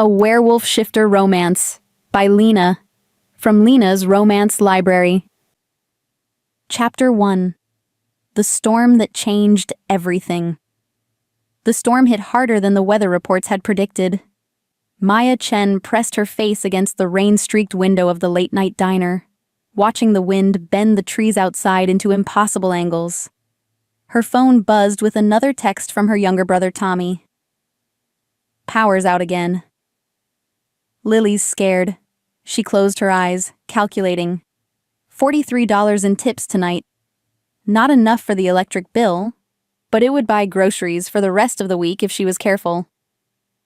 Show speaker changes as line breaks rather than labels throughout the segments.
A Werewolf Shifter Romance by Lena, from Lena's Romance Library. Chapter 1. The Storm That Changed Everything. The storm hit harder than the weather reports had predicted. Maya Chen pressed her face against the rain-streaked window of the late-night diner, watching the wind bend the trees outside into impossible angles. Her phone buzzed with another text from her younger brother Tommy. Power's out again. Lily's scared. She closed her eyes, calculating. $43 in tips tonight. Not enough for the electric bill, but it would buy groceries for the rest of the week if she was careful.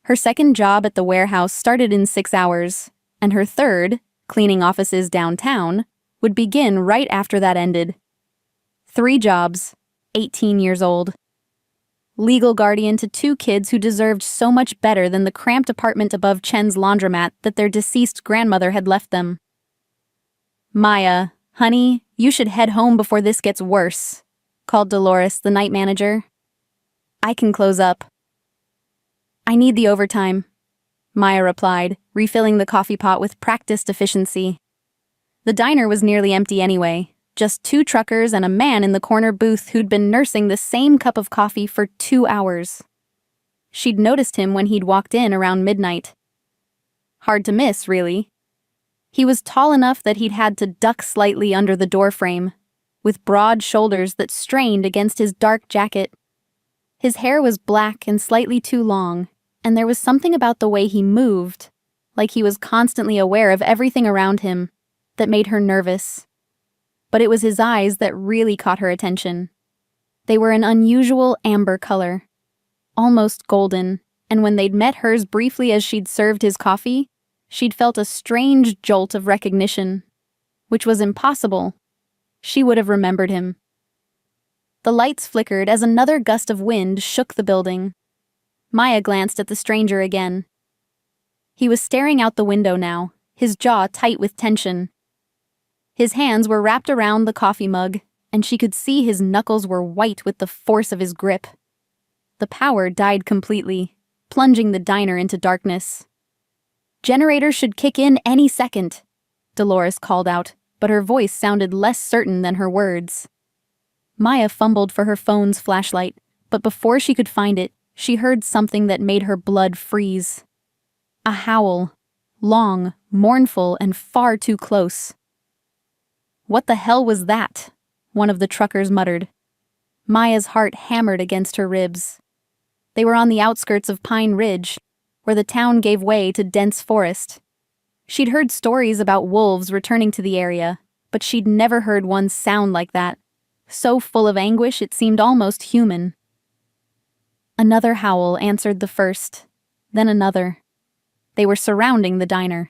Her second job at the warehouse started in 6 hours, and her third, cleaning offices downtown, would begin right after that ended. 3 jobs, 18 years old. Legal guardian to 2 kids who deserved so much better than the cramped apartment above Chen's laundromat that their deceased grandmother had left them. Maya, honey, you should head home before this gets worse, called Dolores, the night manager. I can close up. I need the overtime, Maya replied, refilling the coffee pot with practiced efficiency. The diner was nearly empty anyway. Just 2 truckers and a man in the corner booth who'd been nursing the same cup of coffee for 2 hours. She'd noticed him when he'd walked in around midnight. Hard to miss, really. He was tall enough that he'd had to duck slightly under the doorframe, with broad shoulders that strained against his dark jacket. His hair was black and slightly too long, and there was something about the way he moved, like he was constantly aware of everything around him, that made her nervous. But it was his eyes that really caught her attention. They were an unusual amber color, almost golden, and when they'd met hers briefly as she'd served his coffee, she'd felt a strange jolt of recognition, which was impossible. She would have remembered him. The lights flickered as another gust of wind shook the building. Maya glanced at the stranger again. He was staring out the window now, his jaw tight with tension. His hands were wrapped around the coffee mug, and she could see his knuckles were white with the force of his grip. The power died completely, plunging the diner into darkness. Generator should kick in any second, Dolores called out, but her voice sounded less certain than her words. Maya fumbled for her phone's flashlight, but before she could find it, she heard something that made her blood freeze. A howl, long, mournful, and far too close. What the hell was that? One of the truckers muttered. Maya's heart hammered against her ribs. They were on the outskirts of Pine Ridge, where the town gave way to dense forest. She'd heard stories about wolves returning to the area, but she'd never heard one sound like that, so full of anguish it seemed almost human. Another howl answered the first, then another. They were surrounding the diner.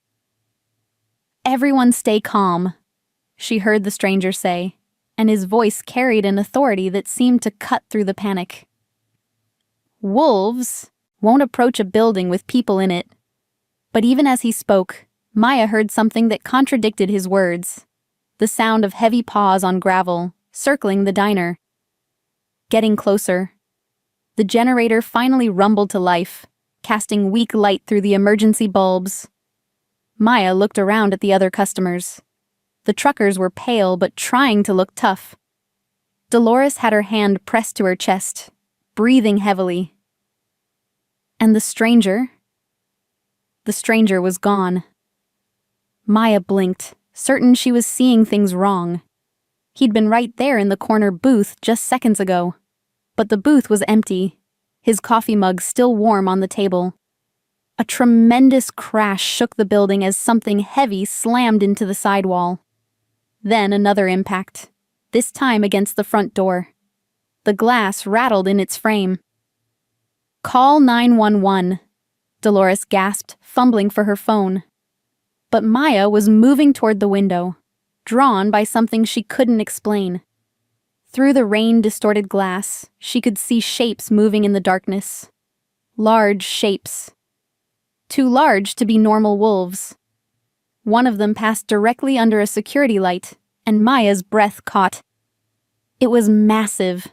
Everyone stay calm, she heard the stranger say, and his voice carried an authority that seemed to cut through the panic. Wolves won't approach a building with people in it. But even as he spoke, Maya heard something that contradicted his words. The sound of heavy paws on gravel, circling the diner. Getting closer. The generator finally rumbled to life, casting weak light through the emergency bulbs. Maya looked around at the other customers. The truckers were pale but trying to look tough. Dolores had her hand pressed to her chest, breathing heavily. And the stranger? The stranger was gone. Maya blinked, certain she was seeing things wrong. He'd been right there in the corner booth just seconds ago. But the booth was empty, his coffee mug still warm on the table. A tremendous crash shook the building as something heavy slammed into the sidewall. Then another impact, this time against the front door. The glass rattled in its frame. Call 911, Dolores gasped, fumbling for her phone. But Maya was moving toward the window, drawn by something she couldn't explain. Through the rain-distorted glass, she could see shapes moving in the darkness. Large shapes. Too large to be normal wolves. One of them passed directly under a security light, and Maya's breath caught. It was massive,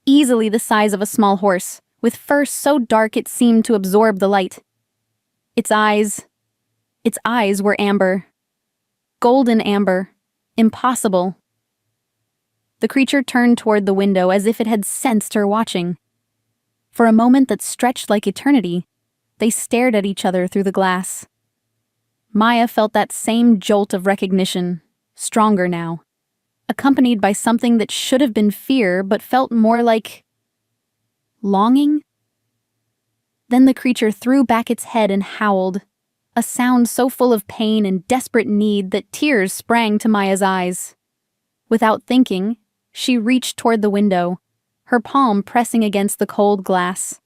easily the size of a small horse, with fur so dark it seemed to absorb the light. Its eyes were amber. Golden amber. Impossible. The creature turned toward the window as if it had sensed her watching. For a moment that stretched like eternity, they stared at each other through the glass. Maya felt that same jolt of recognition, stronger now, accompanied by something that should have been fear but felt more like longing. Then the creature threw back its head and howled, a sound so full of pain and desperate need that tears sprang to Maya's eyes. Without thinking, she reached toward the window, her palm pressing against the cold glass.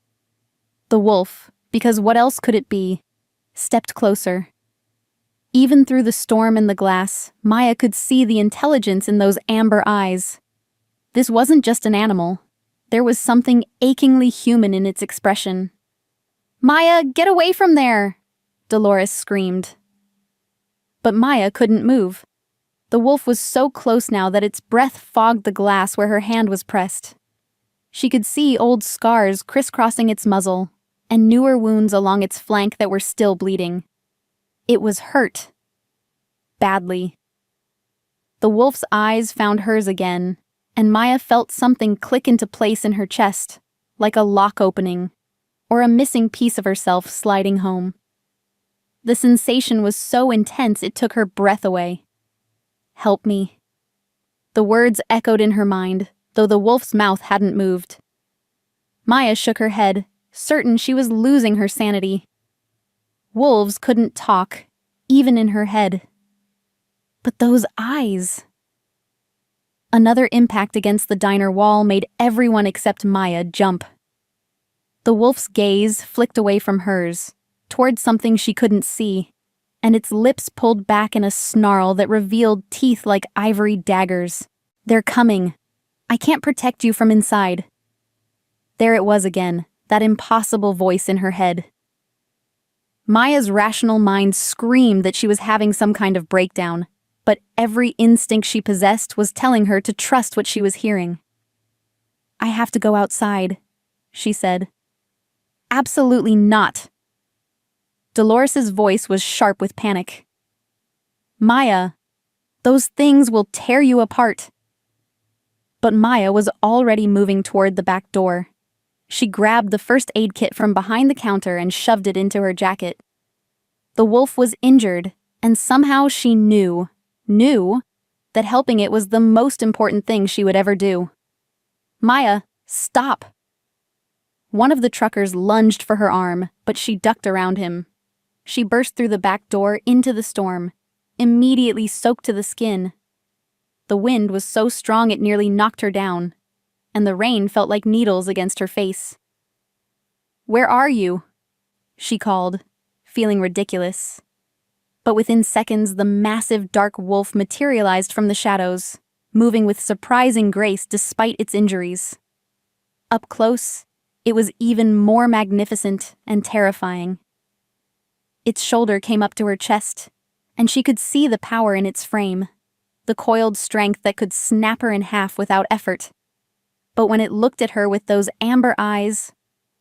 The wolf, because what else could it be, stepped closer. Even through the storm and the glass, Maya could see the intelligence in those amber eyes. This wasn't just an animal. There was something achingly human in its expression. "Maya, get away from there!" Dolores screamed. But Maya couldn't move. The wolf was so close now that its breath fogged the glass where her hand was pressed. She could see old scars crisscrossing its muzzle, and newer wounds along its flank that were still bleeding. It was hurt. Badly. The wolf's eyes found hers again, and Maya felt something click into place in her chest, like a lock opening, or a missing piece of herself sliding home. The sensation was so intense it took her breath away. "Help me." The words echoed in her mind, though the wolf's mouth hadn't moved. Maya shook her head, certain she was losing her sanity. Wolves couldn't talk, even in her head. But those eyes... Another impact against the diner wall made everyone except Maya jump. The wolf's gaze flicked away from hers, toward something she couldn't see, and its lips pulled back in a snarl that revealed teeth like ivory daggers. "They're coming. I can't protect you from inside." There it was again, that impossible voice in her head. Maya's rational mind screamed that she was having some kind of breakdown, but every instinct she possessed was telling her to trust what she was hearing. "I have to go outside," she said. "Absolutely not." Dolores's voice was sharp with panic. "Maya, those things will tear you apart." But Maya was already moving toward the back door. She grabbed the first aid kit from behind the counter and shoved it into her jacket. The wolf was injured, and somehow she knew that helping it was the most important thing she would ever do. "Maya, stop!" One of the truckers lunged for her arm, but she ducked around him. She burst through the back door into the storm, immediately soaked to the skin. The wind was so strong it nearly knocked her down, and the rain felt like needles against her face. "Where are you?" she called, feeling ridiculous. But within seconds, the massive dark wolf materialized from the shadows, moving with surprising grace despite its injuries. Up close, it was even more magnificent and terrifying. Its shoulder came up to her chest, and she could see the power in its frame, the coiled strength that could snap her in half without effort. But when it looked at her with those amber eyes,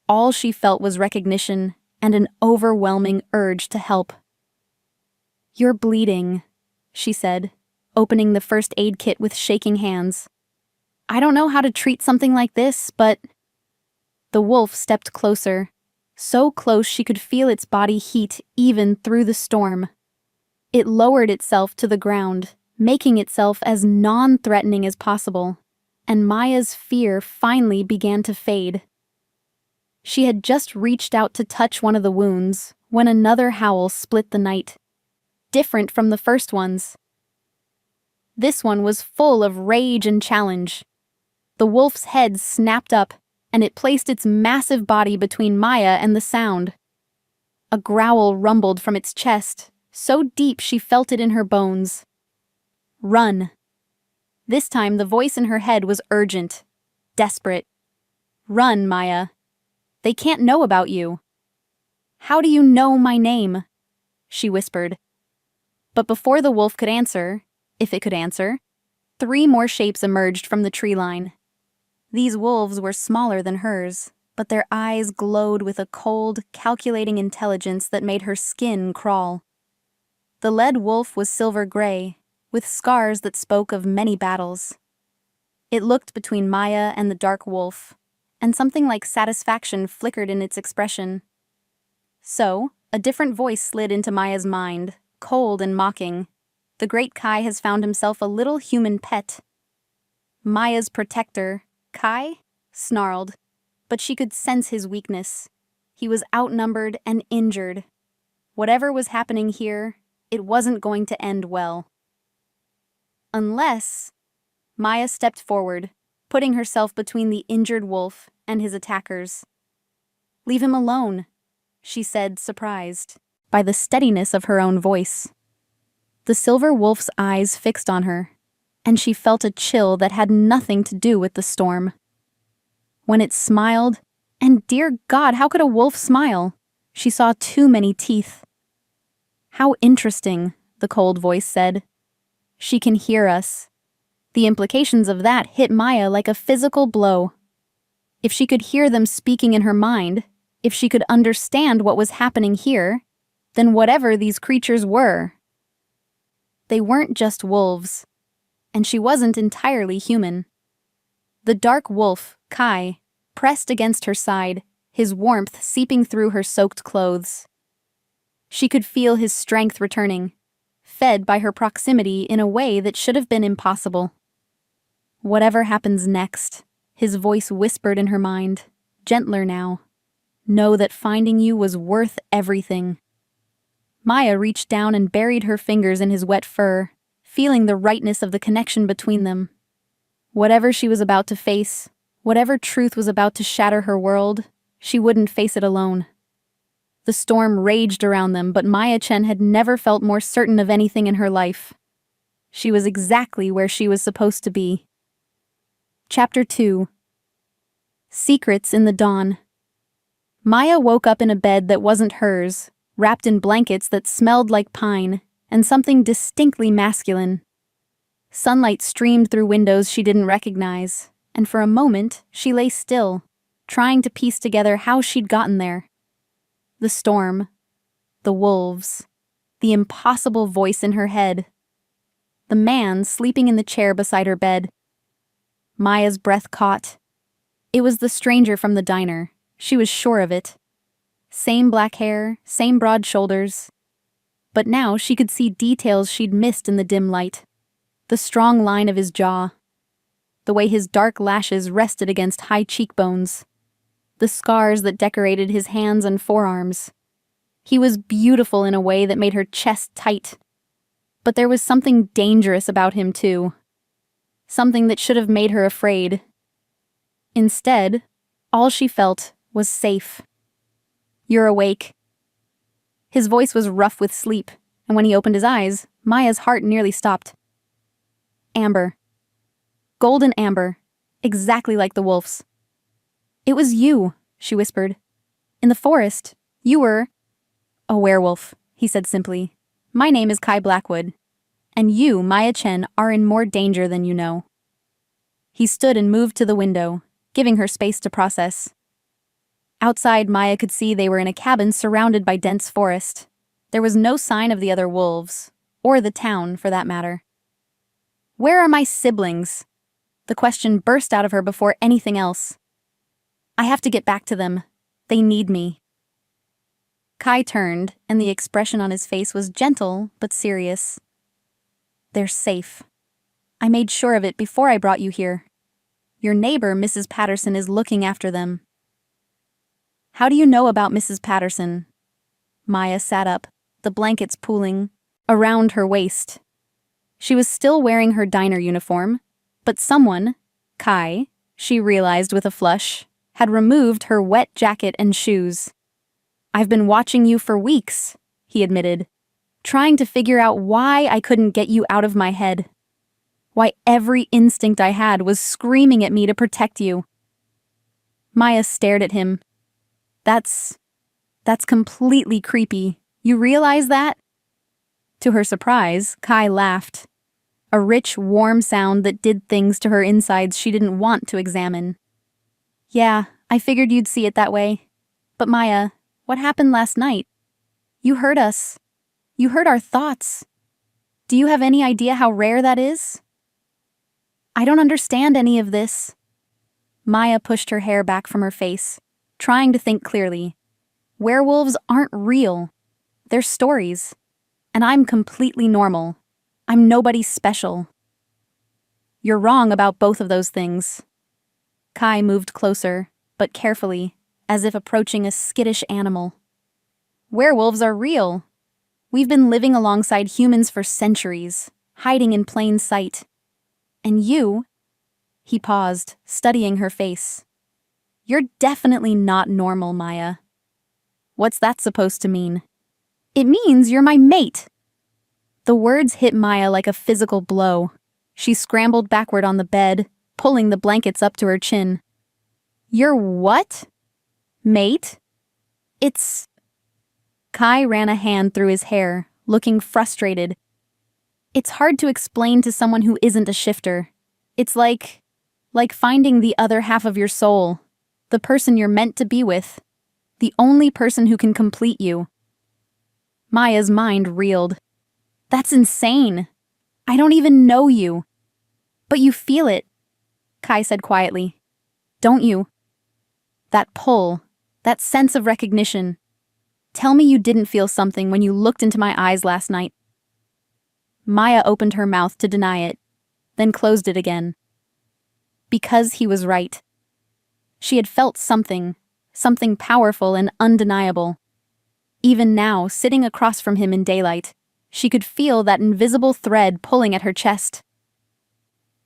all she felt was recognition and an overwhelming urge to help. "You're bleeding," she said, opening the first aid kit with shaking hands. "I don't know how to treat something like this, but..." The wolf stepped closer, so close she could feel its body heat even through the storm. It lowered itself to the ground, making itself as non-threatening as possible, and Maya's fear finally began to fade. She had just reached out to touch one of the wounds when another howl split the night, different from the first ones. This one was full of rage and challenge. The wolf's head snapped up, and it placed its massive body between Maya and the sound. A growl rumbled from its chest, so deep she felt it in her bones. "Run." This time the voice in her head was urgent, desperate. "Run, Maya. They can't know about you." "How do you know my name?" she whispered. But before the wolf could answer, if it could answer, 3 more shapes emerged from the tree line. These wolves were smaller than hers, but their eyes glowed with a cold, calculating intelligence that made her skin crawl. The lead wolf was silver-gray, with scars that spoke of many battles. It looked between Maya and the dark wolf, and something like satisfaction flickered in its expression. So, a different voice slid into Maya's mind, cold and mocking. The great Kai has found himself a little human pet. Maya's protector, Kai, snarled, but she could sense his weakness. He was outnumbered and injured. Whatever was happening here, it wasn't going to end well. Unless... Maya stepped forward, putting herself between the injured wolf and his attackers. "Leave him alone," she said, surprised by the steadiness of her own voice. The silver wolf's eyes fixed on her, and she felt a chill that had nothing to do with the storm. When it smiled, and dear God, how could a wolf smile? She saw too many teeth. "How interesting," the cold voice said. "She can hear us." The implications of that hit Maya like a physical blow. If she could hear them speaking in her mind, if she could understand what was happening here, then whatever these creatures were, they weren't just wolves, and she wasn't entirely human. The dark wolf, Kai, pressed against her side, his warmth seeping through her soaked clothes. She could feel his strength returning, fed by her proximity in a way that should have been impossible. "Whatever happens next," his voice whispered in her mind, gentler now, "know that finding you was worth everything." Maya reached down and buried her fingers in his wet fur, feeling the rightness of the connection between them. Whatever she was about to face, whatever truth was about to shatter her world, she wouldn't face it alone. The storm raged around them, but Maya Chen had never felt more certain of anything in her life. She was exactly where she was supposed to be. Chapter 2. Secrets in the Dawn. Maya woke up in a bed that wasn't hers, wrapped in blankets that smelled like pine, and something distinctly masculine. Sunlight streamed through windows she didn't recognize, and for a moment she lay still, trying to piece together how she'd gotten there. The storm, the wolves, the impossible voice in her head, the man sleeping in the chair beside her bed. Maya's breath caught. It was the stranger from the diner. She was sure of it. Same black hair, same broad shoulders. But now she could see details she'd missed in the dim light. The strong line of his jaw. The way his dark lashes rested against high cheekbones. The scars that decorated his hands and forearms. He was beautiful in a way that made her chest tight. But there was something dangerous about him, too. Something that should have made her afraid. Instead, all she felt was safe. "You're awake." His voice was rough with sleep, and when he opened his eyes, Maya's heart nearly stopped. Amber. Golden amber, exactly like the wolf's. "It was you," she whispered. "In the forest, you were..." "A werewolf," he said simply. "My name is Kai Blackwood, and you, Maya Chen, are in more danger than you know." He stood and moved to the window, giving her space to process. Outside, Maya could see they were in a cabin surrounded by dense forest. There was no sign of the other wolves, or the town, for that matter. "Where are my siblings?" The question burst out of her before anything else. "I have to get back to them. They need me." Kai turned, and the expression on his face was gentle but serious. "They're safe. I made sure of it before I brought you here. Your neighbor, Mrs. Patterson, is looking after them." "How do you know about Mrs. Patterson?" Maya sat up, the blankets pooling around her waist. She was still wearing her diner uniform, but someone, Kai, she realized with a flush, had removed her wet jacket and shoes. "I've been watching you for weeks," he admitted, "trying to figure out why I couldn't get you out of my head. Why every instinct I had was screaming at me to protect you." Maya stared at him. That's completely creepy. You realize that?" To her surprise, Kai laughed. A rich, warm sound that did things to her insides she didn't want to examine. "Yeah, I figured you'd see it that way. But Maya, what happened last night? You heard us. You heard our thoughts. Do you have any idea how rare that is? I don't understand any of this. Maya pushed her hair back from her face, trying to think clearly. Werewolves aren't real. They're stories. And I'm completely normal. I'm nobody special. You're wrong about both of those things. Kai moved closer, but carefully, as if approaching a skittish animal. Werewolves are real. We've been living alongside humans for centuries, hiding in plain sight. And you... He paused, studying her face. You're definitely not normal, Maya. What's that supposed to mean? It means you're my mate. The words hit Maya like a physical blow. She scrambled backward on the bed, pulling the blankets up to her chin. You're what? Mate? It's... Kai ran a hand through his hair, looking frustrated. It's hard to explain to someone who isn't a shifter. It's like finding the other half of your soul, the person you're meant to be with, the only person who can complete you. Maya's mind reeled. That's insane. I don't even know you. But you feel it, Kai said quietly. Don't you? That pull, that sense of recognition. Tell me you didn't feel something when you looked into my eyes last night. Maya opened her mouth to deny it, then closed it again. Because he was right. She had felt something powerful and undeniable. Even now, sitting across from him in daylight, she could feel that invisible thread pulling at her chest.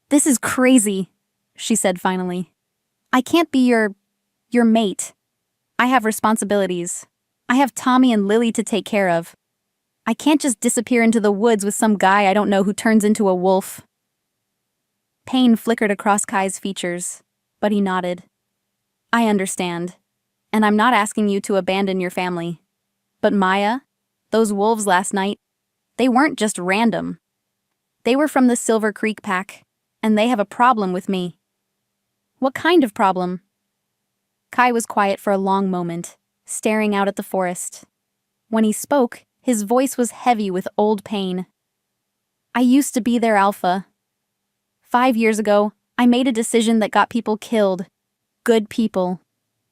This is crazy, she said finally. I can't be your mate. I have responsibilities. I have Tommy and Lily to take care of. I can't just disappear into the woods with some guy I don't know who turns into a wolf. Pain flickered across Kai's features, but he nodded. I understand, and I'm not asking you to abandon your family. But Maya, those wolves last night, they weren't just random. They were from the Silver Creek pack, and they have a problem with me. What kind of problem? Kai was quiet for a long moment, staring out at the forest. When he spoke, his voice was heavy with old pain. I used to be their alpha. 5 years ago, I made a decision that got people killed. Good people.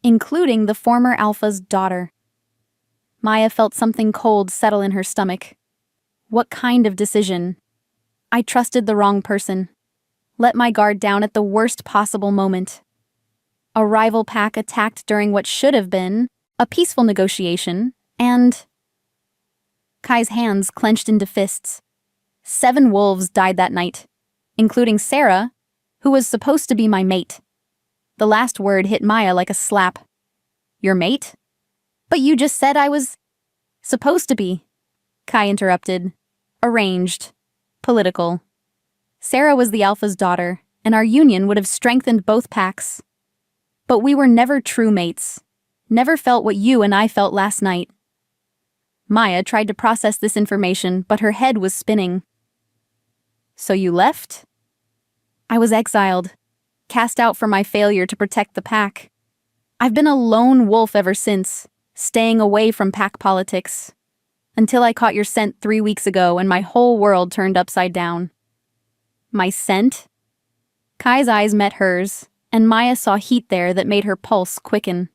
Including the former alpha's daughter. Maya felt something cold settle in her stomach. What kind of decision? I trusted the wrong person. Let my guard down at the worst possible moment. A rival pack attacked during what should have been a peaceful negotiation, and... Kai's hands clenched into fists. 7 wolves died that night, including Sarah, who was supposed to be my mate. The last word hit Maya like a slap. Your mate? But you just said I was... Supposed to be, Kai interrupted. Arranged. Political. Sarah was the alpha's daughter, and our union would have strengthened both packs. But we were never true mates. Never felt what you and I felt last night. Maya tried to process this information, but her head was spinning. So you left? I was exiled, cast out for my failure to protect the pack. I've been a lone wolf ever since, staying away from pack politics. Until I caught your scent 3 weeks ago and my whole world turned upside down. My scent? Kai's eyes met hers, and Maya saw heat there that made her pulse quicken.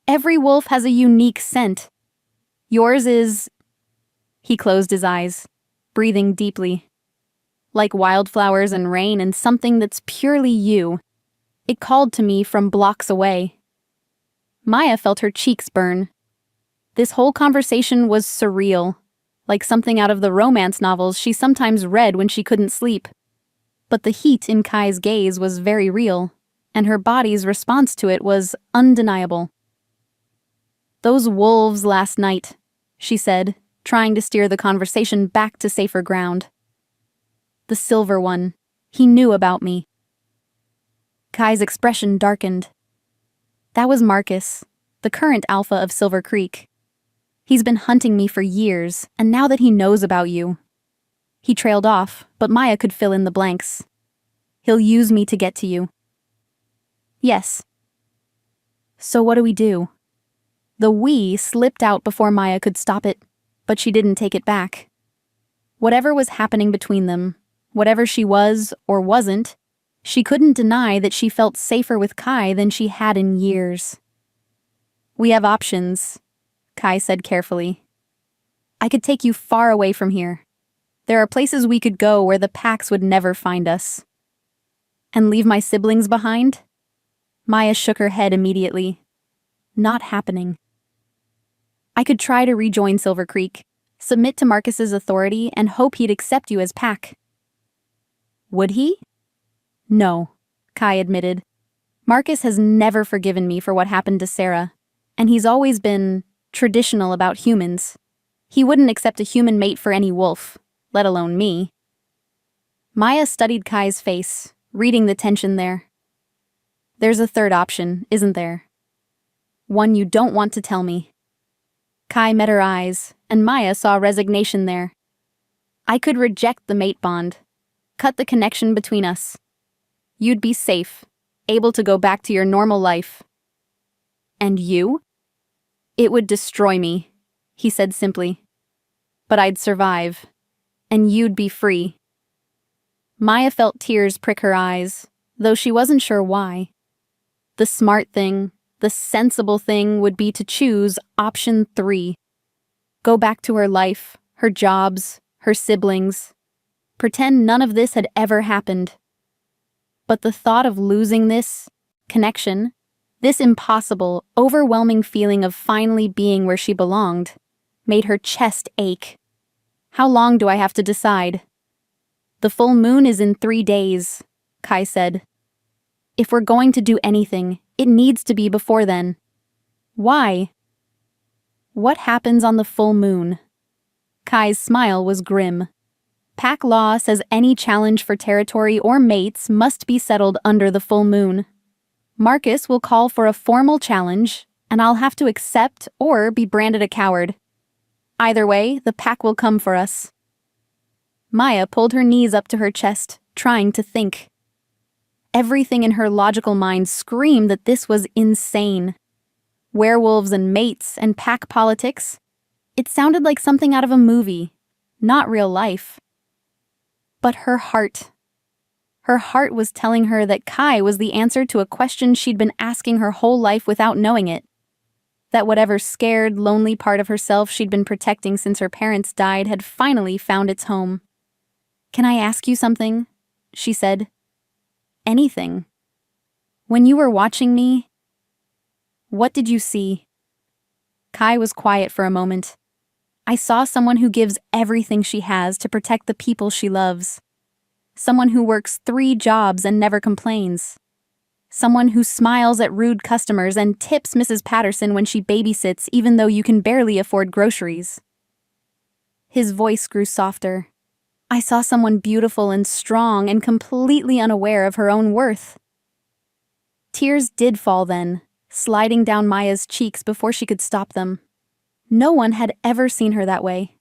Every wolf has a unique scent. Yours is... He closed his eyes, breathing deeply. Like wildflowers and rain and something that's purely you. It called to me from blocks away. Maya felt her cheeks burn. This whole conversation was surreal, like something out of the romance novels she sometimes read when she couldn't sleep. But the heat in Kai's gaze was very real, and her body's response to it was undeniable. Those wolves last night, she said, trying to steer the conversation back to safer ground. The silver one. He knew about me. Kai's expression darkened. That was Marcus, the current alpha of Silver Creek. He's been hunting me for years, and now that he knows about you... He trailed off, but Maya could fill in the blanks. He'll use me to get to you. Yes. So what do we do? The "we" slipped out before Maya could stop it, but she didn't take it back. Whatever was happening between them, whatever she was or wasn't, she couldn't deny that she felt safer with Kai than she had in years. "We have options," Kai said carefully. "I could take you far away from here. There are places we could go where the packs would never find us." "And leave my siblings behind?" Maya shook her head immediately. "Not happening." "I could try to rejoin Silver Creek, submit to Marcus's authority, and hope he'd accept you as pack." "Would he?" "No," Kai admitted. "Marcus has never forgiven me for what happened to Sarah, and he's always been traditional about humans. He wouldn't accept a human mate for any wolf, let alone me." Maya studied Kai's face, reading the tension there. "There's a third option, isn't there? One you don't want to tell me." Kai met her eyes, and Maya saw resignation there. "I could reject the mate bond, cut the connection between us. You'd be safe, able to go back to your normal life." "And you?" "It would destroy me," he said simply. "But I'd survive, and you'd be free." Maya felt tears prick her eyes, though she wasn't sure why. The smart thing, the sensible thing would be to choose option 3. Go back to her life, her jobs, her siblings. Pretend none of this had ever happened. But the thought of losing this connection, this impossible, overwhelming feeling of finally being where she belonged, made her chest ache. "How long do I have to decide?" "The full moon is in 3 days," Kai said. "If we're going to do anything, it needs to be before then." "Why?" "What happens on the full moon?" Kai's smile was grim. "Pack law says any challenge for territory or mates must be settled under the full moon. Marcus will call for a formal challenge, and I'll have to accept or be branded a coward. Either way, the pack will come for us." Maya pulled her knees up to her chest, trying to think. Everything in her logical mind screamed that this was insane. Werewolves and mates and pack politics. It sounded like something out of a movie, not real life. But her heart was telling her that Kai was the answer to a question she'd been asking her whole life without knowing it. That whatever scared, lonely part of herself she'd been protecting since her parents died had finally found its home. "Can I ask you something?" she said. "Anything. When you were watching me, what did you see?" Kai was quiet for a moment. "I saw someone who gives everything she has to protect the people she loves. Someone who works 3 jobs and never complains. Someone who smiles at rude customers and tips Mrs. Patterson when she babysits even though you can barely afford groceries." His voice grew softer. "I saw someone beautiful and strong and completely unaware of her own worth." Tears did fall then, sliding down Maya's cheeks before she could stop them. No one had ever seen her that way.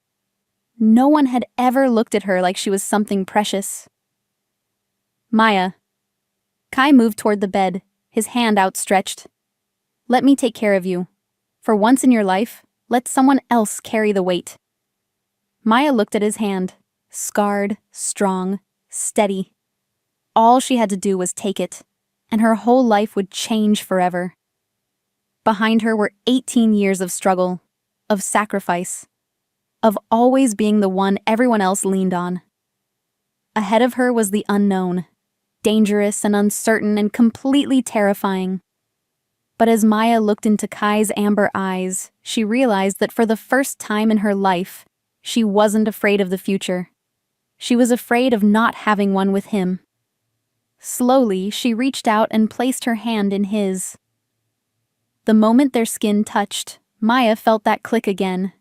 No one had ever looked at her like she was something precious. "Maya." Kai moved toward the bed, his hand outstretched. "Let me take care of you. For once in your life, let someone else carry the weight." Maya looked at his hand. Scarred, strong, steady. All she had to do was take it, and her whole life would change forever. Behind her were 18 years of struggle, of sacrifice, of always being the one everyone else leaned on. Ahead of her was the unknown, dangerous and uncertain and completely terrifying. But as Maya looked into Kai's amber eyes, she realized that for the first time in her life, she wasn't afraid of the future. She was afraid of not having one with him. Slowly, she reached out and placed her hand in his. The moment their skin touched, Maya felt that click again.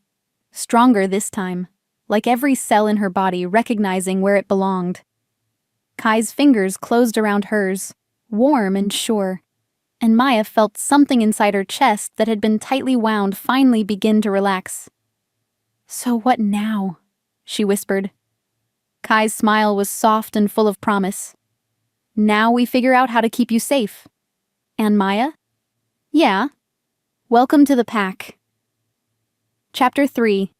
Stronger this time, like every cell in her body recognizing where it belonged. Kai's fingers closed around hers, warm and sure, and Maya felt something inside her chest that had been tightly wound finally begin to relax. "So what now?" she whispered. Kai's smile was soft and full of promise. "Now we figure out how to keep you safe. And Maya?" Yeah. Welcome to the pack. Chapter 3.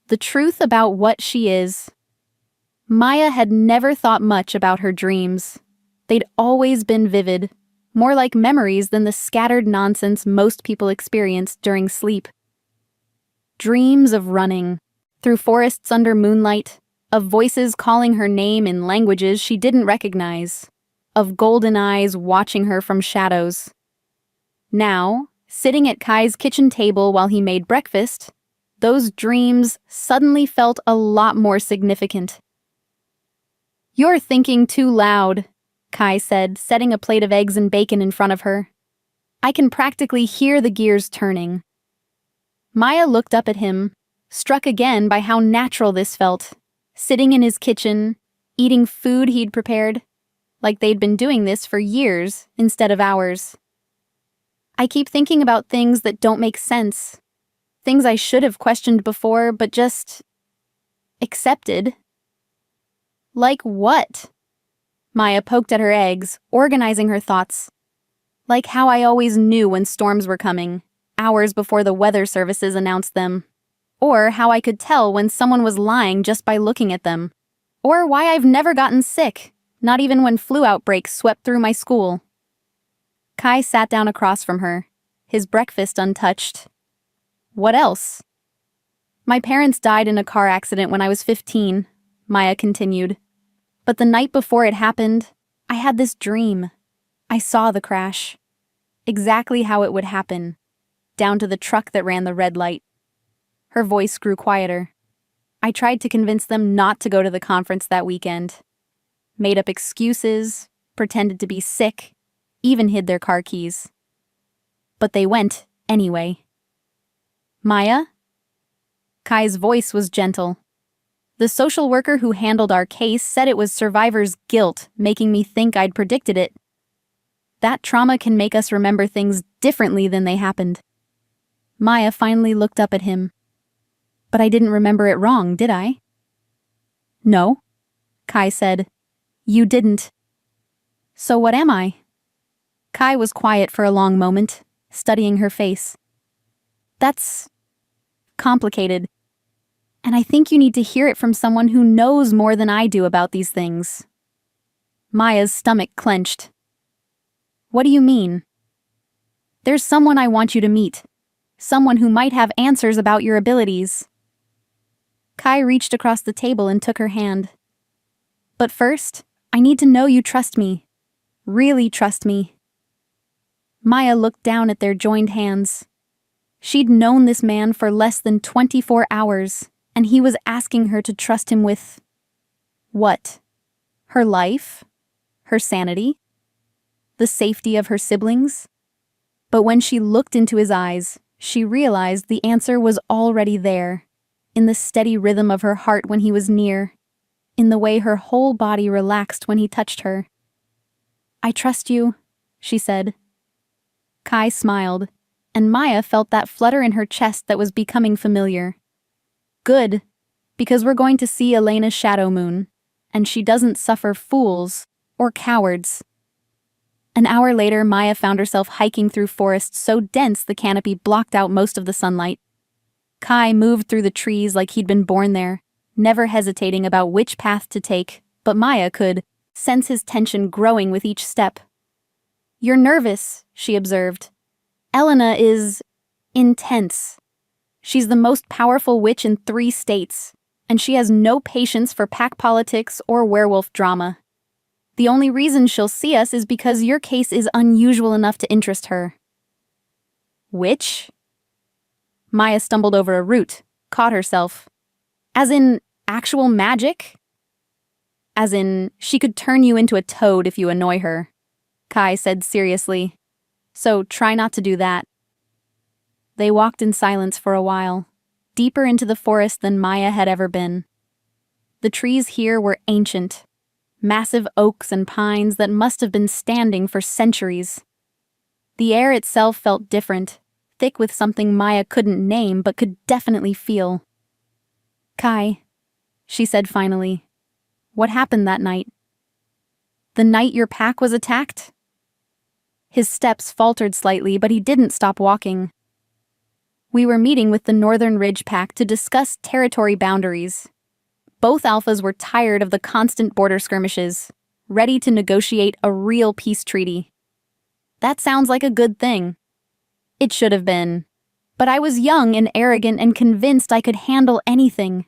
The truth about what she is. Maya had never thought much about her dreams. They'd always been vivid, more like memories than the scattered nonsense most people experience during sleep. Dreams of running, through forests under moonlight, of voices calling her name in languages she didn't recognize, of golden eyes watching her from shadows. Now, sitting at Kai's kitchen table while he made breakfast, those dreams suddenly felt a lot more significant. "You're thinking too loud," Kai said, setting a plate of eggs and bacon in front of her. "I can practically hear the gears turning." Maya looked up at him, struck again by how natural this felt, sitting in his kitchen, eating food he'd prepared, like they'd been doing this for years instead of hours. "I keep thinking about things that don't make sense, things I should have questioned before but just accepted." "Like what?" Maya poked at her eggs, organizing her thoughts. "Like how I always knew when storms were coming, hours before the weather services announced them. Or how I could tell when someone was lying just by looking at them. Or why I've never gotten sick, not even when flu outbreaks swept through my school." Kai sat down across from her, his breakfast untouched. "What else?" "My parents died in a car accident when I was 15, Maya continued. "But the night before it happened, I had this dream. I saw the crash. Exactly how it would happen, down to the truck that ran the red light." Her voice grew quieter. "I tried to convince them not to go to the conference that weekend. Made up excuses, pretended to be sick, even hid their car keys. But they went anyway." "Maya?" Kai's voice was gentle. "The social worker who handled our case said it was survivor's guilt making me think I'd predicted it. That trauma can make us remember things differently than they happened." Maya finally looked up at him. "But I didn't remember it wrong, did I?" "No," Kai said. "You didn't. So what am I?" Kai was quiet for a long moment, studying her face. "That's complicated. And I think you need to hear it from someone who knows more than I do about these things." Maya's stomach clenched. "What do you mean?" "There's someone I want you to meet. Someone who might have answers about your abilities." Kai reached across the table and took her hand. "But first, I need to know you trust me. Really trust me." Maya looked down at their joined hands. She'd known this man for less than 24 hours, and he was asking her to trust him with what? Her life? Her sanity? The safety of her siblings? But when she looked into his eyes, she realized the answer was already there, in the steady rhythm of her heart when he was near, in the way her whole body relaxed when he touched her. "I trust you," she said. Kai smiled, and Maya felt that flutter in her chest that was becoming familiar. "Good, because we're going to see Elena's shadow moon, and she doesn't suffer fools or cowards." An hour later, Maya found herself hiking through forests so dense the canopy blocked out most of the sunlight. Kai moved through the trees like he'd been born there, never hesitating about which path to take, but Maya could sense his tension growing with each step. "You're nervous," she observed. "Elena is intense. She's the most powerful witch in 3 states, and she has no patience for pack politics or werewolf drama. The only reason she'll see us is because your case is unusual enough to interest her." "Witch?" Maya stumbled over a root, caught herself. "As in actual magic?" "As in, she could turn you into a toad if you annoy her," Kai said seriously. "So try not to do that." They walked in silence for a while, deeper into the forest than Maya had ever been. The trees here were ancient, massive oaks and pines that must have been standing for centuries. The air itself felt different, thick with something Maya couldn't name but could definitely feel. "Kai," she said finally, "what happened that night?" "The night your pack was attacked?" His steps faltered slightly, but he didn't stop walking. We were meeting with the Northern Ridge Pack to discuss territory boundaries. Both alphas were tired of the constant border skirmishes, ready to negotiate a real peace treaty. That sounds like a good thing. It should have been. But I was young and arrogant and convinced I could handle anything.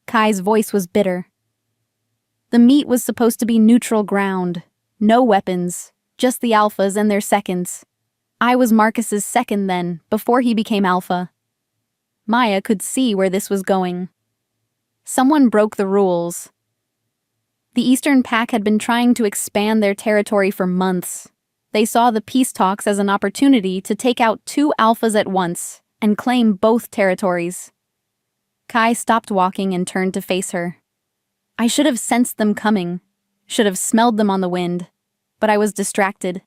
Kai's voice was bitter. The meet was supposed to be neutral ground. No weapons, just the alphas and their seconds. I was Marcus's second then, before he became alpha. Maya could see where this was going. Someone broke the rules. The Eastern Pack had been trying to expand their territory for months. They saw the peace talks as an opportunity to take out 2 alphas at once and claim both territories. Kai stopped walking and turned to face her. I should have sensed them coming, should have smelled them on the wind, but I was distracted.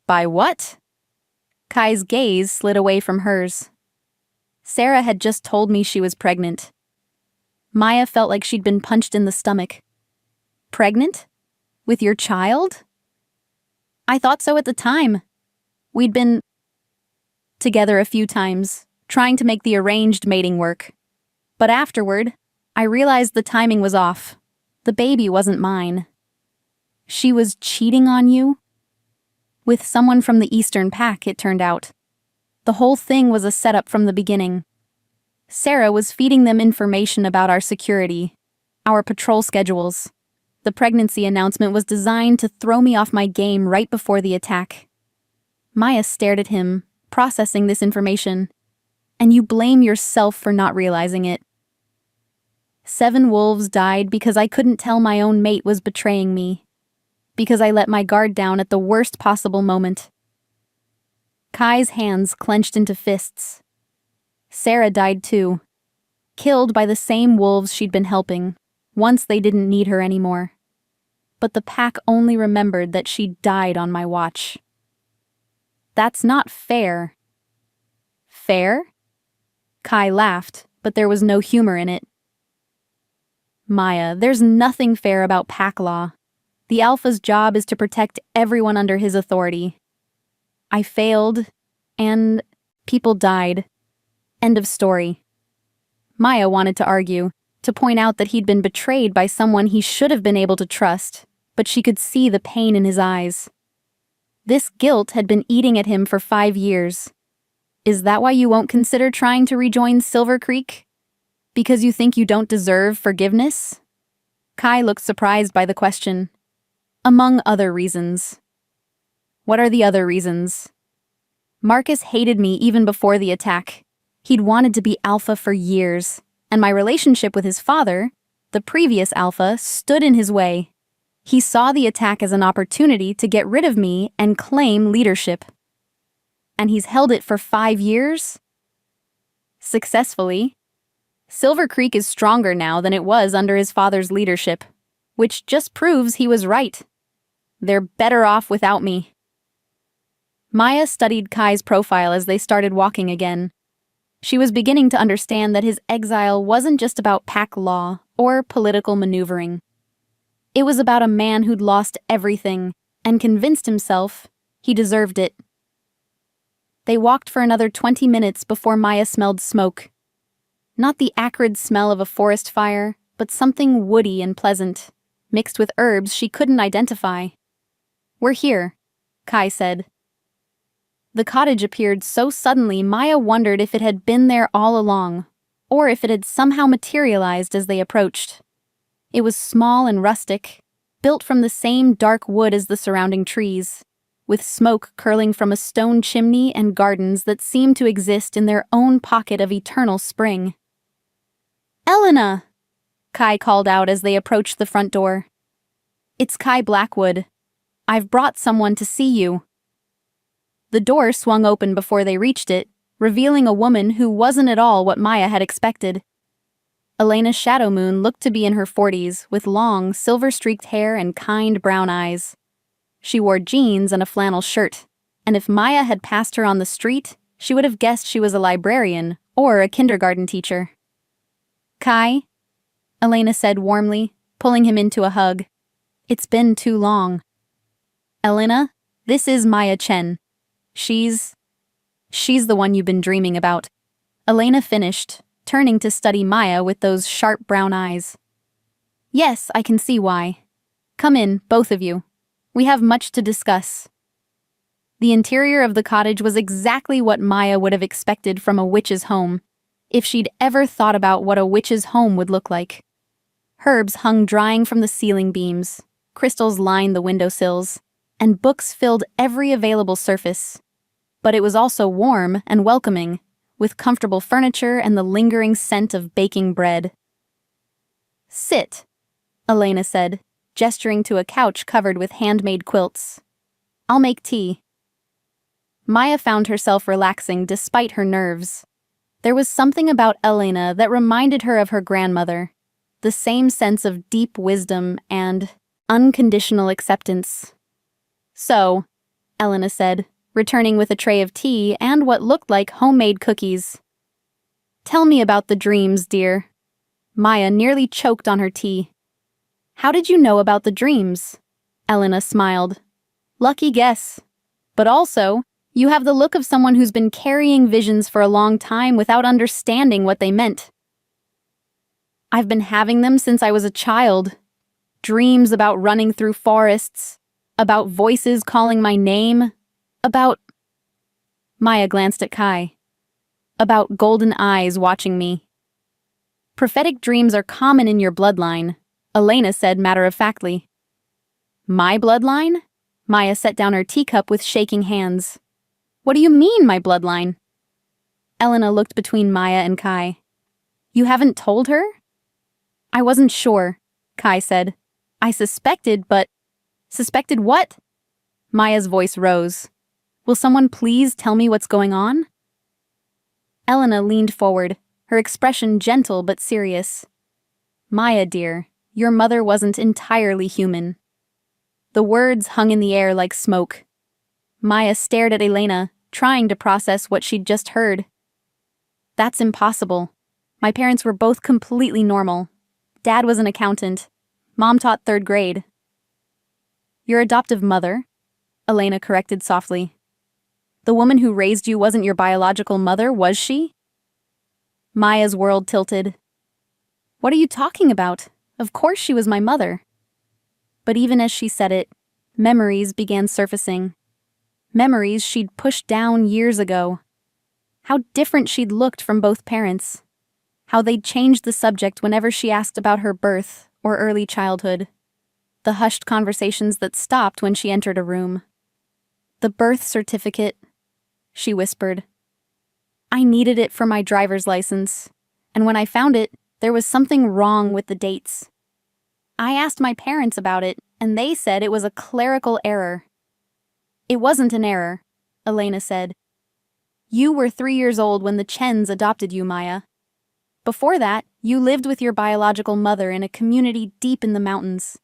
By what? Kai's gaze slid away from hers. Sarah had just told me she was pregnant. Maya felt like she'd been punched in the stomach. Pregnant? With your child? I thought so at the time. We'd been together a few times, trying to make the arranged mating work. But afterward, I realized the timing was off. The baby wasn't mine. She was cheating on you? With someone from the Eastern Pack, it turned out. The whole thing was a setup from the beginning. Sarah was feeding them information about our security, our patrol schedules. The pregnancy announcement was designed to throw me off my game right before the attack. Maya stared at him, processing this information. And you blame yourself for not realizing it. 7 wolves died because I couldn't tell my own mate was betraying me. Because I let my guard down at the worst possible moment. Kai's hands clenched into fists. Sarah died too. Killed by the same wolves she'd been helping, once they didn't need her anymore. But the pack only remembered that she died on my watch. That's not fair. Fair? Kai laughed, but there was no humor in it. Maya, there's nothing fair about pack law. The alpha's job is to protect everyone under his authority. I failed, and people died. End of story. Maya wanted to argue, to point out that he'd been betrayed by someone he should have been able to trust, but she could see the pain in his eyes. This guilt had been eating at him for 5 years. Is that why you won't consider trying to rejoin Silver Creek? Because you think you don't deserve forgiveness? Kai looked surprised by the question. Among other reasons. What are the other reasons? Marcus hated me even before the attack. He'd wanted to be alpha for years, and my relationship with his father, the previous alpha, stood in his way. He saw the attack as an opportunity to get rid of me and claim leadership. And he's held it for 5 years? Successfully. Silver Creek is stronger now than it was under his father's leadership, which just proves he was right. They're better off without me. Maya studied Kai's profile as they started walking again. She was beginning to understand that his exile wasn't just about pack law or political maneuvering. It was about a man who'd lost everything and convinced himself he deserved it. They walked for another 20 minutes before Maya smelled smoke. Not the acrid smell of a forest fire, but something woody and pleasant, mixed with herbs she couldn't identify. We're here, Kai said. The cottage appeared so suddenly Maya wondered if it had been there all along, or if it had somehow materialized as they approached. It was small and rustic, built from the same dark wood as the surrounding trees, with smoke curling from a stone chimney and gardens that seemed to exist in their own pocket of eternal spring. Elena! Kai called out as they approached the front door. It's Kai Blackwood. I've brought someone to see you. The door swung open before they reached it, revealing a woman who wasn't at all what Maya had expected. Elena Shadowmoon looked to be in her 40s, with long, silver-streaked hair and kind brown eyes. She wore jeans and a flannel shirt, and if Maya had passed her on the street, she would have guessed she was a librarian or a kindergarten teacher. Kai, Elena said warmly, pulling him into a hug. It's been too long. Elena, this is Maya Chen. She's the one you've been dreaming about. Elena finished, turning to study Maya with those sharp brown eyes. Yes, I can see why. Come in, both of you. We have much to discuss. The interior of the cottage was exactly what Maya would have expected from a witch's home, if she'd ever thought about what a witch's home would look like. Herbs hung drying from the ceiling beams, crystals lined the windowsills, and books filled every available surface. But it was also warm and welcoming, with comfortable furniture and the lingering scent of baking bread. Sit, Elena said, gesturing to a couch covered with handmade quilts. I'll make tea. Maya found herself relaxing despite her nerves. There was something about Elena that reminded her of her grandmother, the same sense of deep wisdom and unconditional acceptance. So, Elena said, returning with a tray of tea and what looked like homemade cookies. Tell me about the dreams, dear. Maya nearly choked on her tea. How did you know about the dreams? Elena smiled. Lucky guess. But also, you have the look of someone who's been carrying visions for a long time without understanding what they meant. I've been having them since I was a child. Dreams about running through forests, about voices calling my name, about... Maya glanced at Kai. About golden eyes watching me. Prophetic dreams are common in your bloodline, Elena said matter-of-factly. My bloodline? Maya set down her teacup with shaking hands. What do you mean, my bloodline? Elena looked between Maya and Kai. You haven't told her? I wasn't sure, Kai said. I suspected, but... Suspected what? Maya's voice rose. Will someone please tell me what's going on? Elena leaned forward, her expression gentle but serious. Maya, dear, your mother wasn't entirely human. The words hung in the air like smoke. Maya stared at Elena, trying to process what she'd just heard. That's impossible. My parents were both completely normal. Dad was an accountant. Mom taught 3rd grade. Your adoptive mother, Elena corrected softly. The woman who raised you wasn't your biological mother, was she? Maya's world tilted. What are you talking about? Of course she was my mother. But even as she said it, memories began surfacing. Memories she'd pushed down years ago. How different she'd looked from both parents. How they'd changed the subject whenever she asked about her birth or early childhood. The hushed conversations that stopped when she entered a room. The birth certificate, she whispered. I needed it for my driver's license, and when I found it, there was something wrong with the dates. I asked my parents about it, and they said it was a clerical error. It wasn't an error, Elena said. You were 3 years old when the Chens adopted you, Maya. Before that, you lived with your biological mother in a community deep in the mountains.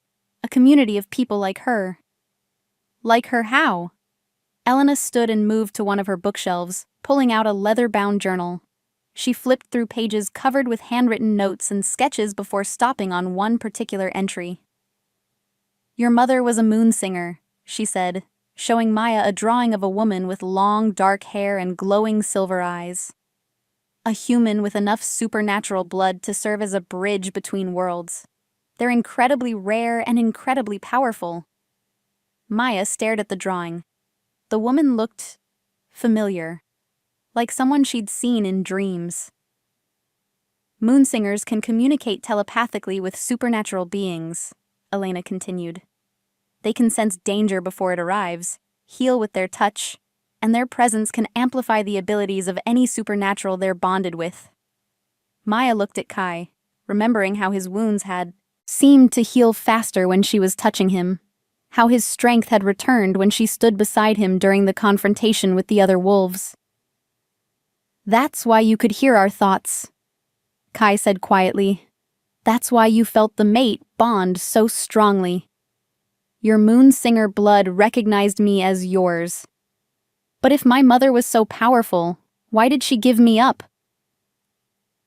A community of people like her. Like her how? Elena stood and moved to one of her bookshelves, pulling out a leather-bound journal. She flipped through pages covered with handwritten notes and sketches before stopping on one particular entry. Your mother was a moon singer, she said, showing Maya a drawing of a woman with long, dark hair and glowing silver eyes. A human with enough supernatural blood to serve as a bridge between worlds. They're incredibly rare and incredibly powerful. Maya stared at the drawing. The woman looked familiar, like someone she'd seen in dreams. Moonsingers can communicate telepathically with supernatural beings, Elena continued. They can sense danger before it arrives, heal with their touch, and their presence can amplify the abilities of any supernatural they're bonded with. Maya looked at Kai, remembering how his wounds had seemed to heal faster when she was touching him, how his strength had returned when she stood beside him during the confrontation with the other wolves. That's why you could hear our thoughts, Kai said quietly. That's why you felt the mate bond so strongly. Your moonsinger blood recognized me as yours. But if my mother was so powerful, why did she give me up?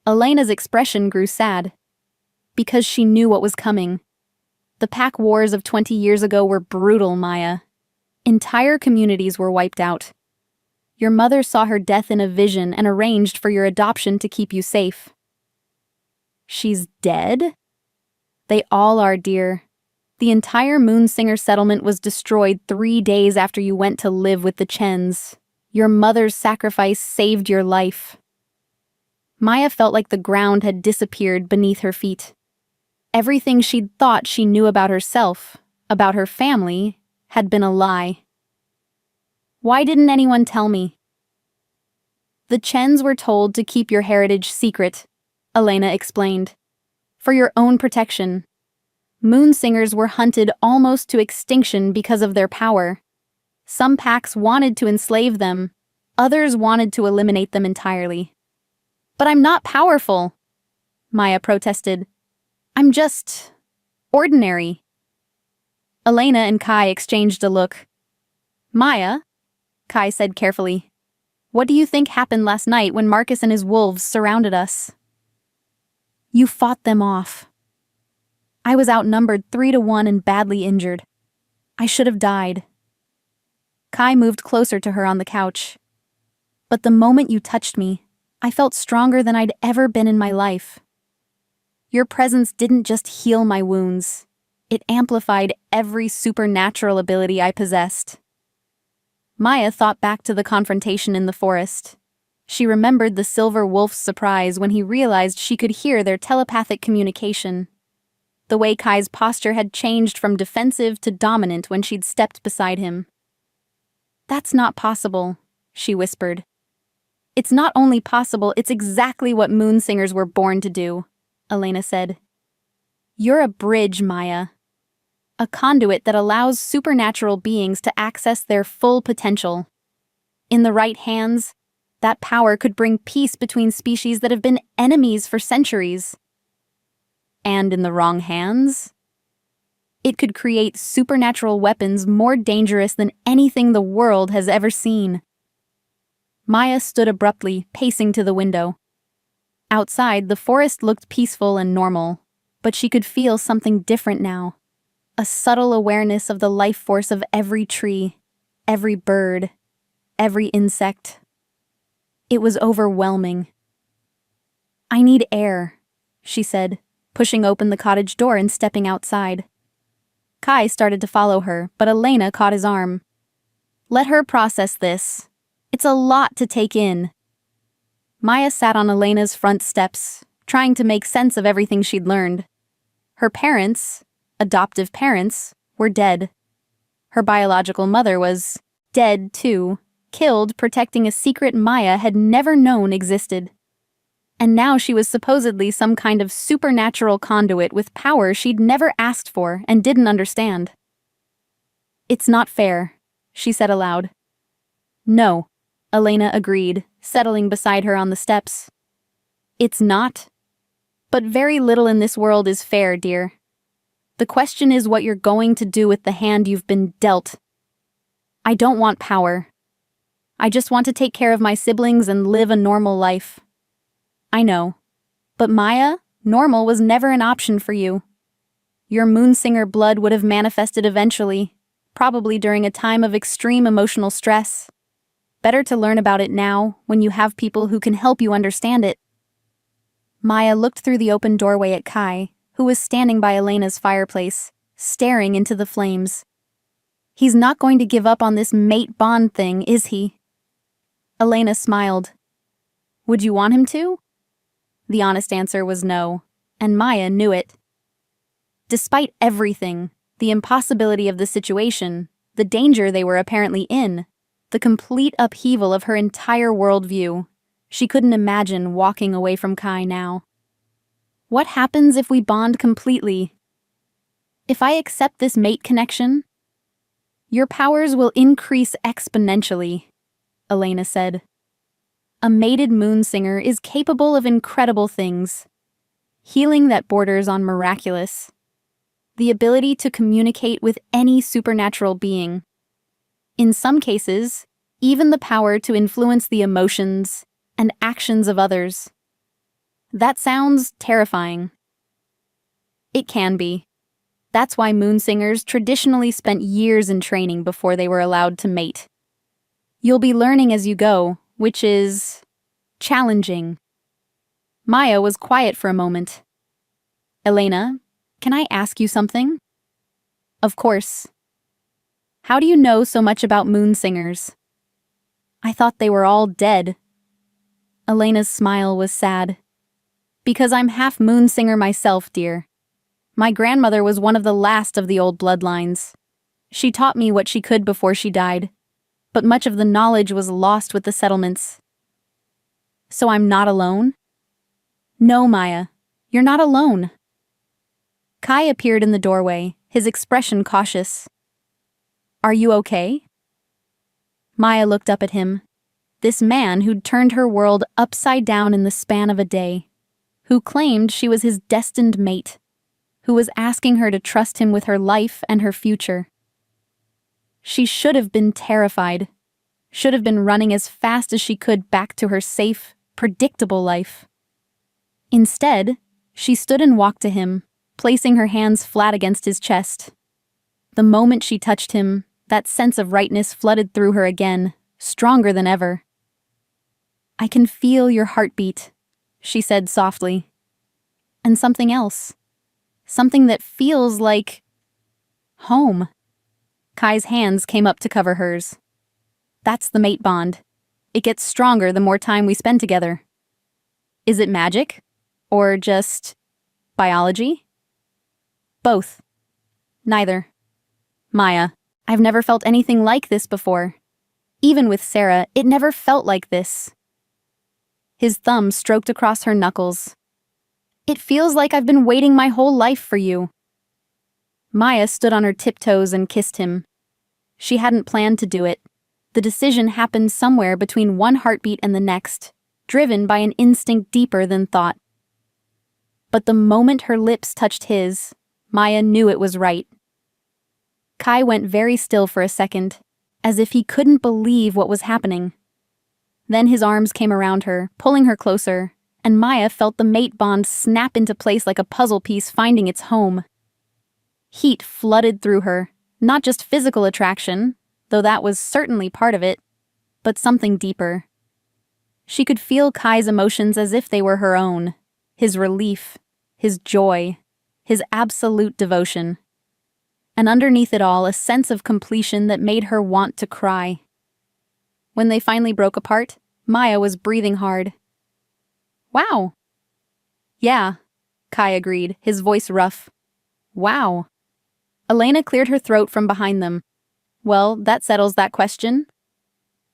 Elena's expression grew sad. Because she knew what was coming. The pack wars of 20 years ago were brutal, Maya. Entire communities were wiped out. Your mother saw her death in a vision and arranged for your adoption to keep you safe. She's dead? They all are, dear. The entire Moonsinger settlement was destroyed 3 days after you went to live with the Chens. Your mother's sacrifice saved your life. Maya felt like the ground had disappeared beneath her feet. Everything she'd thought she knew about herself, about her family, had been a lie. Why didn't anyone tell me? The Chens were told to keep your heritage secret, Elena explained. For your own protection. Moonsingers were hunted almost to extinction because of their power. Some packs wanted to enslave them, others wanted to eliminate them entirely. But I'm not powerful, Maya protested. I'm just ordinary. Elena and Kai exchanged a look. Maya, Kai said carefully, what do you think happened last night when Marcus and his wolves surrounded us? You fought them off. I was outnumbered 3-1 and badly injured. I should have died. Kai moved closer to her on the couch. But the moment you touched me, I felt stronger than I'd ever been in my life. Your presence didn't just heal my wounds. It amplified every supernatural ability I possessed. Maya thought back to the confrontation in the forest. She remembered the silver wolf's surprise when he realized she could hear their telepathic communication. The way Kai's posture had changed from defensive to dominant when she'd stepped beside him. That's not possible, she whispered. It's not only possible, it's exactly what Moonsingers were born to do, Elena said. You're a bridge, Maya. A conduit that allows supernatural beings to access their full potential. In the right hands, that power could bring peace between species that have been enemies for centuries. And in the wrong hands, it could create supernatural weapons more dangerous than anything the world has ever seen. Maya stood abruptly, pacing to the window. Outside, the forest looked peaceful and normal, but she could feel something different now. A subtle awareness of the life force of every tree, every bird, every insect. It was overwhelming. I need air, she said, pushing open the cottage door and stepping outside. Kai started to follow her, but Elena caught his arm. Let her process this. It's a lot to take in. Maya sat on Elena's front steps, trying to make sense of everything she'd learned. Her parents, adoptive parents, were dead. Her biological mother was dead, too, killed protecting a secret Maya had never known existed. And now she was supposedly some kind of supernatural conduit with power she'd never asked for and didn't understand. It's not fair, she said aloud. No, Elena agreed, settling beside her on the steps. It's not. But very little in this world is fair, dear. The question is what you're going to do with the hand you've been dealt. I don't want power. I just want to take care of my siblings and live a normal life. I know. But Maya, normal was never an option for you. Your Moonsinger blood would have manifested eventually, probably during a time of extreme emotional stress. Better to learn about it now, when you have people who can help you understand it. Maya looked through the open doorway at Kai, who was standing by Elena's fireplace, staring into the flames. He's not going to give up on this mate bond thing, is he? Elena smiled. Would you want him to? The honest answer was no, and Maya knew it. Despite everything, the impossibility of the situation, the danger they were apparently in, the complete upheaval of her entire worldview, she couldn't imagine walking away from Kai now. What happens if we bond completely? If I accept this mate connection? Your powers will increase exponentially, Elena said. A mated Moonsinger is capable of incredible things. Healing that borders on miraculous. The ability to communicate with any supernatural being. In some cases, even the power to influence the emotions and actions of others. That sounds terrifying. It can be. That's why moon singers traditionally spent years in training before they were allowed to mate. You'll be learning as you go, which is challenging. Maya was quiet for a moment. Elena, can I ask you something? Of course. How do you know so much about moon singers? I thought they were all dead. Elena's smile was sad. Because I'm half moon singer myself, dear. My grandmother was one of the last of the old bloodlines. She taught me what she could before she died, but much of the knowledge was lost with the settlements. So I'm not alone? No, Maya, you're not alone. Kai appeared in the doorway, his expression cautious. Are you okay? Maya looked up at him. This man who'd turned her world upside down in the span of a day, who claimed she was his destined mate, who was asking her to trust him with her life and her future. She should have been terrified, should have been running as fast as she could back to her safe, predictable life. Instead, she stood and walked to him, placing her hands flat against his chest. The moment she touched him, that sense of rightness flooded through her again, stronger than ever. I can feel your heartbeat, she said softly. And something else. Something that feels like home. Kai's hands came up to cover hers. That's the mate bond. It gets stronger the more time we spend together. Is it magic? Or just biology? Both. Neither. Maya, I've never felt anything like this before. Even with Sarah, it never felt like this. His thumb stroked across her knuckles. It feels like I've been waiting my whole life for you. Maya stood on her tiptoes and kissed him. She hadn't planned to do it. The decision happened somewhere between one heartbeat and the next, driven by an instinct deeper than thought. But the moment her lips touched his, Maya knew it was right. Kai went very still for a second, as if he couldn't believe what was happening. Then his arms came around her, pulling her closer, and Maya felt the mate bond snap into place like a puzzle piece finding its home. Heat flooded through her, not just physical attraction, though that was certainly part of it, but something deeper. She could feel Kai's emotions as if they were her own, his relief, his joy, his absolute devotion. And underneath it all, a sense of completion that made her want to cry. When they finally broke apart, Maya was breathing hard. Wow. Yeah, Kai agreed, his voice rough. Wow. Elena cleared her throat from behind them. Well, that settles that question.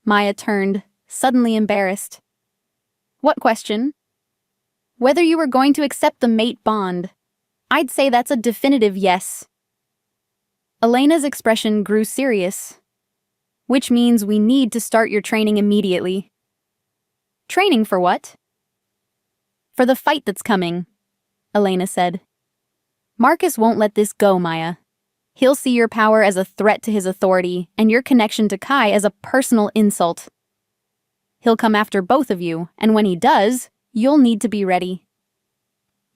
Maya turned, suddenly embarrassed. What question? Whether you were going to accept the mate bond. I'd say that's a definitive yes. Elena's expression grew serious. Which means we need to start your training immediately. Training for what? For the fight that's coming, Elena said. Marcus won't let this go, Maya. He'll see your power as a threat to his authority and your connection to Kai as a personal insult. He'll come after both of you, and when he does, you'll need to be ready.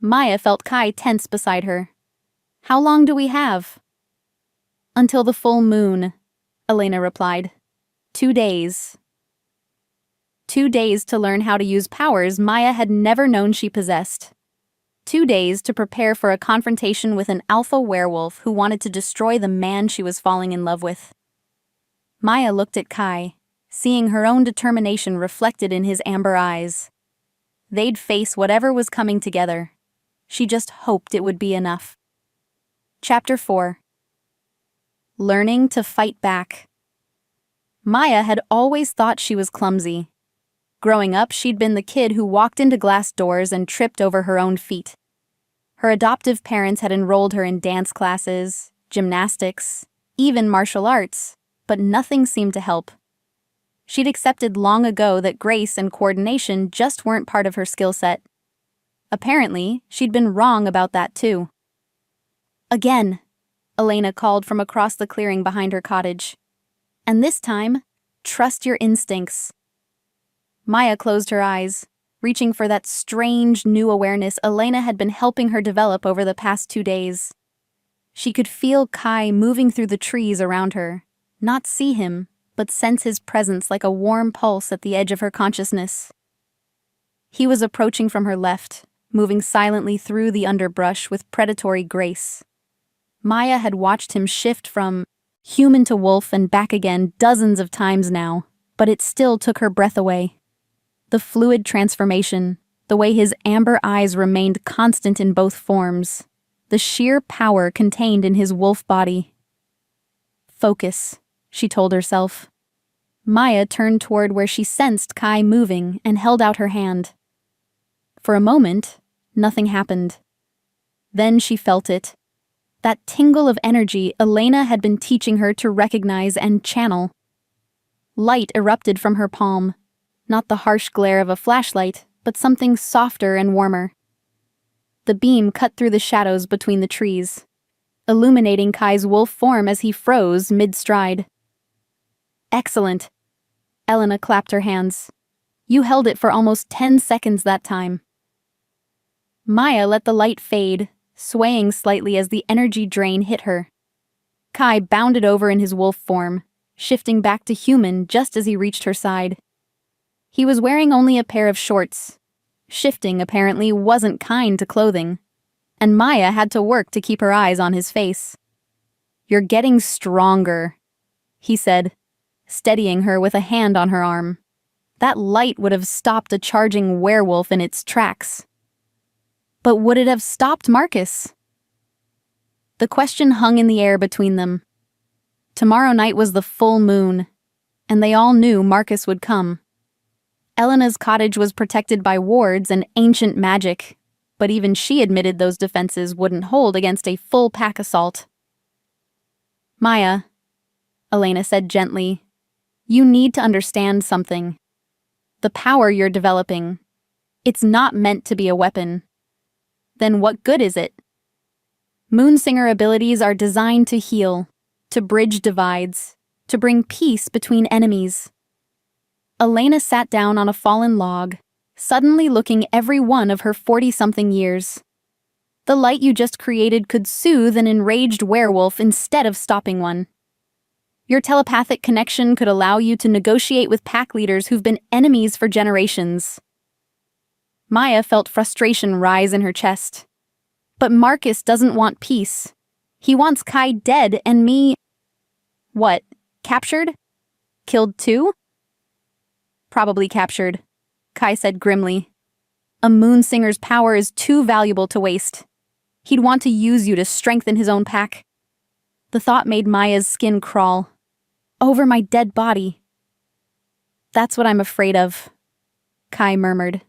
Maya felt Kai tense beside her. How long do we have? Until the full moon, Elena replied. 2 days. 2 days to learn how to use powers Maya had never known she possessed. 2 days to prepare for a confrontation with an alpha werewolf who wanted to destroy the man she was falling in love with. Maya looked at Kai, seeing her own determination reflected in his amber eyes. They'd face whatever was coming together. She just hoped it would be enough. Chapter 4. Learning to fight back. Maya had always thought she was clumsy. Growing up, she'd been the kid who walked into glass doors and tripped over her own feet. Her adoptive parents had enrolled her in dance classes, gymnastics, even martial arts, but nothing seemed to help. She'd accepted long ago that grace and coordination just weren't part of her skill set. Apparently, she'd been wrong about that too. Again, Elena called from across the clearing behind her cottage. And this time, trust your instincts. Maya closed her eyes, reaching for that strange new awareness Elena had been helping her develop over the past 2 days. She could feel Kai moving through the trees around her, not see him, but sense his presence like a warm pulse at the edge of her consciousness. He was approaching from her left, moving silently through the underbrush with predatory grace. Maya had watched him shift from human to wolf and back again dozens of times now, but it still took her breath away. The fluid transformation, the way his amber eyes remained constant in both forms, the sheer power contained in his wolf body. Focus, she told herself. Maya turned toward where she sensed Kai moving and held out her hand. For a moment, nothing happened. Then she felt it. That tingle of energy Elena had been teaching her to recognize and channel. Light erupted from her palm, not the harsh glare of a flashlight, but something softer and warmer. The beam cut through the shadows between the trees, illuminating Kai's wolf form as he froze mid-stride. Excellent. Elena clapped her hands. You held it for almost 10 seconds that time. Maya let the light fade, swaying slightly as the energy drain hit her. Kai bounded over in his wolf form, shifting back to human just as he reached her side. He was wearing only a pair of shorts. Shifting, apparently, wasn't kind to clothing, and Maya had to work to keep her eyes on his face. You're getting stronger, he said, steadying her with a hand on her arm. That light would have stopped a charging werewolf in its tracks. But would it have stopped Marcus? The question hung in the air between them. Tomorrow night was the full moon, and they all knew Marcus would come. Elena's cottage was protected by wards and ancient magic, but even she admitted those defenses wouldn't hold against a full pack assault. Maya, Elena said gently, you need to understand something. The power you're developing, it's not meant to be a weapon. Then what good is it? Moonsinger abilities are designed to heal, to bridge divides, to bring peace between enemies. Elena sat down on a fallen log, suddenly looking every one of her 40-something years. The light you just created could soothe an enraged werewolf instead of stopping one. Your telepathic connection could allow you to negotiate with pack leaders who've been enemies for generations. Maya felt frustration rise in her chest. But Marcus doesn't want peace. He wants Kai dead and me... What? Captured? Killed too? Probably captured, Kai said grimly. A Moonsinger's power is too valuable to waste. He'd want to use you to strengthen his own pack. The thought made Maya's skin crawl. Over my dead body. That's what I'm afraid of, Kai murmured.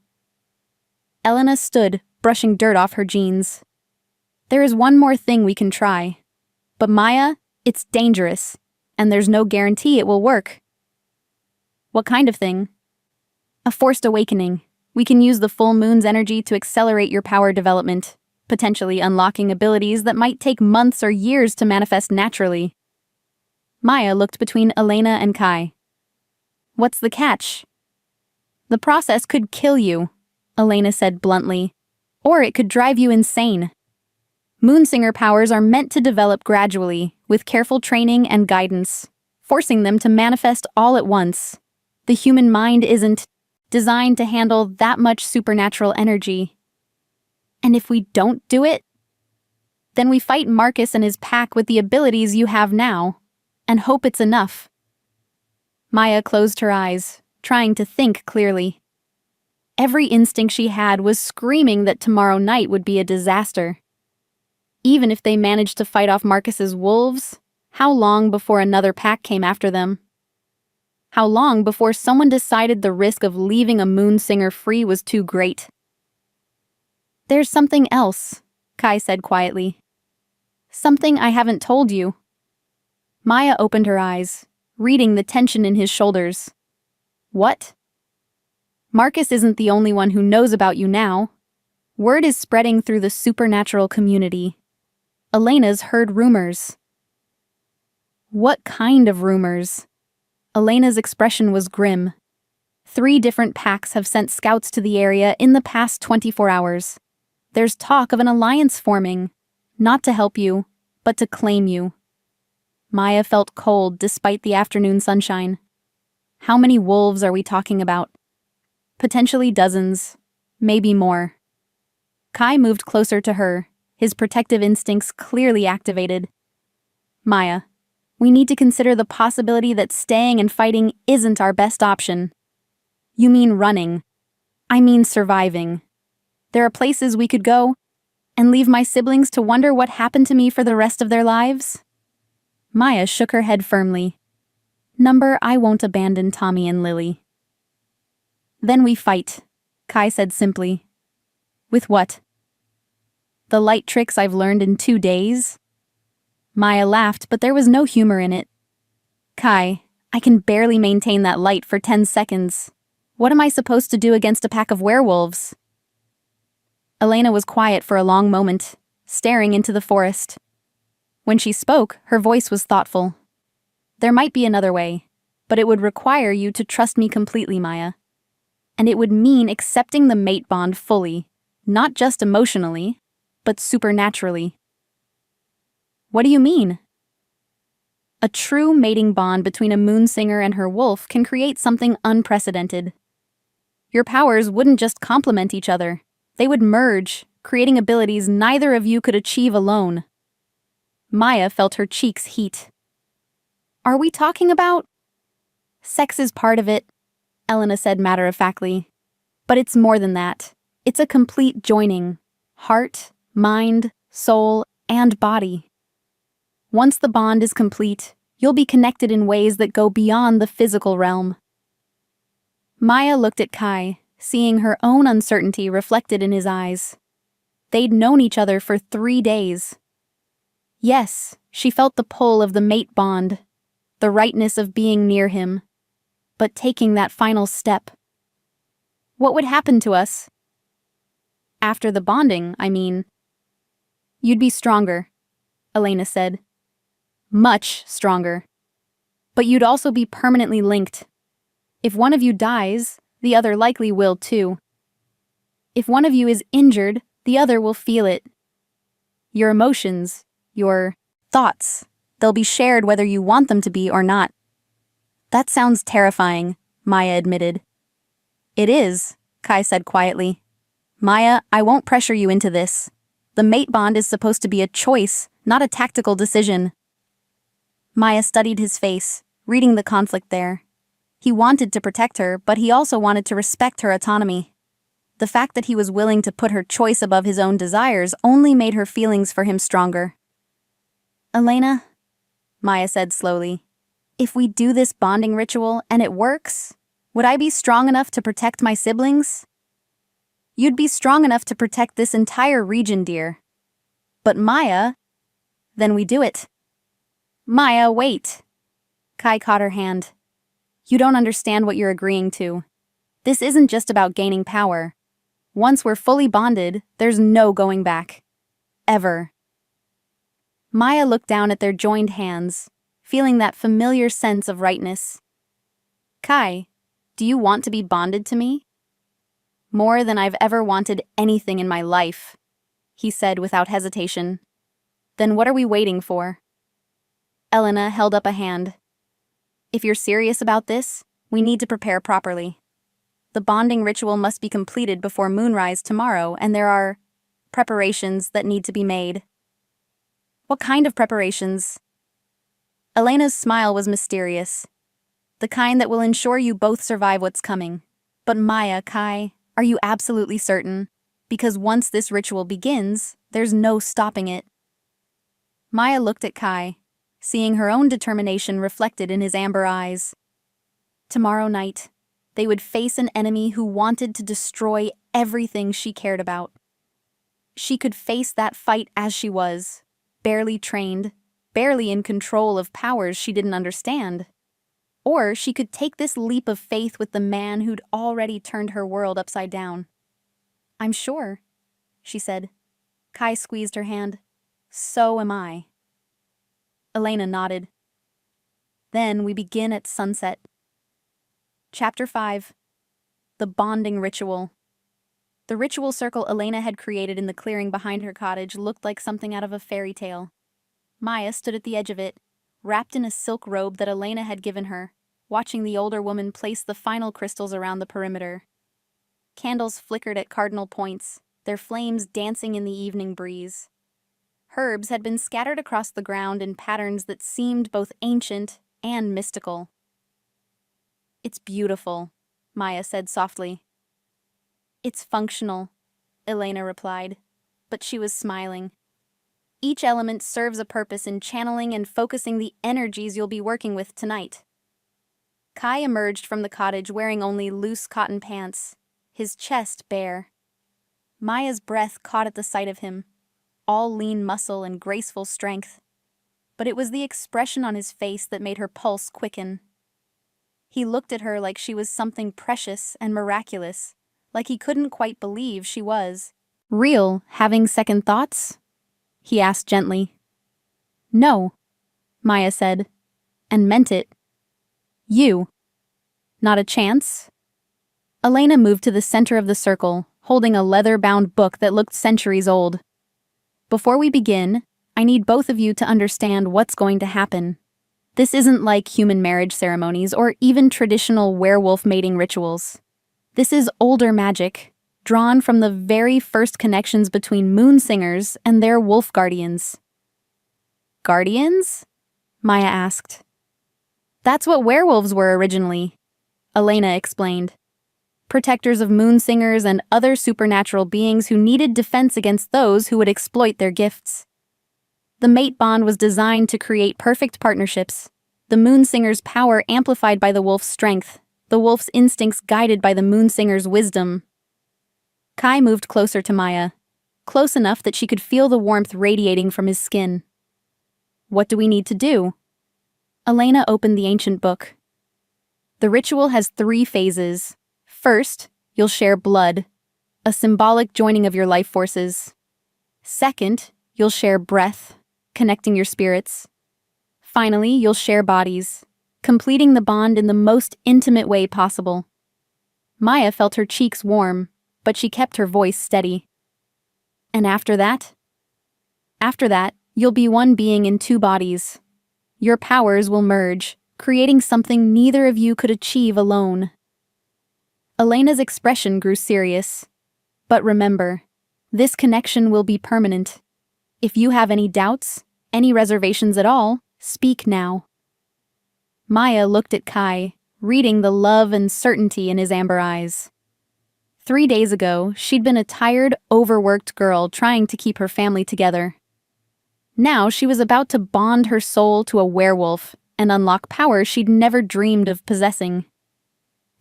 Elena stood, brushing dirt off her jeans. There is one more thing we can try. But Maya, it's dangerous, and there's no guarantee it will work. What kind of thing? A forced awakening. We can use the full moon's energy to accelerate your power development, potentially unlocking abilities that might take months or years to manifest naturally. Maya looked between Elena and Kai. What's the catch? The process could kill you, Elena said bluntly, or it could drive you insane. Moonsinger powers are meant to develop gradually, with careful training and guidance, forcing them to manifest all at once. The human mind isn't designed to handle that much supernatural energy. And if we don't do it, then we fight Marcus and his pack with the abilities you have now, and hope it's enough. Maya closed her eyes, trying to think clearly. Every instinct she had was screaming that tomorrow night would be a disaster. Even if they managed to fight off Marcus's wolves, how long before another pack came after them? How long before someone decided the risk of leaving a Moonsinger free was too great? There's something else, Kai said quietly. Something I haven't told you. Maya opened her eyes, reading the tension in his shoulders. What? Marcus isn't the only one who knows about you now. Word is spreading through the supernatural community. Elena's heard rumors. What kind of rumors? Elena's expression was grim. 3 different packs have sent scouts to the area in the past 24 hours. There's talk of an alliance forming, not to help you, but to claim you. Maya felt cold despite the afternoon sunshine. How many wolves are we talking about? Potentially dozens, maybe more. Kai moved closer to her, his protective instincts clearly activated. Maya, we need to consider the possibility that staying and fighting isn't our best option. You mean running. I mean surviving. There are places we could go, and leave my siblings to wonder what happened to me for the rest of their lives? Maya shook her head firmly. I won't abandon Tommy and Lily. Then we fight, Kai said simply. With what? The light tricks I've learned in 2 days? Maya laughed, but there was no humor in it. Kai, I can barely maintain that light for 10 seconds. What am I supposed to do against a pack of werewolves? Elena was quiet for a long moment, staring into the forest. When she spoke, her voice was thoughtful. There might be another way, but it would require you to trust me completely, Maya. And it would mean accepting the mate bond fully, not just emotionally, but supernaturally. What do you mean? A true mating bond between a moonsinger and her wolf can create something unprecedented. Your powers wouldn't just complement each other. They would merge, creating abilities neither of you could achieve alone. Maya felt her cheeks heat. Are we talking about? Sex is part of it, Elena said matter-of-factly. But it's more than that. It's a complete joining. Heart, mind, soul, and body. Once the bond is complete, you'll be connected in ways that go beyond the physical realm. Maya looked at Kai, seeing her own uncertainty reflected in his eyes. They'd known each other for 3 days. Yes, she felt the pull of the mate bond, the rightness of being near him, but taking that final step. What would happen to us? After the bonding, I mean. You'd be stronger, Elena said. Much stronger. But you'd also be permanently linked. If one of you dies, the other likely will too. If one of you is injured, the other will feel it. Your emotions, your thoughts, they'll be shared whether you want them to be or not. That sounds terrifying, Maya admitted. It is, Kai said quietly. Maya, I won't pressure you into this. The mate bond is supposed to be a choice, not a tactical decision. Maya studied his face, reading the conflict there. He wanted to protect her, but he also wanted to respect her autonomy. The fact that he was willing to put her choice above his own desires only made her feelings for him stronger. Elena, Maya said slowly, if we do this bonding ritual and it works, would I be strong enough to protect my siblings? You'd be strong enough to protect this entire region, dear. But Maya, then we do it. Maya, wait. Kai caught her hand. You don't understand what you're agreeing to. This isn't just about gaining power. Once we're fully bonded, there's no going back. Ever. Maya looked down at their joined hands, feeling that familiar sense of rightness. Kai, do you want to be bonded to me? More than I've ever wanted anything in my life, he said without hesitation. Then what are we waiting for? Elena held up a hand. If you're serious about this, we need to prepare properly. The bonding ritual must be completed before moonrise tomorrow, and there are preparations that need to be made. What kind of preparations? Elena's smile was mysterious. The kind that will ensure you both survive what's coming. But Maya, Kai, are you absolutely certain? Because once this ritual begins, there's no stopping it. Maya looked at Kai, seeing her own determination reflected in his amber eyes. Tomorrow night, they would face an enemy who wanted to destroy everything she cared about. She could face that fight as she was, barely trained, barely in control of powers she didn't understand. Or she could take this leap of faith with the man who'd already turned her world upside down. I'm sure, she said. Kai squeezed her hand. So am I. Elena nodded. Then we begin at sunset. Chapter 5. The Bonding Ritual. The ritual circle Elena had created in the clearing behind her cottage looked like something out of a fairy tale. Maya stood at the edge of it, wrapped in a silk robe that Elena had given her, watching the older woman place the final crystals around the perimeter. Candles flickered at cardinal points, their flames dancing in the evening breeze. Herbs had been scattered across the ground in patterns that seemed both ancient and mystical. "It's beautiful," Maya said softly. "It's functional," Elena replied, but she was smiling. "Each element serves a purpose in channeling and focusing the energies you'll be working with tonight." Kai emerged from the cottage wearing only loose cotton pants, his chest bare. Maya's breath caught at the sight of him, all lean muscle and graceful strength. But it was the expression on his face that made her pulse quicken. He looked at her like she was something precious and miraculous, like he couldn't quite believe she was. "Real, having second thoughts?" he asked gently. "No," Maya said, and meant it. "You. Not a chance?" Elena moved to the center of the circle, holding a leather-bound book that looked centuries old. "Before we begin, I need both of you to understand what's going to happen. This isn't like human marriage ceremonies or even traditional werewolf mating rituals. This is older magic, drawn from the very first connections between moon singers and their wolf guardians." "Guardians?" Maya asked. "That's what werewolves were originally," Elena explained. "Protectors of moon singers and other supernatural beings who needed defense against those who would exploit their gifts. The mate bond was designed to create perfect partnerships, the moon singer's power amplified by the wolf's strength, the wolf's instincts guided by the moon singer's wisdom." Kai moved closer to Maya, close enough that she could feel the warmth radiating from his skin. "What do we need to do?" Elena opened the ancient book. "The ritual has 3 phases. First, you'll share blood, a symbolic joining of your life forces. Second, you'll share breath, connecting your spirits. Finally, you'll share bodies, completing the bond in the most intimate way possible." Maya felt her cheeks warm, but she kept her voice steady. "And after that?" "After that, you'll be one being in 2 bodies. Your powers will merge, creating something neither of you could achieve alone." Elena's expression grew serious. "But remember, this connection will be permanent. If you have any doubts, any reservations at all, speak now." Maya looked at Kai, reading the love and certainty in his amber eyes. 3 days ago, she'd been a tired, overworked girl trying to keep her family together. Now she was about to bond her soul to a werewolf and unlock powers she'd never dreamed of possessing.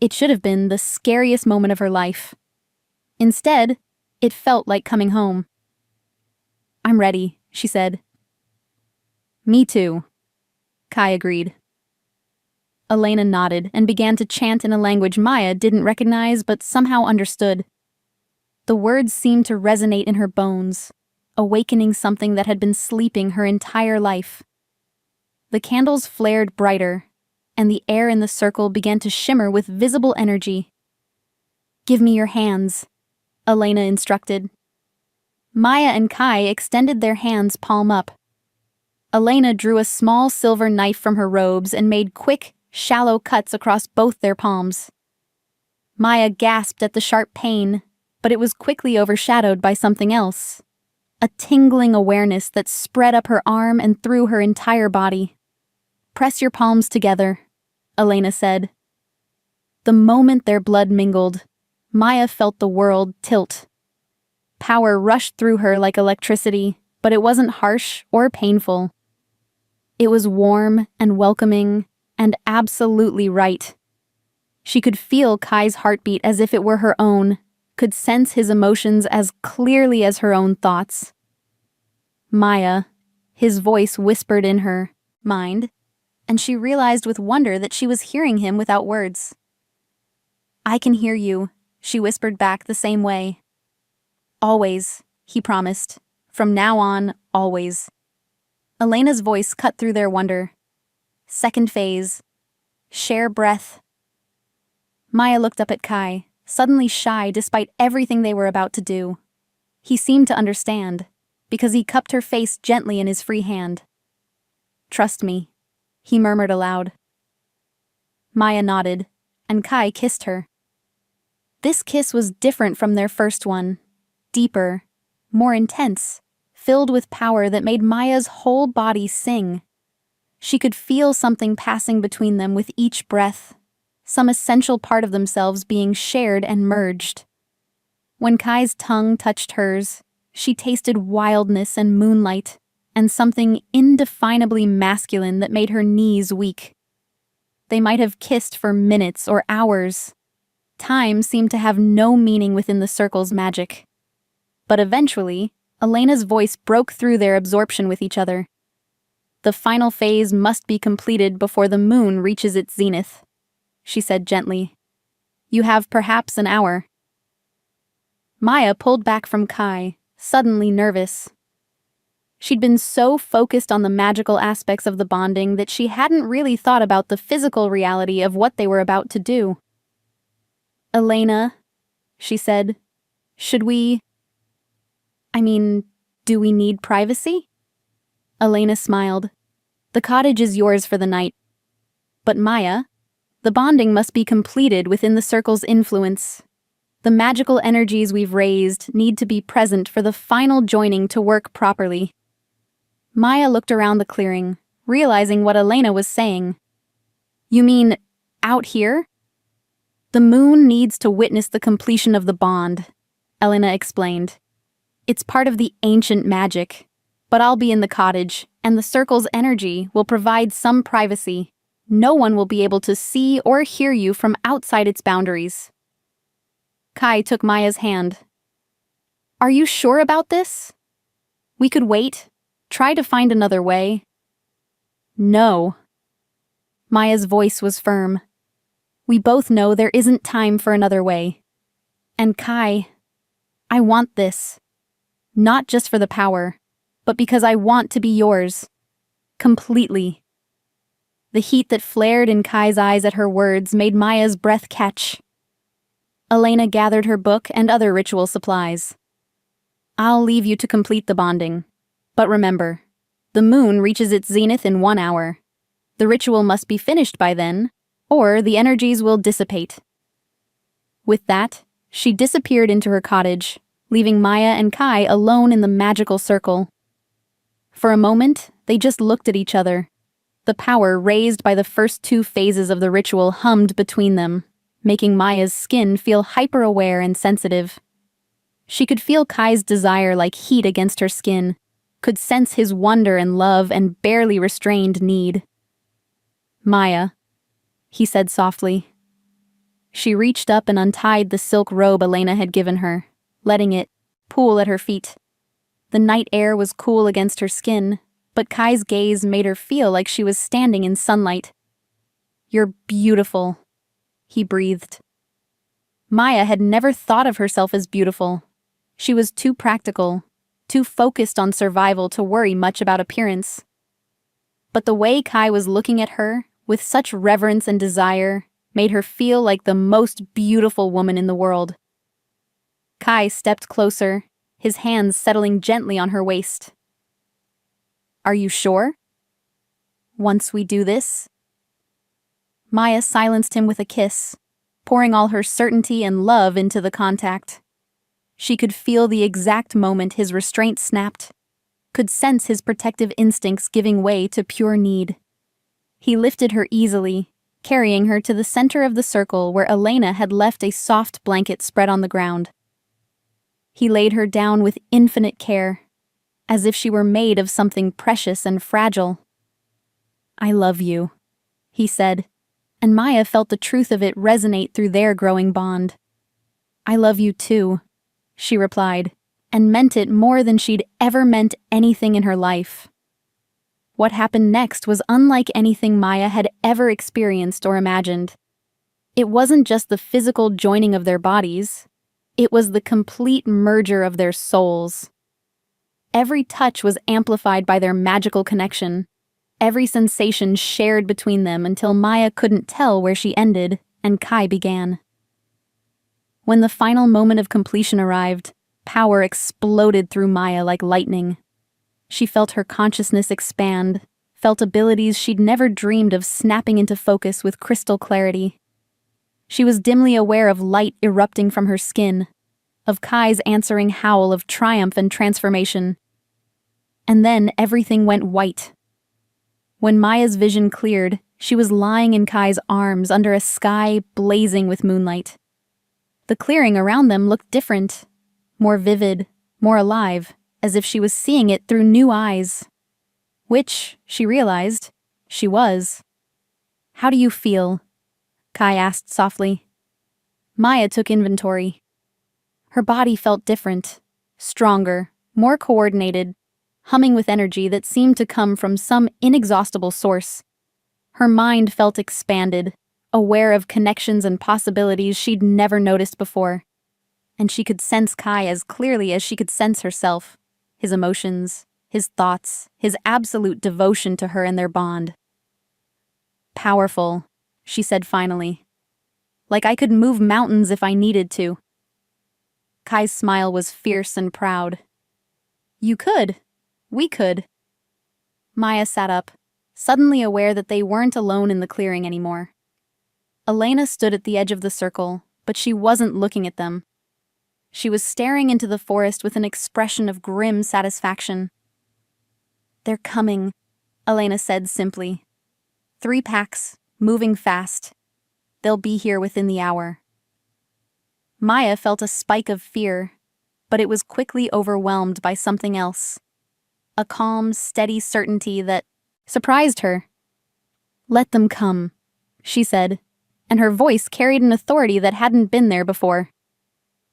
It should have been the scariest moment of her life. Instead, it felt like coming home. "I'm ready," she said. "Me too," Kai agreed. Elena nodded and began to chant in a language Maya didn't recognize but somehow understood. The words seemed to resonate in her bones, awakening something that had been sleeping her entire life. The candles flared brighter, and the air in the circle began to shimmer with visible energy. "Give me your hands," Elena instructed. Maya and Kai extended their hands palm up. Elena drew a small silver knife from her robes and made quick, shallow cuts across both their palms. Maya gasped at the sharp pain, but it was quickly overshadowed by something else. A tingling awareness that spread up her arm and through her entire body. "Press your palms together," Elena said. The moment their blood mingled, Maya felt the world tilt. Power rushed through her like electricity, but it wasn't harsh or painful. It was warm and welcoming and absolutely right. She could feel Kai's heartbeat as if it were her own, could sense his emotions as clearly as her own thoughts. "Maya," his voice whispered in her mind, and she realized with wonder that she was hearing him without words. "I can hear you," she whispered back the same way. "Always," he promised. "From now on, always." Elena's voice cut through their wonder. "Second phase. Share breath." Maya looked up at Kai, suddenly shy despite everything they were about to do. He seemed to understand, because he cupped her face gently in his free hand. Trust me," he murmured aloud. Maya nodded, and Kai kissed her. This kiss was different from their first one, deeper, more intense, filled with power that made Maya's whole body sing. She could feel something passing between them with each breath, some essential part of themselves being shared and merged. When Kai's tongue touched hers, she tasted wildness and moonlight, and something indefinably masculine that made her knees weak. They might have kissed for minutes or hours. Time seemed to have no meaning within the circle's magic. But eventually, Elena's voice broke through their absorption with each other. "The final phase must be completed before the moon reaches its zenith," she said gently. "You have perhaps an hour." Maya pulled back from Kai, suddenly nervous. She'd been so focused on the magical aspects of the bonding that she hadn't really thought about the physical reality of what they were about to do. "Elena," she said, "should we... do we need privacy?" Elena smiled. "The cottage is yours for the night. But Maya, the bonding must be completed within the circle's influence. The magical energies we've raised need to be present for the final joining to work properly." Maya looked around the clearing, realizing what Elena was saying. "You mean, out here?" "The moon needs to witness the completion of the bond," Elena explained. "It's part of the ancient magic, but I'll be in the cottage, and the circle's energy will provide some privacy. No one will be able to see or hear you from outside its boundaries." Kai took Maya's hand. "Are you sure about this? We could wait, try to find another way." "No." Maya's voice was firm. "We both know there isn't time for another way. And Kai, I want this. Not just for the power, but because I want to be yours. Completely." The heat that flared in Kai's eyes at her words made Maya's breath catch. Elena gathered her book and other ritual supplies. "I'll leave you to complete the bonding. But remember, the moon reaches its zenith in 1 hour. The ritual must be finished by then, or the energies will dissipate." With that, she disappeared into her cottage, leaving Maya and Kai alone in the magical circle. For a moment, they just looked at each other. The power raised by the first 2 phases of the ritual hummed between them, making Maya's skin feel hyper-aware and sensitive. She could feel Kai's desire like heat against her skin, could sense his wonder and love and barely restrained need. "Maya," he said softly. She reached up and untied the silk robe Elena had given her, letting it pool at her feet. The night air was cool against her skin, but Kai's gaze made her feel like she was standing in sunlight. "You're beautiful," he breathed. Maya had never thought of herself as beautiful. She was too practical, too focused on survival to worry much about appearance. But the way Kai was looking at her, with such reverence and desire, made her feel like the most beautiful woman in the world. Kai stepped closer, his hands settling gently on her waist. "Are you sure? Once we do this?" Maya silenced him with a kiss, pouring all her certainty and love into the contact. She could feel the exact moment his restraint snapped, could sense his protective instincts giving way to pure need. He lifted her easily, carrying her to the center of the circle where Elena had left a soft blanket spread on the ground. He laid her down with infinite care, as if she were made of something precious and fragile. "I love you," he said, and Maya felt the truth of it resonate through their growing bond. "I love you too," she replied, and meant it more than she'd ever meant anything in her life. What happened next was unlike anything Maya had ever experienced or imagined. It wasn't just the physical joining of their bodies, it was the complete merger of their souls. Every touch was amplified by their magical connection, every sensation shared between them until Maya couldn't tell where she ended and Kai began. When the final moment of completion arrived, power exploded through Maya like lightning. She felt her consciousness expand, felt abilities she'd never dreamed of snapping into focus with crystal clarity. She was dimly aware of light erupting from her skin, of Kai's answering howl of triumph and transformation. And then everything went white. When Maya's vision cleared, she was lying in Kai's arms under a sky blazing with moonlight. The clearing around them looked different, more vivid, more alive, as if she was seeing it through new eyes. Which, she realized, she was. "How do you feel?" Kai asked softly. Maya took inventory. Her body felt different, stronger, more coordinated, humming with energy that seemed to come from some inexhaustible source. Her mind felt expanded, aware of connections and possibilities she'd never noticed before. And she could sense Kai as clearly as she could sense herself, his emotions, his thoughts, his absolute devotion to her and their bond. "Powerful," she said finally. "Like I could move mountains if I needed to." Kai's smile was fierce and proud. "You could. We could." Maya sat up, suddenly aware that they weren't alone in the clearing anymore. Elena stood at the edge of the circle, but she wasn't looking at them. She was staring into the forest with an expression of grim satisfaction. "They're coming," Elena said simply. "3 packs, moving fast. They'll be here within the hour." Maya felt a spike of fear, but it was quickly overwhelmed by something else. A calm, steady certainty that surprised her. "Let them come," she said, and her voice carried an authority that hadn't been there before.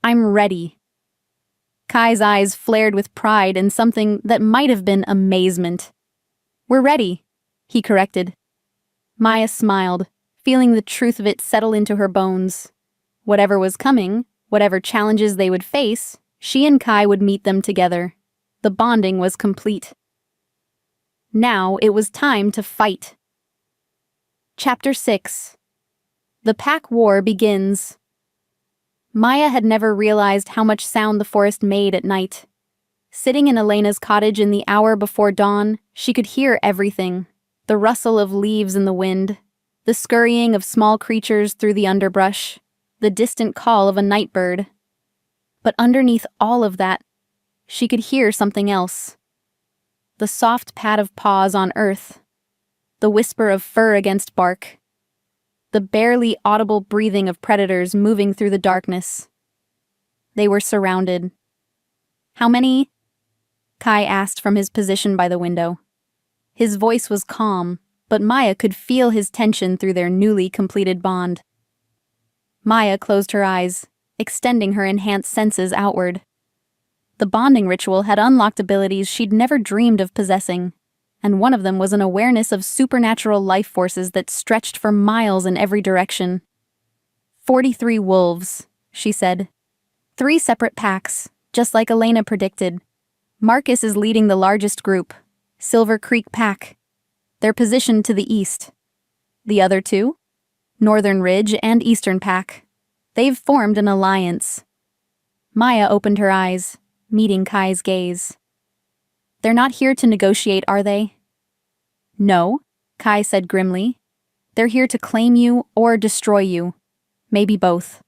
"I'm ready." Kai's eyes flared with pride and something that might have been amazement. "We're ready," he corrected. Maya smiled, feeling the truth of it settle into her bones. Whatever was coming, whatever challenges they would face, she and Kai would meet them together. The bonding was complete. Now it was time to fight. Chapter 6. The Pack War begins. Maya had never realized how much sound the forest made at night. Sitting in Elena's cottage in the hour before dawn, she could hear everything. The rustle of leaves in the wind, the scurrying of small creatures through the underbrush, the distant call of a night bird. But underneath all of that, she could hear something else. The soft pad of paws on earth, the whisper of fur against bark, the barely audible breathing of predators moving through the darkness. They were surrounded. "How many?" Kai asked from his position by the window. His voice was calm, but Maya could feel his tension through their newly completed bond. Maya closed her eyes, extending her enhanced senses outward. The bonding ritual had unlocked abilities she'd never dreamed of possessing, and one of them was an awareness of supernatural life forces that stretched for miles in every direction. 43 wolves, she said. 3 separate packs, just like Elena predicted. Marcus is leading the largest group, Silver Creek Pack. They're positioned to the east. The other 2? Northern Ridge and Eastern Pack. They've formed an alliance. Maya opened her eyes, meeting Kai's gaze. "They're not here to negotiate, are they?" "No," Kai said grimly. "They're here to claim you or destroy you. Maybe both."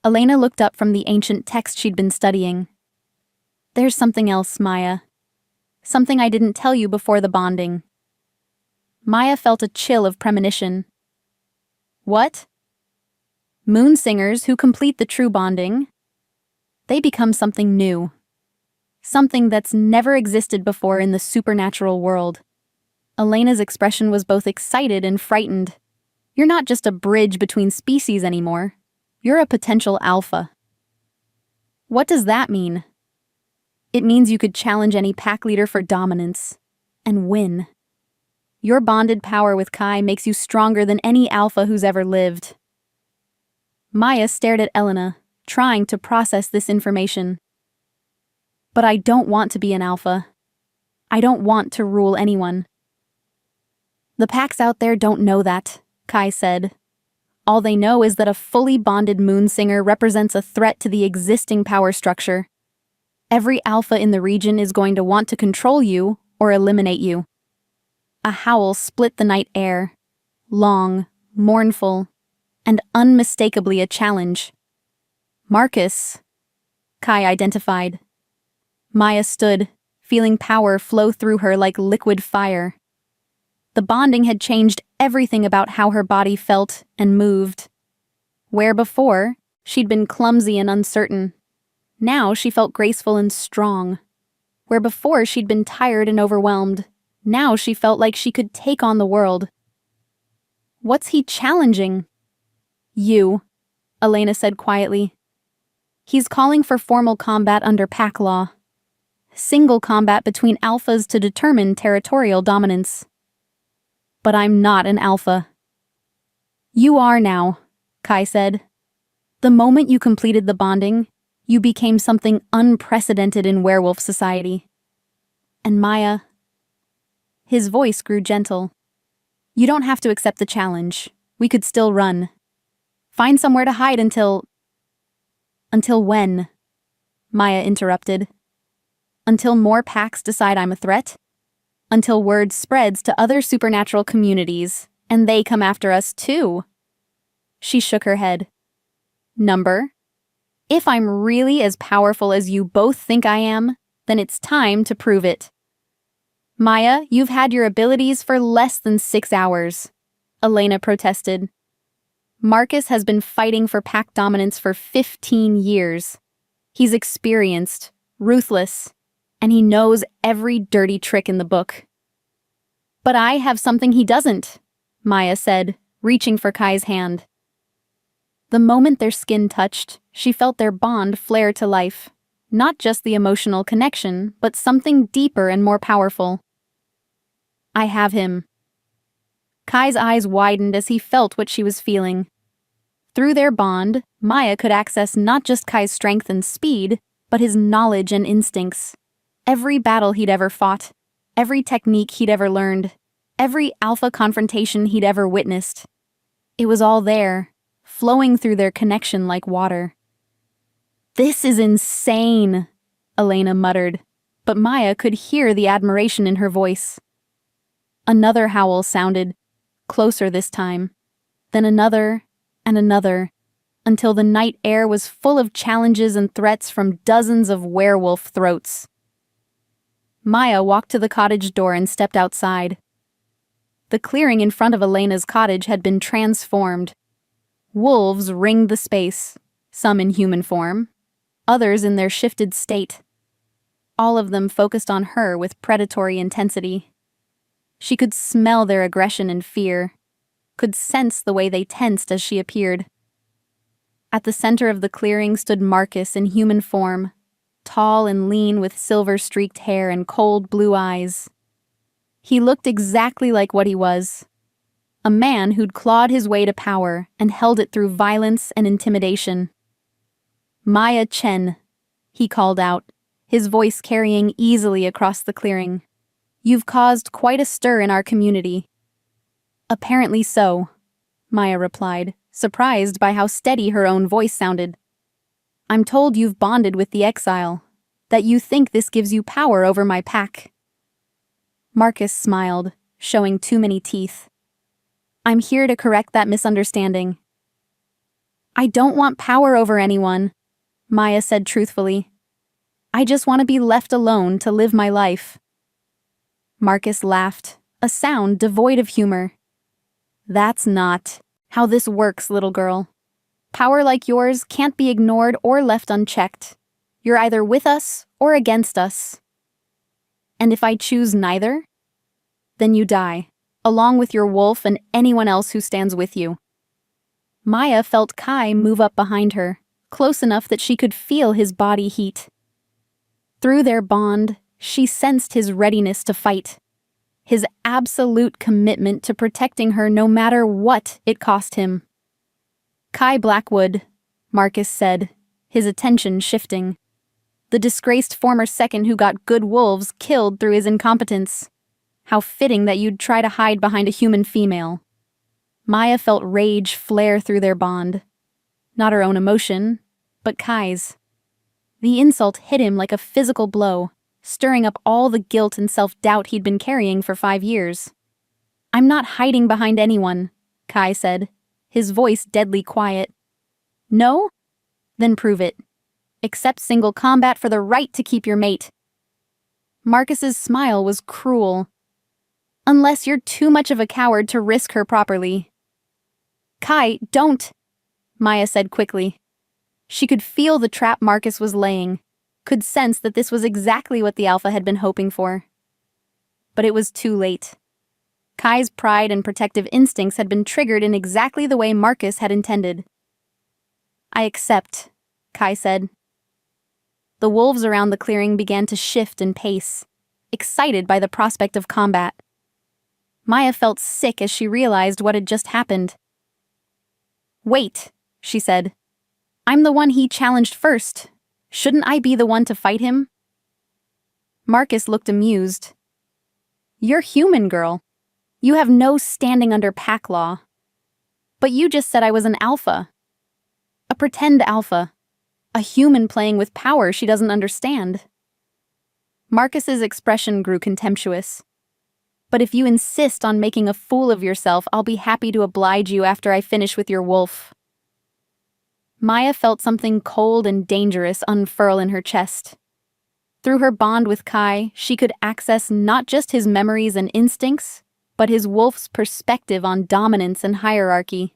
Elena looked up from the ancient text she'd been studying. "There's something else, Maya. Something I didn't tell you before the bonding." Maya felt a chill of premonition. "What?" "Moon singers who complete the true bonding. They become something new. Something that's never existed before in the supernatural world." Elena's expression was both excited and frightened. "You're not just a bridge between species anymore. You're a potential alpha." "What does that mean?" "It means you could challenge any pack leader for dominance. And win. Your bonded power with Kai makes you stronger than any alpha who's ever lived." Maya stared at Elena, trying to process this information. "But I don't want to be an alpha. I don't want to rule anyone." "The packs out there don't know that," Kai said. "All they know is that a fully bonded moonsinger represents a threat to the existing power structure. Every alpha in the region is going to want to control you or eliminate you." A howl split the night air. Long, mournful, and unmistakably a challenge. Marcus, Kai identified. Maya stood, feeling power flow through her like liquid fire. The bonding had changed everything about how her body felt and moved. Where before, she'd been clumsy and uncertain. Now she felt graceful and strong. Where before she'd been tired and overwhelmed, now she felt like she could take on the world. What's he challenging? You, Elena said quietly. He's calling for formal combat under pack law. Single combat between alphas to determine territorial dominance. But I'm not an alpha. You are now, Kai said. The moment you completed the bonding, you became something unprecedented in werewolf society. And Maya... His voice grew gentle. You don't have to accept the challenge. We could still run. Find somewhere to hide until... Until when? Maya interrupted. Until more packs decide I'm a threat? Until word spreads to other supernatural communities, and they come after us too. She shook her head. Number? If I'm really as powerful as you both think I am, then it's time to prove it. Maya, you've had your abilities for less than 6 hours, Elena protested. Marcus has been fighting for pack dominance for 15 years. He's experienced, ruthless, and he knows every dirty trick in the book. But I have something he doesn't, Maya said, reaching for Kai's hand. The moment their skin touched, she felt their bond flare to life. Not just the emotional connection, but something deeper and more powerful. I have him. Kai's eyes widened as he felt what she was feeling. Through their bond, Maya could access not just Kai's strength and speed, but his knowledge and instincts. Every battle he'd ever fought, every technique he'd ever learned, every alpha confrontation he'd ever witnessed. It was all there, flowing through their connection like water. This is insane, Elena muttered, but Maya could hear the admiration in her voice. Another howl sounded, closer this time, then another and another, until the night air was full of challenges and threats from dozens of werewolf throats. Maya walked to the cottage door and stepped outside. The clearing in front of Elena's cottage had been transformed. Wolves ringed the space, some in human form, others in their shifted state. All of them focused on her with predatory intensity. She could smell their aggression and fear, could sense the way they tensed as she appeared. At the center of the clearing stood Marcus in human form, tall and lean with silver-streaked hair and cold blue eyes. He looked exactly like what he was, a man who'd clawed his way to power and held it through violence and intimidation. Maya Chen, he called out, his voice carrying easily across the clearing. You've caused quite a stir in our community. Apparently so, Maya replied, surprised by how steady her own voice sounded. I'm told you've bonded with the exile, that you think this gives you power over my pack. Marcus smiled, showing too many teeth. I'm here to correct that misunderstanding. I don't want power over anyone, Maya said truthfully. I just want to be left alone to live my life. Marcus laughed, a sound devoid of humor. That's not how this works, little girl. Power like yours can't be ignored or left unchecked. You're either with us or against us. And if I choose neither, then you die, along with your wolf and anyone else who stands with you. Maya felt Kai move up behind her, close enough that she could feel his body heat. Through their bond, she sensed his readiness to fight, his absolute commitment to protecting her no matter what it cost him. Kai Blackwood, Marcus said, his attention shifting. The disgraced former second who got good wolves killed through his incompetence. How fitting that you'd try to hide behind a human female. Maya felt rage flare through their bond. Not her own emotion, but Kai's. The insult hit him like a physical blow, stirring up all the guilt and self-doubt he'd been carrying for 5 years. I'm not hiding behind anyone, Kai said, his voice deadly quiet. No? Then prove it. Accept single combat for the right to keep your mate. Marcus's smile was cruel. Unless you're too much of a coward to risk her properly. Kai, don't, Maya said quickly. She could feel the trap Marcus was laying, could sense that this was exactly what the Alpha had been hoping for. But it was too late. Kai's pride and protective instincts had been triggered in exactly the way Marcus had intended. I accept, Kai said. The wolves around the clearing began to shift and pace, excited by the prospect of combat. Maya felt sick as she realized what had just happened. Wait, she said. I'm the one he challenged first. Shouldn't I be the one to fight him? Marcus looked amused. You're human, girl. You have no standing under pack law. But you just said I was an alpha. A pretend alpha. A human playing with power she doesn't understand. Marcus's expression grew contemptuous. But if you insist on making a fool of yourself, I'll be happy to oblige you after I finish with your wolf. Maya felt something cold and dangerous unfurl in her chest. Through her bond with Kai, she could access not just his memories and instincts, but his wolf's perspective on dominance and hierarchy.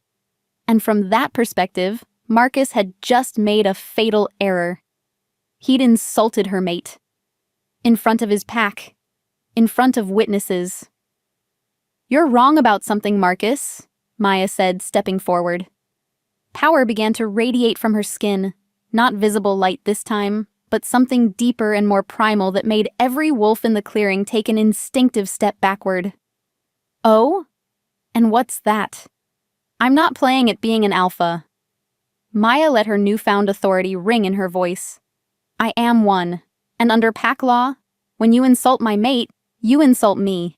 And from that perspective, Marcus had just made a fatal error. He'd insulted her mate. In front of his pack. In front of witnesses. You're wrong about something, Marcus, Maya said, stepping forward. Power began to radiate from her skin, not visible light this time, but something deeper and more primal that made every wolf in the clearing take an instinctive step backward. Oh? And what's that? I'm not playing at being an alpha. Maya let her newfound authority ring in her voice. I am one, and under pack law, when you insult my mate, you insult me.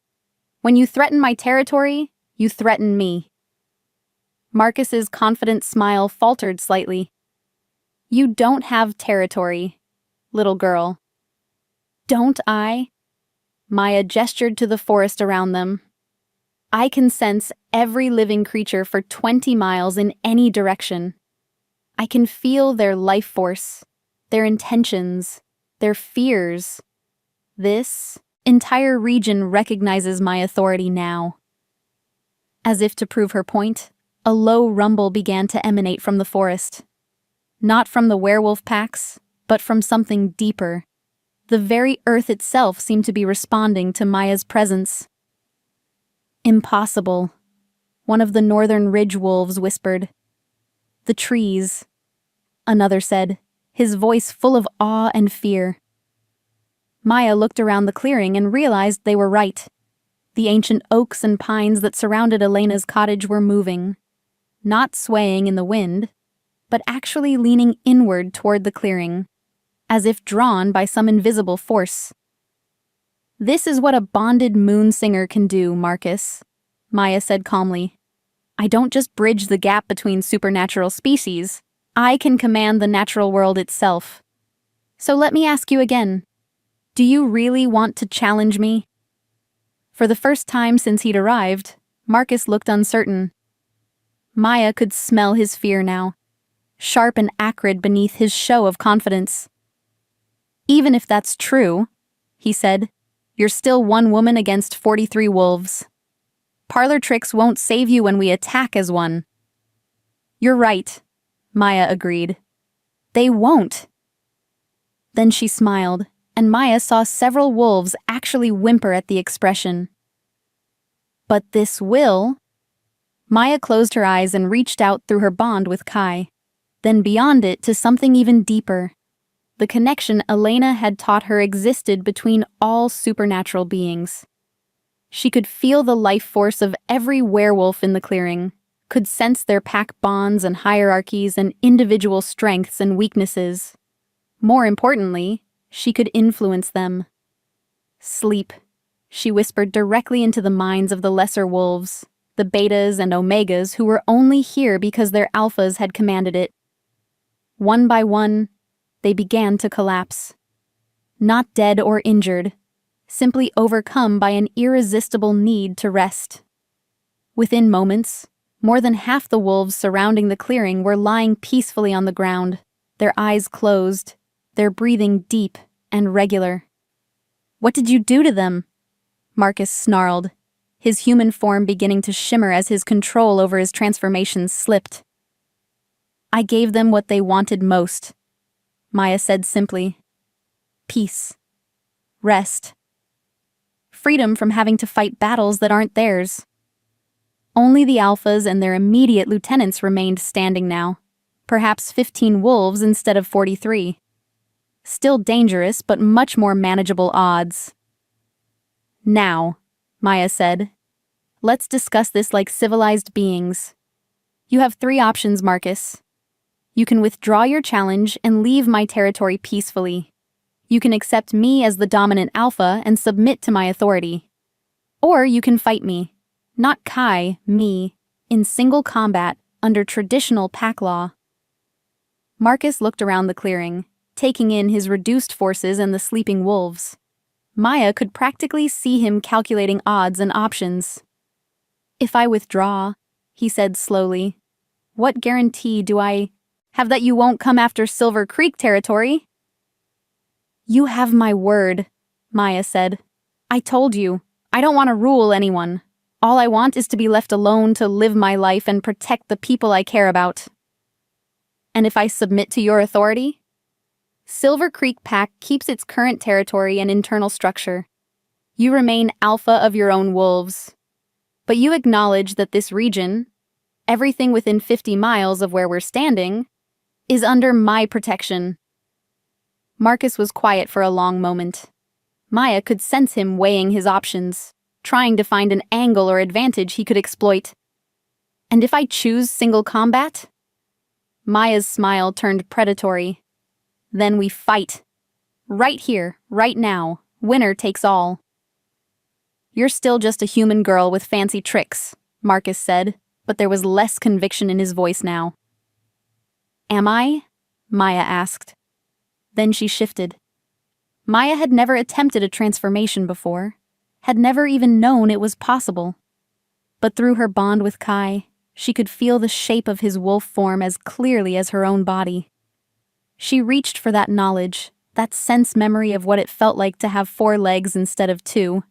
When you threaten my territory, you threaten me. Marcus's confident smile faltered slightly. You don't have territory, little girl. Don't I? Maya gestured to the forest around them. I can sense every living creature for 20 miles in any direction. I can feel their life force, their intentions, their fears. This entire region recognizes my authority now. As if to prove her point, a low rumble began to emanate from the forest. Not from the werewolf packs, but from something deeper. The very earth itself seemed to be responding to Maya's presence. Impossible, one of the northern ridge wolves whispered. The trees, another said, his voice full of awe and fear. Maya looked around the clearing and realized they were right. The ancient oaks and pines that surrounded Elena's cottage were moving, not swaying in the wind, but actually leaning inward toward the clearing, as if drawn by some invisible force. This is what a bonded moon singer can do, Marcus, Maya said calmly. I don't just bridge the gap between supernatural species, I can command the natural world itself. So let me ask you again, do you really want to challenge me? For the first time since he'd arrived, Marcus looked uncertain. Maya could smell his fear now, sharp and acrid beneath his show of confidence. Even if that's true, he said, you're still one woman against 43 wolves. Parlor tricks won't save you when we attack as one. You're right, Maya agreed. They won't. Then she smiled, and Maya saw several wolves actually whimper at the expression. But this will? Maya closed her eyes and reached out through her bond with Kai, then beyond it to something even deeper. The connection Elena had taught her existed between all supernatural beings. She could feel the life force of every werewolf in the clearing, could sense their pack bonds and hierarchies and individual strengths and weaknesses. More importantly, she could influence them. Sleep, she whispered directly into the minds of the lesser wolves, the betas and omegas who were only here because their alphas had commanded it. One by one, they began to collapse. Not dead or injured, simply overcome by an irresistible need to rest. Within moments, more than half the wolves surrounding the clearing were lying peacefully on the ground, their eyes closed, their breathing deep and regular. "What did you do to them?" Marcus snarled, his human form beginning to shimmer as his control over his transformations slipped. "I gave them what they wanted most," Maya said simply. "Peace. Rest. Freedom from having to fight battles that aren't theirs." Only the alphas and their immediate lieutenants remained standing now, perhaps 15 wolves instead of 43. Still dangerous, but much more manageable odds. "Now," Maya said, "let's discuss this like civilized beings. You have 3 options, Marcus. You can withdraw your challenge and leave my territory peacefully. You can accept me as the dominant alpha and submit to my authority. Or you can fight me. Not Kai, me, in single combat under traditional pack law." Marcus looked around the clearing, taking in his reduced forces and the sleeping wolves. Maya could practically see him calculating odds and options. "If I withdraw," he said slowly, "what guarantee do I have that you won't come after Silver Creek territory?" "You have my word," Maya said. "I told you, I don't want to rule anyone. All I want is to be left alone to live my life and protect the people I care about." "And if I submit to your authority?" "Silver Creek Pack keeps its current territory and internal structure. You remain alpha of your own wolves. But you acknowledge that this region, everything within 50 miles of where we're standing, is under my protection." Marcus was quiet for a long moment. Maya could sense him weighing his options, trying to find an angle or advantage he could exploit. "And if I choose single combat?" Maya's smile turned predatory. "Then we fight. Right here, right now. Winner takes all." "You're still just a human girl with fancy tricks," Marcus said, but there was less conviction in his voice now. "Am I?" Maya asked. Then she shifted. Maya had never attempted a transformation before, had never even known it was possible. But through her bond with Kai, she could feel the shape of his wolf form as clearly as her own body. She reached for that knowledge, that sense memory of what it felt like to have 4 legs instead of 2,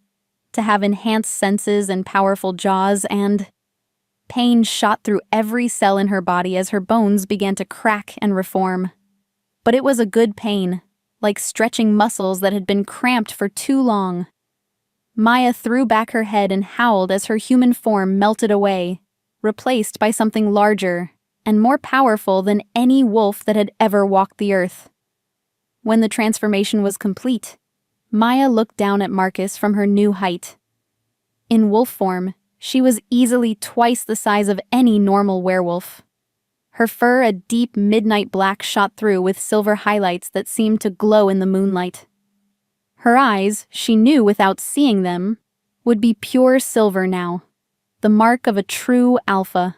to have enhanced senses and powerful jaws, and pain shot through every cell in her body as her bones began to crack and reform. But it was a good pain, like stretching muscles that had been cramped for too long. Maya threw back her head and howled as her human form melted away, replaced by something larger and more powerful than any wolf that had ever walked the earth. When the transformation was complete, Maya looked down at Marcus from her new height. In wolf form, she was easily twice the size of any normal werewolf. Her fur a deep midnight black shot through with silver highlights that seemed to glow in the moonlight. Her eyes, she knew without seeing them, would be pure silver now, the mark of a true alpha.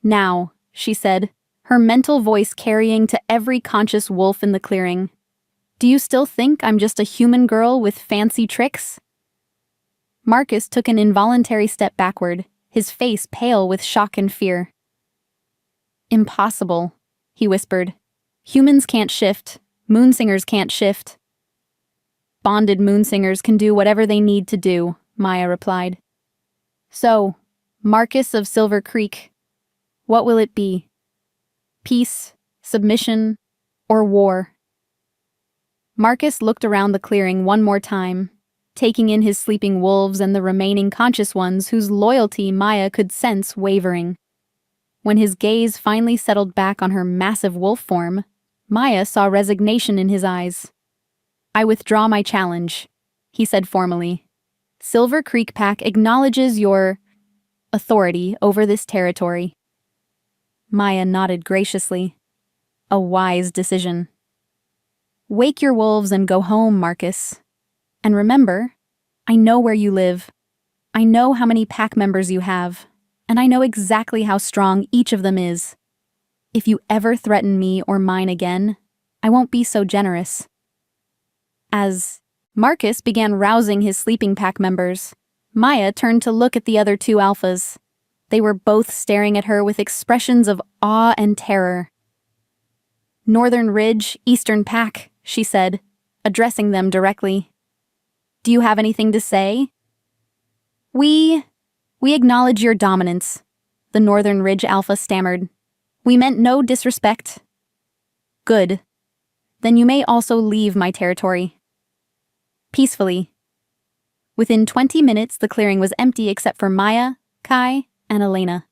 "Now," she said, her mental voice carrying to every conscious wolf in the clearing. "Do you still think I'm just a human girl with fancy tricks?" Marcus took an involuntary step backward, his face pale with shock and fear. "Impossible," he whispered. "Humans can't shift. Moonsingers can't shift." "Bonded moonsingers can do whatever they need to do," Maya replied. "So, Marcus of Silver Creek, what will it be? Peace, submission, or war?" Marcus looked around the clearing one more time, taking in his sleeping wolves and the remaining conscious ones whose loyalty Maya could sense wavering. When his gaze finally settled back on her massive wolf form, Maya saw resignation in his eyes. "I withdraw my challenge," he said formally. "Silver Creek Pack acknowledges your authority over this territory." Maya nodded graciously. A wise decision. "Wake your wolves and go home, Marcus. And remember, I know where you live. I know how many pack members you have, and I know exactly how strong each of them is. If you ever threaten me or mine again, I won't be so generous." As Marcus began rousing his sleeping pack members, Maya turned to look at the other two alphas. They were both staring at her with expressions of awe and terror. "Northern Ridge, Eastern Pack," she said, addressing them directly. "Do you have anything to say?" We acknowledge your dominance," the Northern Ridge Alpha stammered. "We meant no disrespect." "Good. Then you may also leave my territory." Peacefully. Within 20 minutes, the clearing was empty except for Maya, Kai, and Elena.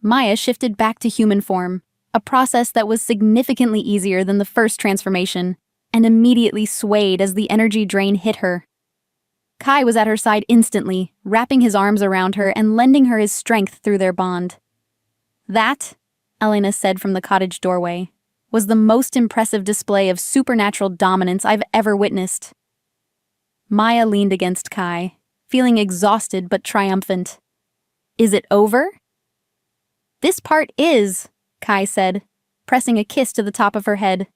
Maya shifted back to human form, a process that was significantly easier than the first transformation, and immediately swayed as the energy drain hit her. Kai was at her side instantly, wrapping his arms around her and lending her his strength through their bond. "That," Elena said from the cottage doorway, "was the most impressive display of supernatural dominance I've ever witnessed." Maya leaned against Kai, feeling exhausted but triumphant. "Is it over?" "This part is," Kai said, pressing a kiss to the top of her head.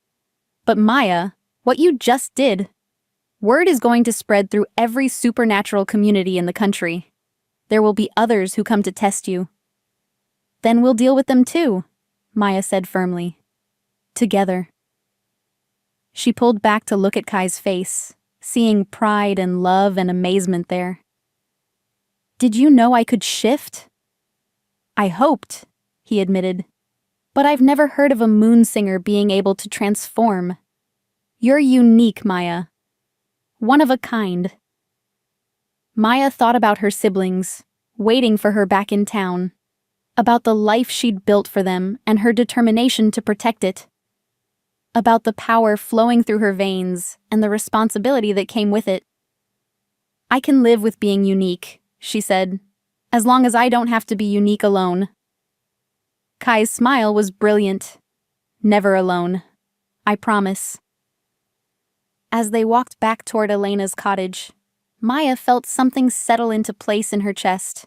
"But Maya, what you just did. Word is going to spread through every supernatural community in the country. There will be others who come to test you." "Then we'll deal with them too," Maya said firmly. "Together." She pulled back to look at Kai's face, seeing pride and love and amazement there. "Did you know I could shift?" "I hoped," he admitted. "But I've never heard of a moon singer being able to transform. You're unique, Maya. One of a kind." Maya thought about her siblings, waiting for her back in town, about the life she'd built for them and her determination to protect it, about the power flowing through her veins and the responsibility that came with it. "I can live with being unique," she said, "as long as I don't have to be unique alone." Kai's smile was brilliant. "Never alone. I promise." As they walked back toward Elena's cottage, Maya felt something settle into place in her chest.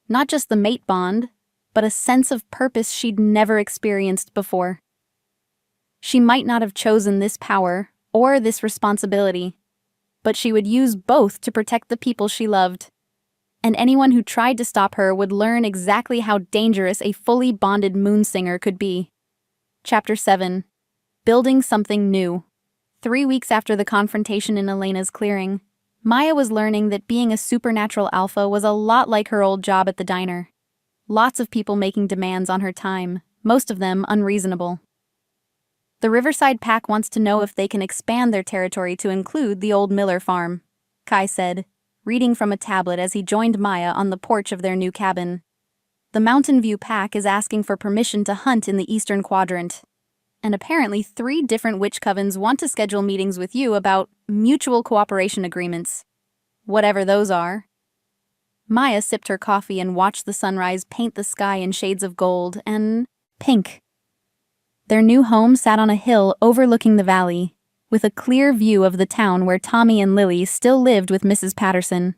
Not just the mate bond, but a sense of purpose she'd never experienced before. She might not have chosen this power or this responsibility, but she would use both to protect the people she loved. And anyone who tried to stop her would learn exactly how dangerous a fully bonded moon singer could be. Chapter 7. Building Something New. 3 weeks after the confrontation in Elena's clearing, Maya was learning that being a supernatural alpha was a lot like her old job at the diner. Lots of people making demands on her time, most of them unreasonable. "The Riverside Pack wants to know if they can expand their territory to include the old Miller farm," Kai said, reading from a tablet as he joined Maya on the porch of their new cabin. "The Mountain View Pack is asking for permission to hunt in the Eastern Quadrant. And apparently 3 different witch covens want to schedule meetings with you about mutual cooperation agreements. Whatever those are." Maya sipped her coffee and watched the sunrise paint the sky in shades of gold and pink. Their new home sat on a hill overlooking the valley, with a clear view of the town where Tommy and Lily still lived with Mrs. Patterson.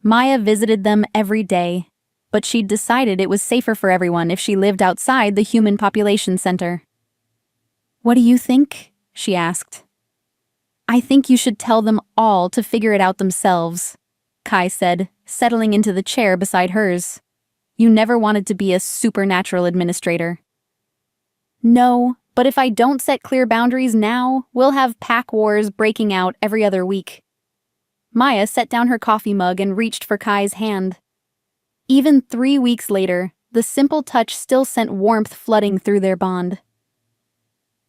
Maya visited them every day, but she'd decided it was safer for everyone if she lived outside the human population center. "What do you think?" she asked. "I think you should tell them all to figure it out themselves," Kai said, settling into the chair beside hers. "You never wanted to be a supernatural administrator." "No, but if I don't set clear boundaries now, we'll have pack wars breaking out every other week." Maya set down her coffee mug and reached for Kai's hand. Even 3 weeks later, the simple touch still sent warmth flooding through their bond.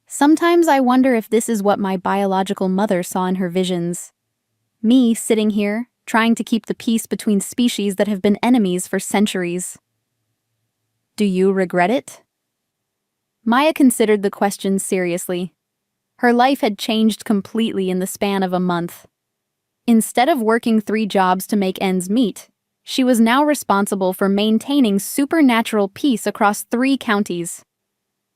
"Sometimes I wonder if this is what my biological mother saw in her visions. Me sitting here, trying to keep the peace between species that have been enemies for centuries." "Do you regret it?" Maya considered the question seriously. Her life had changed completely in the span of a month. Instead of working 3 jobs to make ends meet, she was now responsible for maintaining supernatural peace across 3 counties.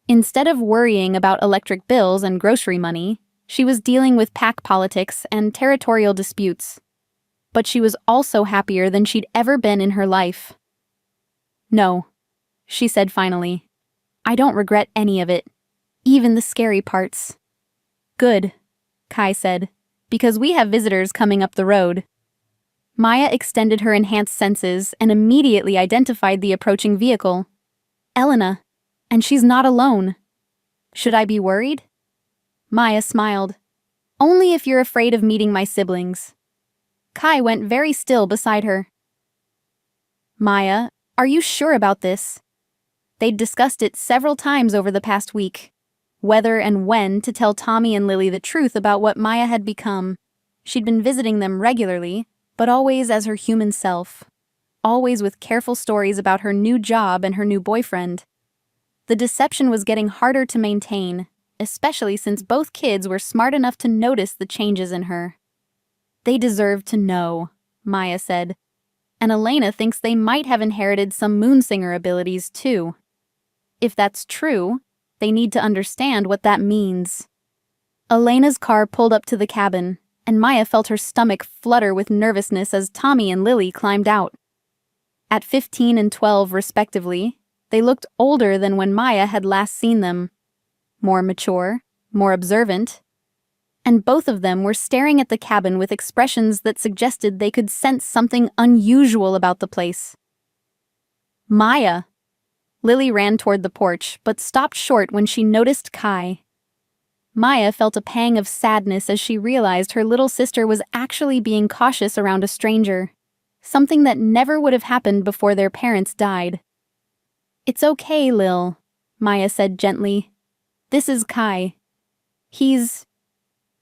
Instead of worrying about electric bills and grocery money, she was dealing with pack politics and territorial disputes. But she was also happier than she'd ever been in her life. "No," she said finally. "I don't regret any of it, even the scary parts." "Good," Kai said, "because we have visitors coming up the road." Maya extended her enhanced senses and immediately identified the approaching vehicle. Elena. And she's not alone. Should I be worried? Maya smiled. Only if you're afraid of meeting my siblings. Kai went very still beside her. Maya, are you sure about this? They'd discussed it several times over the past week. Whether and when to tell Tommy and Lily the truth about what Maya had become. She'd been visiting them regularly, but always as her human self. Always with careful stories about her new job and her new boyfriend. The deception was getting harder to maintain, especially since both kids were smart enough to notice the changes in her. They deserve to know, Maya said, and Elena thinks they might have inherited some moonsinger abilities too. If that's true, they need to understand what that means. Elena's car pulled up to the cabin, and Maya felt her stomach flutter with nervousness as Tommy and Lily climbed out. At 15 and 12 respectively, they looked older than when Maya had last seen them. More mature, more observant, and both of them were staring at the cabin with expressions that suggested they could sense something unusual about the place. Maya! Lily ran toward the porch, but stopped short when she noticed Kai. Maya felt a pang of sadness as she realized her little sister was actually being cautious around a stranger, something that never would have happened before their parents died. It's okay, Lil, Maya said gently. This is Kai. He's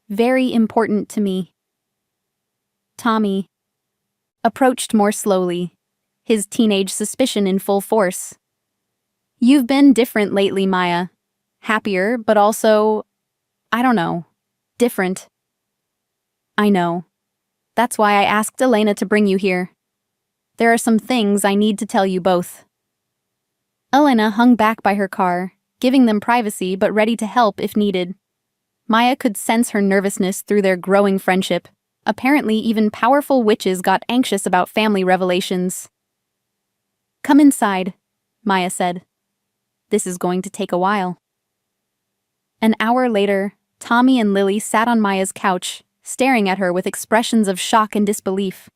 very important to me. Tommy approached more slowly, his teenage suspicion in full force. You've been different lately, Maya. Happier, but also, I don't know, different. I know. That's why I asked Elena to bring you here. There are some things I need to tell you both. Elena hung back by her car, giving them privacy but ready to help if needed. Maya could sense her nervousness through their growing friendship. Apparently, even powerful witches got anxious about family revelations. Come inside, Maya said. This is going to take a while. An hour later, Tommy and Lily sat on Maya's couch, staring at her with expressions of shock and disbelief.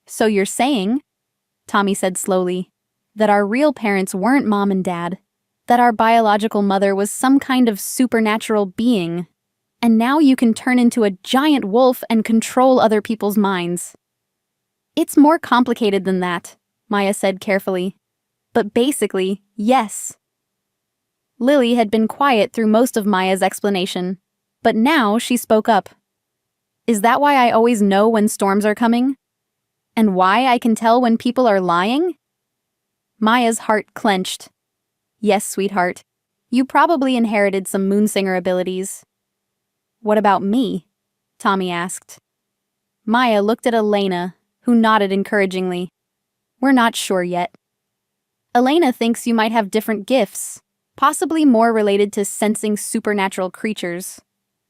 So you're saying, Tommy said slowly, that our real parents weren't Mom and Dad, that our biological mother was some kind of supernatural being, and now you can turn into a giant wolf and control other people's minds. It's more complicated than that, Maya said carefully. But basically, yes. Lily had been quiet through most of Maya's explanation, but now she spoke up. Is that why I always know when storms are coming? And why I can tell when people are lying? Maya's heart clenched. Yes, sweetheart. You probably inherited some moonsinger abilities. What about me? Tommy asked. Maya looked at Elena, who nodded encouragingly. We're not sure yet. Elena thinks you might have different gifts, possibly more related to sensing supernatural creatures,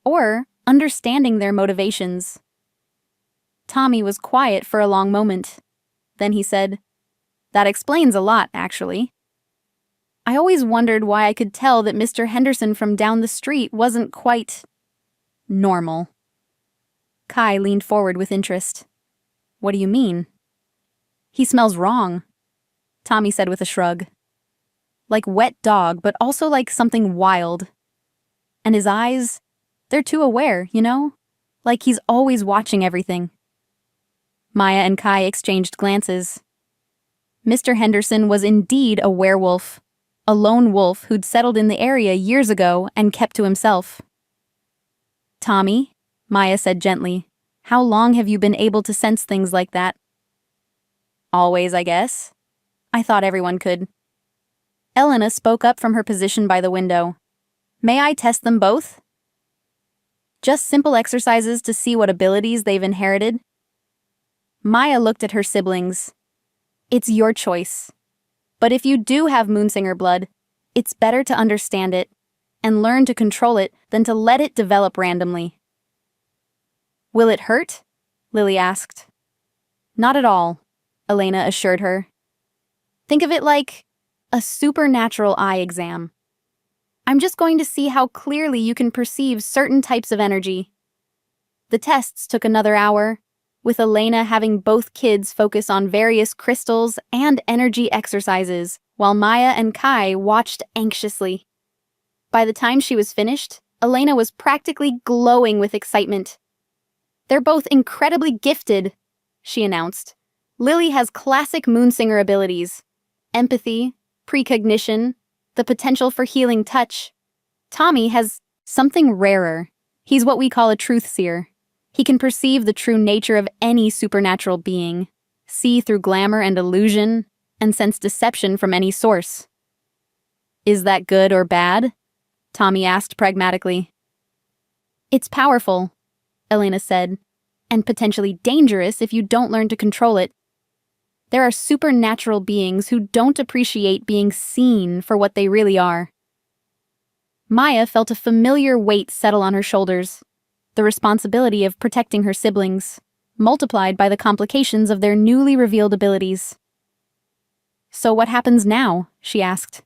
or understanding their motivations. Tommy was quiet for a long moment. Then he said, That explains a lot, actually. I always wondered why I could tell that Mr. Henderson from down the street wasn't quite normal. Kai leaned forward with interest. What do you mean? He smells wrong, Tommy said with a shrug. Like wet dog, but also like something wild. And his eyes, they're too aware, you know? Like he's always watching everything. Maya and Kai exchanged glances. Mr. Henderson was indeed a werewolf, a lone wolf who'd settled in the area years ago and kept to himself. Tommy, Maya said gently, how long have you been able to sense things like that? Always, I guess. I thought everyone could. Elena spoke up from her position by the window. May I test them both? Just simple exercises to see what abilities they've inherited. Maya looked at her siblings. It's your choice. But if you do have moonsinger blood, it's better to understand it and learn to control it than to let it develop randomly. Will it hurt? Lily asked. Not at all, Elena assured her. Think of it like a supernatural eye exam. I'm just going to see how clearly you can perceive certain types of energy. The tests took another hour, with Elena having both kids focus on various crystals and energy exercises, while Maya and Kai watched anxiously. By the time she was finished, Elena was practically glowing with excitement. "They're both incredibly gifted," she announced. "Lily has classic Moonsinger abilities: empathy, precognition, the potential for healing touch. Tommy has something rarer. He's what we call a truth seer. He can perceive the true nature of any supernatural being, see through glamour and illusion, and sense deception from any source." "Is that good or bad?" Tommy asked pragmatically. "It's powerful," Elena said, "and potentially dangerous if you don't learn to control it. There are supernatural beings who don't appreciate being seen for what they really are." Maya felt a familiar weight settle on her shoulders, the responsibility of protecting her siblings, multiplied by the complications of their newly revealed abilities. "So what happens now?" she asked.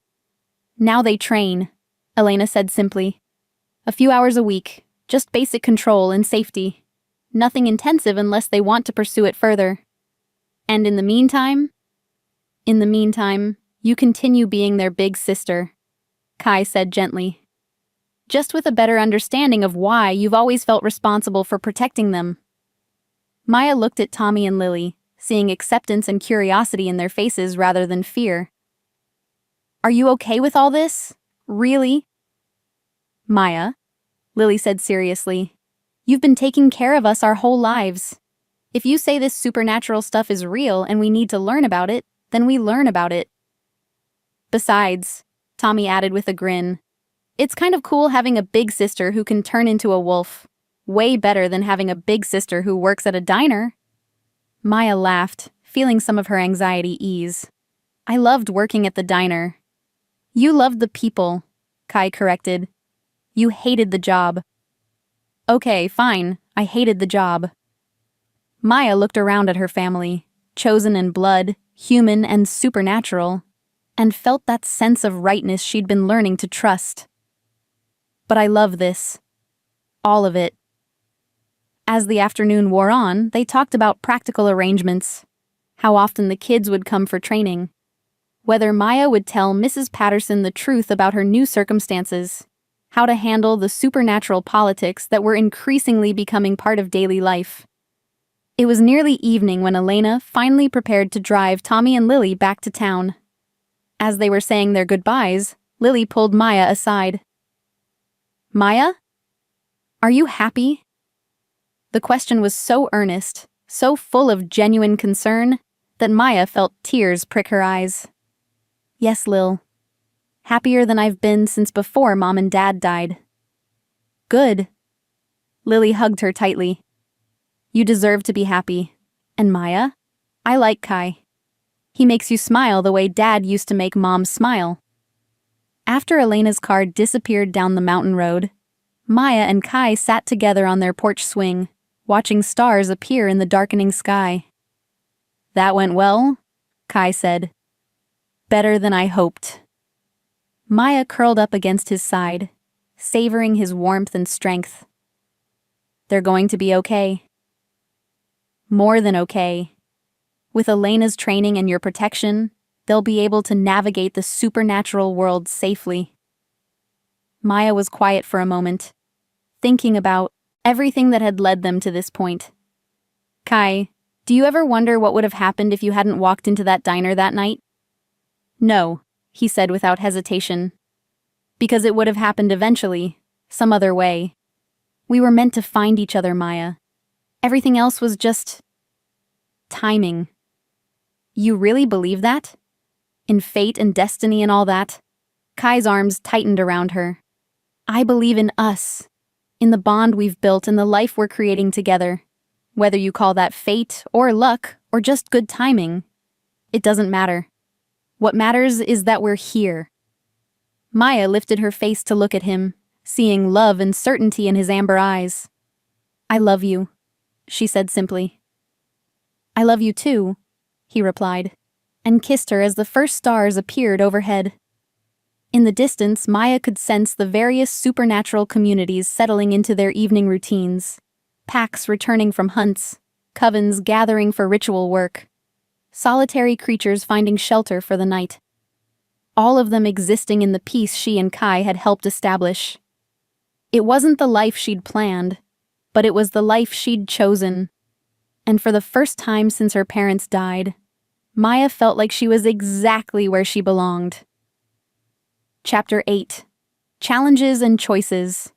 "Now they train," Elena said simply. "A few hours a week, just basic control and safety. Nothing intensive unless they want to pursue it further. And in the meantime, you continue being their big sister," Kai said gently. "Just with a better understanding of why you've always felt responsible for protecting them." Maya looked at Tommy and Lily, seeing acceptance and curiosity in their faces rather than fear. "Are you okay with all this? Really?" "Maya," Lily said seriously, "you've been taking care of us our whole lives. If you say this supernatural stuff is real and we need to learn about it, then we learn about it." "Besides," Tommy added with a grin, "it's kind of cool having a big sister who can turn into a wolf. Way better than having a big sister who works at a diner." Maya laughed, feeling some of her anxiety ease. "I loved working at the diner." "You loved the people," Kai corrected. "You hated the job." "Okay, fine, I hated the job." Maya looked around at her family, chosen in blood, human and supernatural, and felt that sense of rightness she'd been learning to trust. "But I love this. All of it." As the afternoon wore on, they talked about practical arrangements, how often the kids would come for training, whether Maya would tell Mrs. Patterson the truth about her new circumstances, how to handle the supernatural politics that were increasingly becoming part of daily life. It was nearly evening when Elena finally prepared to drive Tommy and Lily back to town. As they were saying their goodbyes, Lily pulled Maya aside. "Maya? Are you happy?" The question was so earnest, so full of genuine concern, that Maya felt tears prick her eyes. "Yes, Lil. Happier than I've been since before Mom and Dad died." "Good." Lily hugged her tightly. "You deserve to be happy. And Maya? I like Kai. He makes you smile the way Dad used to make Mom smile." After Elena's car disappeared down the mountain road, Maya and Kai sat together on their porch swing, watching stars appear in the darkening sky. "That went well," Kai said. "Better than I hoped." Maya curled up against his side, savoring his warmth and strength. "They're going to be okay." "More than okay. With Elena's training and your protection, they'll be able to navigate the supernatural world safely." Maya was quiet for a moment, thinking about everything that had led them to this point. "Kai, do you ever wonder what would have happened if you hadn't walked into that diner that night?" "No," he said without hesitation. "Because it would have happened eventually, some other way. We were meant to find each other, Maya. Everything else was just timing." "You really believe that? In fate and destiny and all that?" Kai's arms tightened around her. "I believe in us, in the bond we've built and the life we're creating together. Whether you call that fate or luck or just good timing, it doesn't matter. What matters is that we're here." Maya lifted her face to look at him, seeing love and certainty in his amber eyes. "I love you," she said simply. "I love you too," he replied, and kissed her as the first stars appeared overhead. In the distance, Maya could sense the various supernatural communities settling into their evening routines, packs returning from hunts, covens gathering for ritual work, solitary creatures finding shelter for the night. All of them existing in the peace she and Kai had helped establish. It wasn't the life she'd planned, but it was the life she'd chosen. And for the first time since her parents died, Maya felt like she was exactly where she belonged. Chapter 8. Challenges and Choices.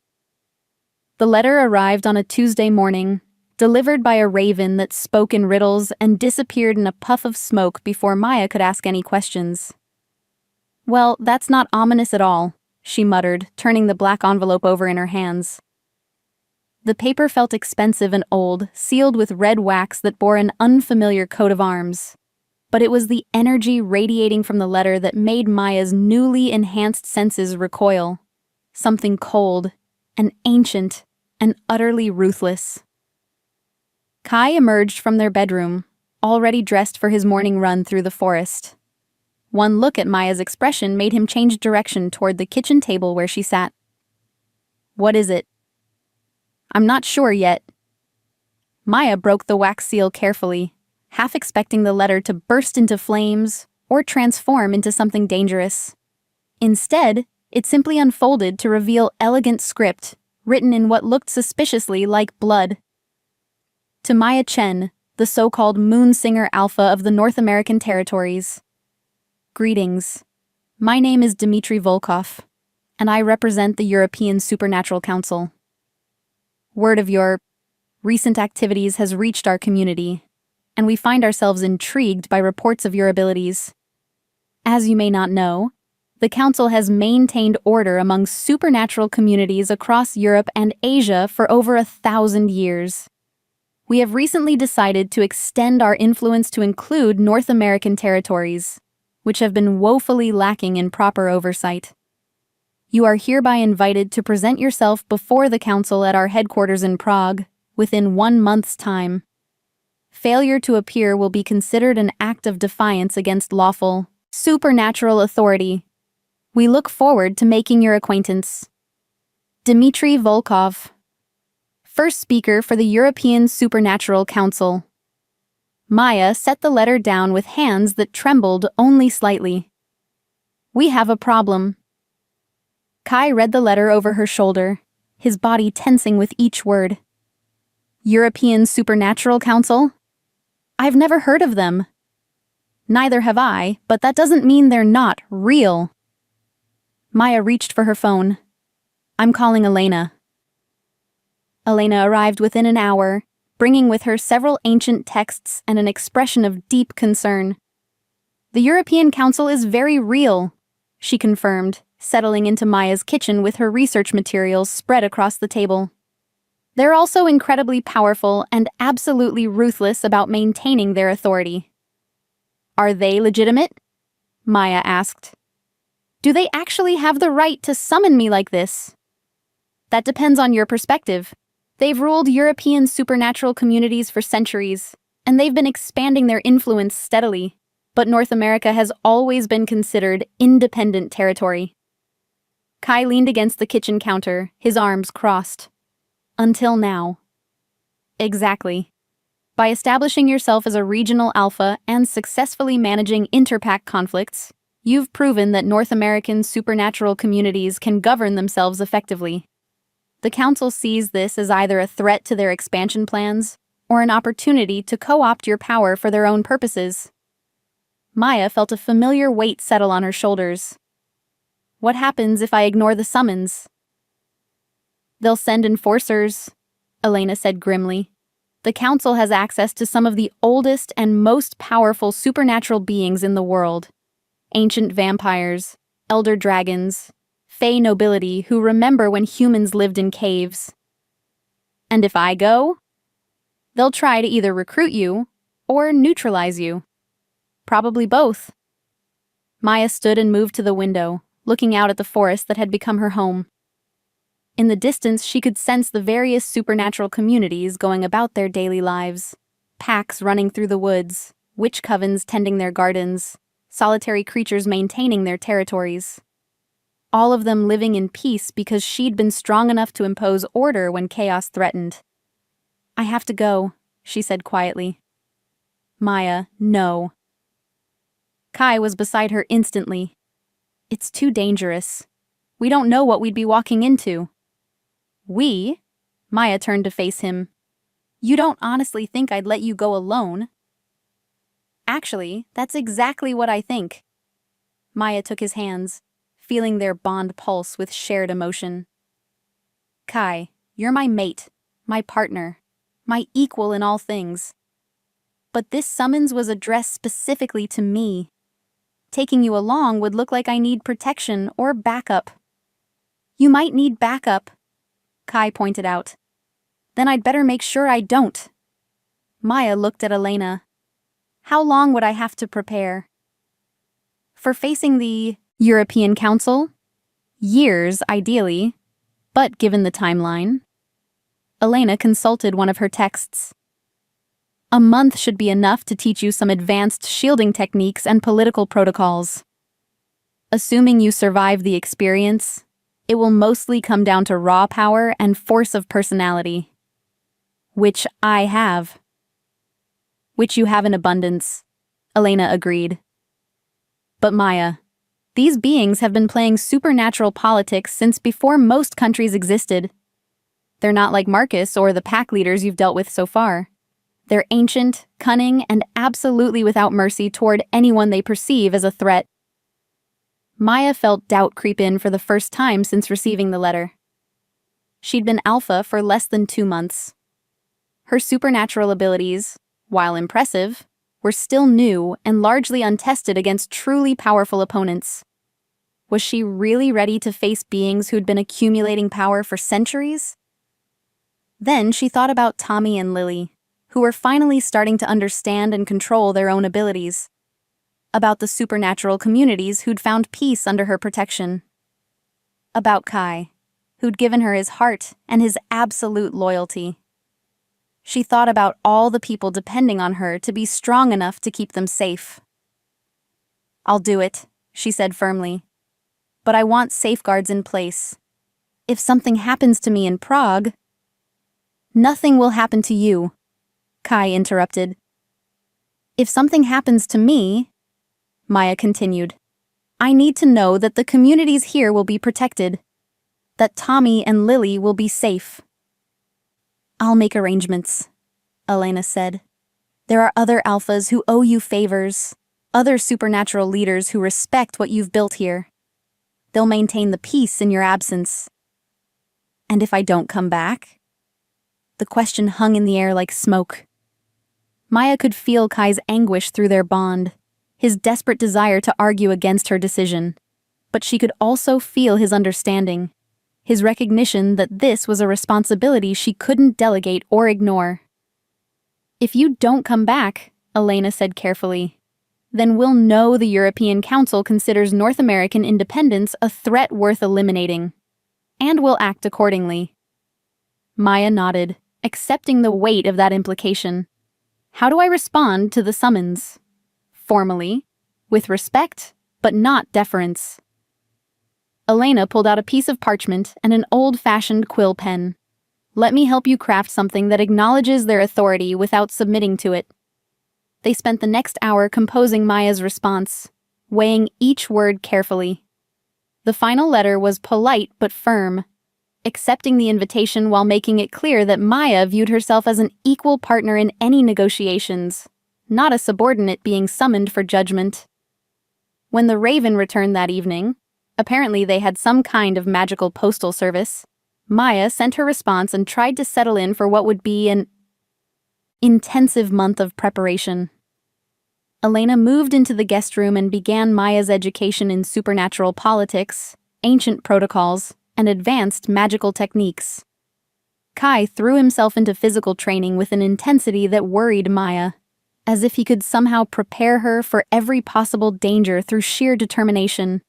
The letter arrived on a Tuesday morning, delivered by a raven that spoke in riddles and disappeared in a puff of smoke before Maya could ask any questions. "Well, that's not ominous at all," she muttered, turning the black envelope over in her hands. The paper felt expensive and old, sealed with red wax that bore an unfamiliar coat of arms. But it was the energy radiating from the letter that made Maya's newly enhanced senses recoil. Something cold, and ancient, and utterly ruthless. Kai emerged from their bedroom, already dressed for his morning run through the forest. One look at Maya's expression made him change direction toward the kitchen table where she sat. "What is it?" "I'm not sure yet." Maya broke the wax seal carefully, half expecting the letter to burst into flames or transform into something dangerous. Instead, it simply unfolded to reveal elegant script, written in what looked suspiciously like blood. To Maya Chen, the so-called Moonsinger Alpha of the North American territories. Greetings. My name is Dmitry Volkov, and I represent the European Supernatural Council. Word of your recent activities has reached our community, and we find ourselves intrigued by reports of your abilities. As you may not know, the Council has maintained order among supernatural communities across Europe and Asia for over 1,000 years. We have recently decided to extend our influence to include North American territories, which have been woefully lacking in proper oversight. You are hereby invited to present yourself before the Council at our headquarters in Prague within 1 month's time. Failure to appear will be considered an act of defiance against lawful, supernatural authority. We look forward to making your acquaintance. Dmitry Volkov, first speaker for the European Supernatural Council. Maya set the letter down with hands that trembled only slightly. "We have a problem." Kai read the letter over her shoulder, his body tensing with each word. "European Supernatural Council? I've never heard of them." "Neither have I, but that doesn't mean they're not real." Maya reached for her phone. "I'm calling Elena." Elena arrived within an hour, bringing with her several ancient texts and an expression of deep concern. "The European Council is very real," she confirmed, settling into Maya's kitchen with her research materials spread across the table. "They're also incredibly powerful and absolutely ruthless about maintaining their authority." "Are they legitimate?" Maya asked. "Do they actually have the right to summon me like this?" "That depends on your perspective. They've ruled European supernatural communities for centuries, and they've been expanding their influence steadily, but North America has always been considered independent territory." Kai leaned against the kitchen counter, his arms crossed. "Until now." "Exactly. By establishing yourself as a regional alpha and successfully managing interpack conflicts, you've proven that North American supernatural communities can govern themselves effectively. The Council sees this as either a threat to their expansion plans or an opportunity to co-opt your power for their own purposes." Maya felt a familiar weight settle on her shoulders. "What happens if I ignore the summons?" "They'll send enforcers," Elena said grimly. "The Council has access to some of the oldest and most powerful supernatural beings in the world. Ancient vampires, elder dragons, Fey nobility who remember when humans lived in caves. And if I go, they'll try to either recruit you or neutralize you. Probably both." Maya stood and moved to the window, looking out at the forest that had become her home. In the distance, she could sense the various supernatural communities going about their daily lives. Packs running through the woods, witch covens tending their gardens, solitary creatures maintaining their territories. All of them living in peace because she'd been strong enough to impose order when chaos threatened. "I have to go," she said quietly. Maya, no. Kai was beside her instantly. It's too dangerous. We don't know what we'd be walking into. We? Maya turned to face him. You don't honestly think I'd let you go alone? Actually, that's exactly what I think. Maya took his hands, feeling their bond pulse with shared emotion. Kai, you're my mate, my partner, my equal in all things. But this summons was addressed specifically to me. Taking you along would look like I need protection or backup. You might need backup, Kai pointed out. Then I'd better make sure I don't. Maya looked at Elena. How long would I have to prepare? For facing the European Council? Years, ideally, but given the timeline. Elena consulted one of her texts. A month should be enough to teach you some advanced shielding techniques and political protocols. Assuming you survive the experience, it will mostly come down to raw power and force of personality. Which I have. Which you have in abundance, Elena agreed. But Maya, these beings have been playing supernatural politics since before most countries existed. They're not like Marcus or the pack leaders you've dealt with so far. They're ancient, cunning, and absolutely without mercy toward anyone they perceive as a threat. Maya felt doubt creep in for the first time since receiving the letter. She'd been Alpha for less than 2 months. Her supernatural abilities, while impressive, were still new and largely untested against truly powerful opponents. Was she really ready to face beings who'd been accumulating power for centuries? Then she thought about Tommy and Lily, who were finally starting to understand and control their own abilities. About the supernatural communities who'd found peace under her protection. About Kai, who'd given her his heart and his absolute loyalty. She thought about all the people depending on her to be strong enough to keep them safe. I'll do it, she said firmly. But I want safeguards in place. If something happens to me in Prague... Nothing will happen to you, Kai interrupted. If something happens to me, Maya continued, I need to know that the communities here will be protected, that Tommy and Lily will be safe. I'll make arrangements, Elena said. There are other alphas who owe you favors, other supernatural leaders who respect what you've built here. They'll maintain the peace in your absence. And if I don't come back? The question hung in the air like smoke. Maya could feel Kai's anguish through their bond, his desperate desire to argue against her decision. But she could also feel his understanding, his recognition that this was a responsibility she couldn't delegate or ignore. If you don't come back, Elena said carefully, then we'll know the European Council considers North American independence a threat worth eliminating, and we'll act accordingly. Maya nodded, accepting the weight of that implication. How do I respond to the summons? Formally, with respect, but not deference. Elena pulled out a piece of parchment and an old-fashioned quill pen. Let me help you craft something that acknowledges their authority without submitting to it. They spent the next hour composing Maya's response, weighing each word carefully. The final letter was polite but firm, accepting the invitation while making it clear that Maya viewed herself as an equal partner in any negotiations, not a subordinate being summoned for judgment. When the Raven returned that evening, apparently they had some kind of magical postal service, Maya sent her response and tried to settle in for what would be an intensive month of preparation. Elena moved into the guest room and began Maya's education in supernatural politics, ancient protocols, and advanced magical techniques. Kai threw himself into physical training with an intensity that worried Maya, as if he could somehow prepare her for every possible danger through sheer determination.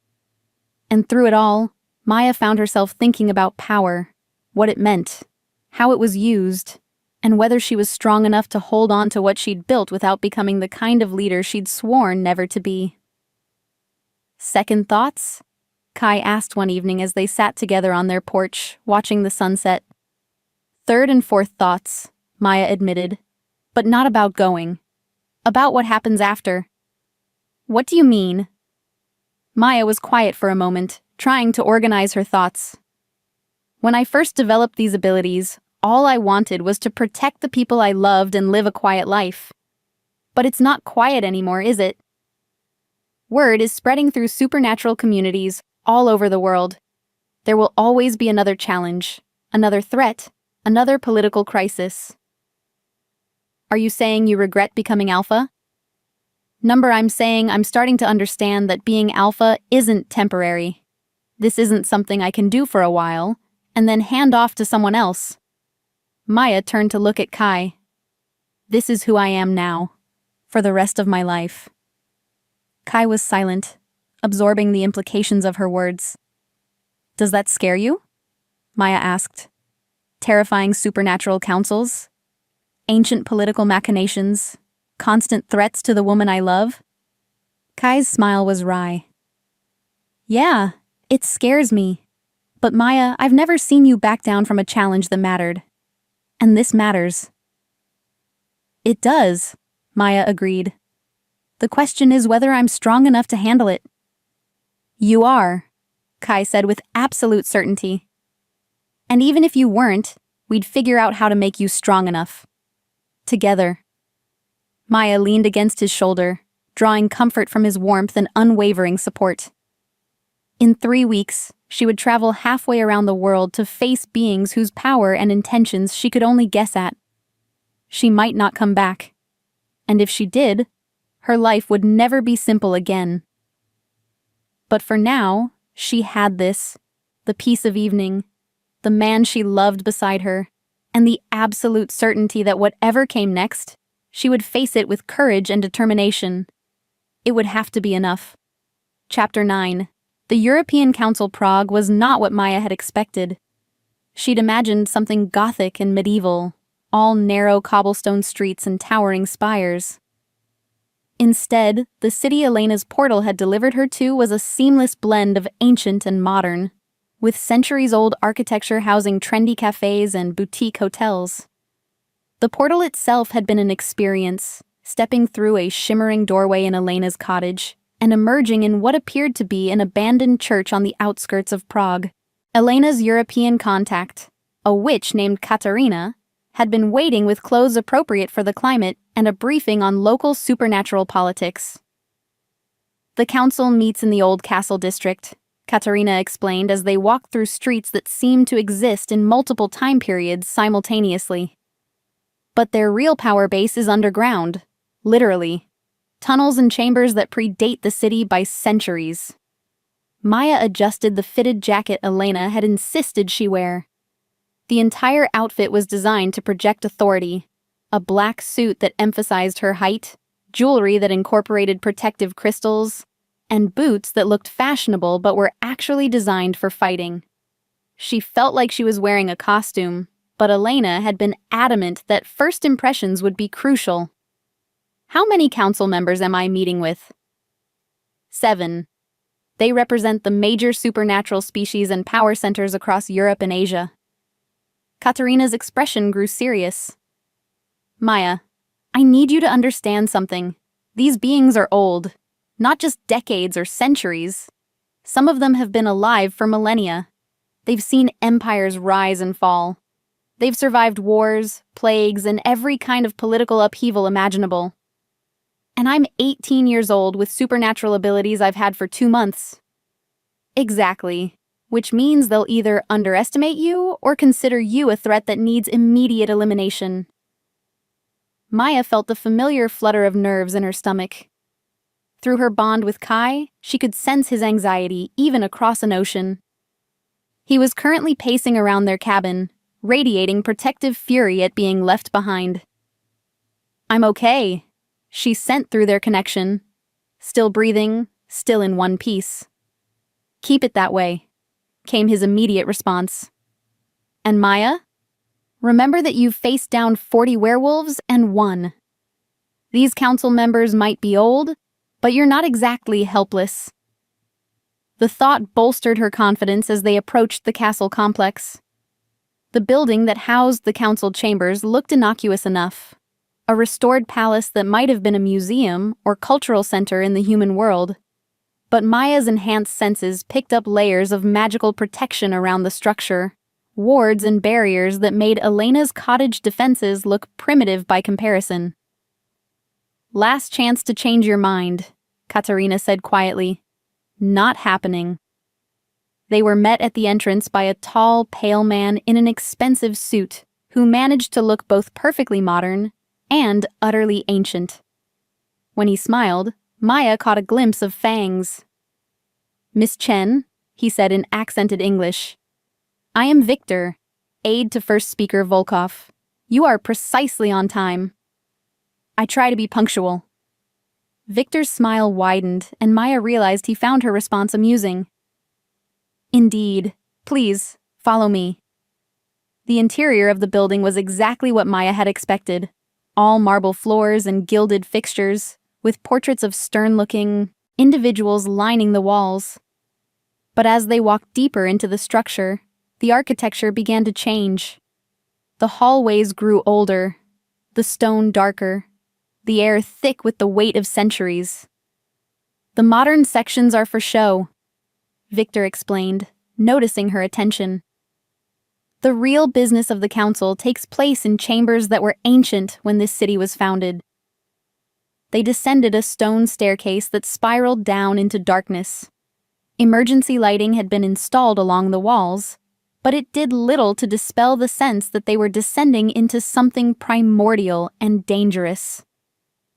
And through it all, Maya found herself thinking about power, what it meant, how it was used, and whether she was strong enough to hold on to what she'd built without becoming the kind of leader she'd sworn never to be. Second thoughts? Kai asked one evening as they sat together on their porch, watching the sunset. Third and fourth thoughts, Maya admitted. but not about going. About what happens after. What do you mean? Maya was quiet for a moment, trying to organize her thoughts. When I first developed these abilities, all I wanted was to protect the people I loved and live a quiet life. But it's not quiet anymore, is it? Word is spreading through supernatural communities all over the world. There will always be another challenge, another threat, another political crisis. Are you saying you regret becoming Alpha? I'm saying I'm starting to understand that being Alpha isn't temporary. This isn't something I can do for a while, and then hand off to someone else. Maya turned to look at Kai. This is who I am now, for the rest of my life. Kai was silent, absorbing the implications of her words. Does that scare you? Maya asked. Terrifying supernatural councils? Ancient political machinations? Constant threats to the woman I love? Kai's smile was wry. Yeah, it scares me. But Maya, I've never seen you back down from a challenge that mattered. And this matters. It does, Maya agreed. The question is whether I'm strong enough to handle it. You are, Kai said with absolute certainty. And even if you weren't, we'd figure out how to make you strong enough. Together. Maya leaned against his shoulder, drawing comfort from his warmth and unwavering support. In 3 weeks, she would travel halfway around the world to face beings whose power and intentions she could only guess at. She might not come back. And if she did, her life would never be simple again. But for now, she had this, the peace of evening, the man she loved beside her, and the absolute certainty that whatever came next, she would face it with courage and determination. It would have to be enough. Chapter 9. The European Council Prague was not what Maya had expected. She'd imagined something gothic and medieval, all narrow cobblestone streets and towering spires. Instead, the city Elena's portal had delivered her to was a seamless blend of ancient and modern, with centuries-old architecture housing trendy cafes and boutique hotels. The portal itself had been an experience, stepping through a shimmering doorway in Elena's cottage and emerging in what appeared to be an abandoned church on the outskirts of Prague. Elena's European contact, a witch named Katarina, had been waiting with clothes appropriate for the climate and a briefing on local supernatural politics. The council meets in the old castle district, Katarina explained as they walked through streets that seemed to exist in multiple time periods simultaneously. But their real power base is underground, literally. Tunnels and chambers that predate the city by centuries. Maya adjusted the fitted jacket Elena had insisted she wear. The entire outfit was designed to project authority. A black suit that emphasized her height, jewelry that incorporated protective crystals, and boots that looked fashionable but were actually designed for fighting. She felt like she was wearing a costume, but Elena had been adamant that first impressions would be crucial. How many council members am I meeting with? 7. They represent the major supernatural species and power centers across Europe and Asia. Katarina's expression grew serious. Maya, I need you to understand something. These beings are old, not just decades or centuries. Some of them have been alive for millennia. They've seen empires rise and fall. They've survived wars, plagues, and every kind of political upheaval imaginable. And I'm 18 years old with supernatural abilities I've had for 2 months. Exactly. Which means they'll either underestimate you or consider you a threat that needs immediate elimination. Maya felt the familiar flutter of nerves in her stomach. Through her bond with Kai, she could sense his anxiety even across an ocean. He was currently pacing around their cabin, radiating protective fury at being left behind. I'm okay, she sent through their connection. Still breathing, still in one piece. Keep it that way, came his immediate response. And Maya? Remember that you've faced down 40 werewolves and won. These council members might be old, but you're not exactly helpless. The thought bolstered her confidence as they approached the castle complex. The building that housed the council chambers looked innocuous enough. a restored palace that might have been a museum or cultural center in the human world. But Maya's enhanced senses picked up layers of magical protection around the structure, wards and barriers that made Elena's cottage defenses look primitive by comparison. "Last chance to change your mind," Katerina said quietly. "Not happening." They were met at the entrance by a tall, pale man in an expensive suit who managed to look both perfectly modern and utterly ancient. When he smiled, Maya caught a glimpse of fangs. "Miss Chen," he said in accented English. "I am Victor, aide to First Speaker Volkov. You are precisely on time." "I try to be punctual." Victor's smile widened, and Maya realized he found her response amusing. "Indeed. Please, follow me." The interior of the building was exactly what Maya had expected. All marble floors and gilded fixtures, with portraits of stern-looking individuals lining the walls. But as they walked deeper into the structure, the architecture began to change. The hallways grew older, the stone darker, the air thick with the weight of centuries. "The modern sections are for show," Victor explained, noticing her attention. "The real business of the council takes place in chambers that were ancient when this city was founded." They descended a stone staircase that spiraled down into darkness. Emergency lighting had been installed along the walls, but it did little to dispel the sense that they were descending into something primordial and dangerous.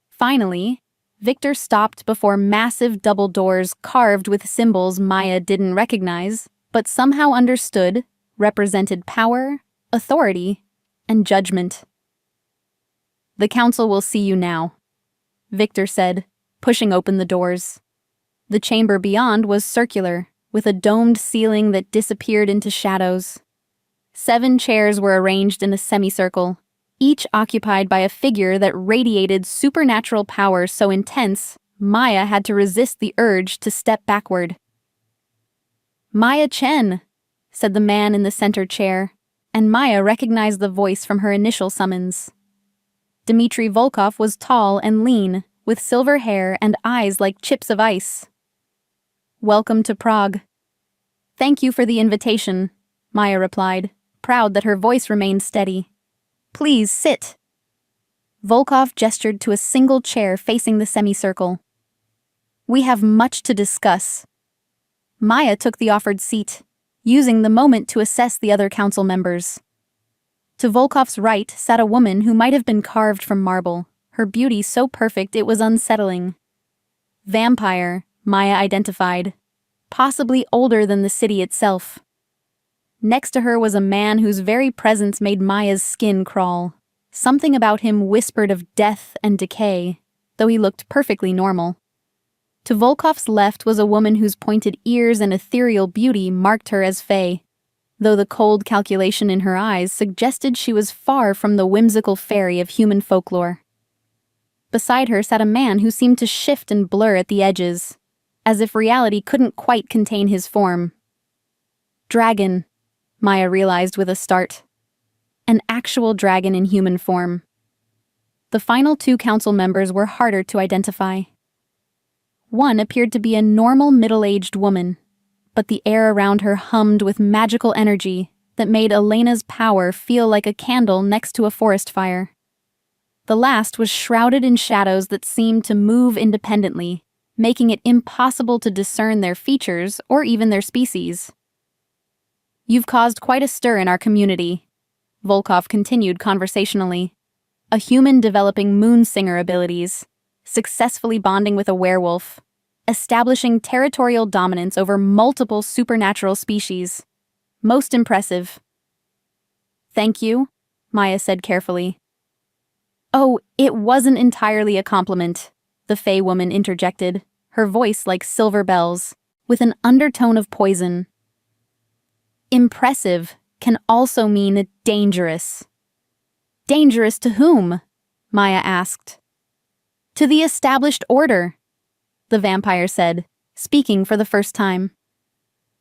Finally, Victor stopped before massive double doors carved with symbols Maya didn't recognize, but somehow understood represented power, authority, and judgment. "The council will see you now," Victor said, pushing open the doors. The chamber beyond was circular, with a domed ceiling that disappeared into shadows. 7 chairs were arranged in a semicircle, each occupied by a figure that radiated supernatural power so intense Maya had to resist the urge to step backward. "Maya Chen," said the man in the center chair, and Maya recognized the voice from her initial summons. Dmitry Volkov was tall and lean, with silver hair and eyes like chips of ice. "Welcome to Prague." "Thank you for the invitation," Maya replied, proud that her voice remained steady. "Please sit." Volkov gestured to a single chair facing the semicircle. "We have much to discuss." Maya took the offered seat, using the moment to assess the other council members. To Volkov's right sat a woman who might have been carved from marble, her beauty so perfect it was unsettling. "Vampire," Maya identified, possibly older than the city itself. Next to her was a man whose very presence made Maya's skin crawl. Something about him whispered of death and decay, though he looked perfectly normal. To Volkov's left was a woman whose pointed ears and ethereal beauty marked her as fey, though the cold calculation in her eyes suggested she was far from the whimsical fairy of human folklore. Beside her sat a man who seemed to shift and blur at the edges, as if reality couldn't quite contain his form. Dragon, Maya realized with a start. An actual dragon in human form. The final 2 council members were harder to identify. One appeared to be a normal middle-aged woman, but the air around her hummed with magical energy that made Elena's power feel like a candle next to a forest fire. The last was shrouded in shadows that seemed to move independently, making it impossible to discern their features or even their species. "You've caused quite a stir in our community," Volkov continued conversationally. "A human developing moonsinger abilities, successfully bonding with a werewolf, establishing territorial dominance over multiple supernatural species. Most impressive." "Thank you," Maya said carefully. "Oh, it wasn't entirely a compliment," the Fey woman interjected, her voice like silver bells, with an undertone of poison. "Impressive can also mean dangerous." "Dangerous to whom?" Maya asked. "To the established order," the vampire said, speaking for the first time.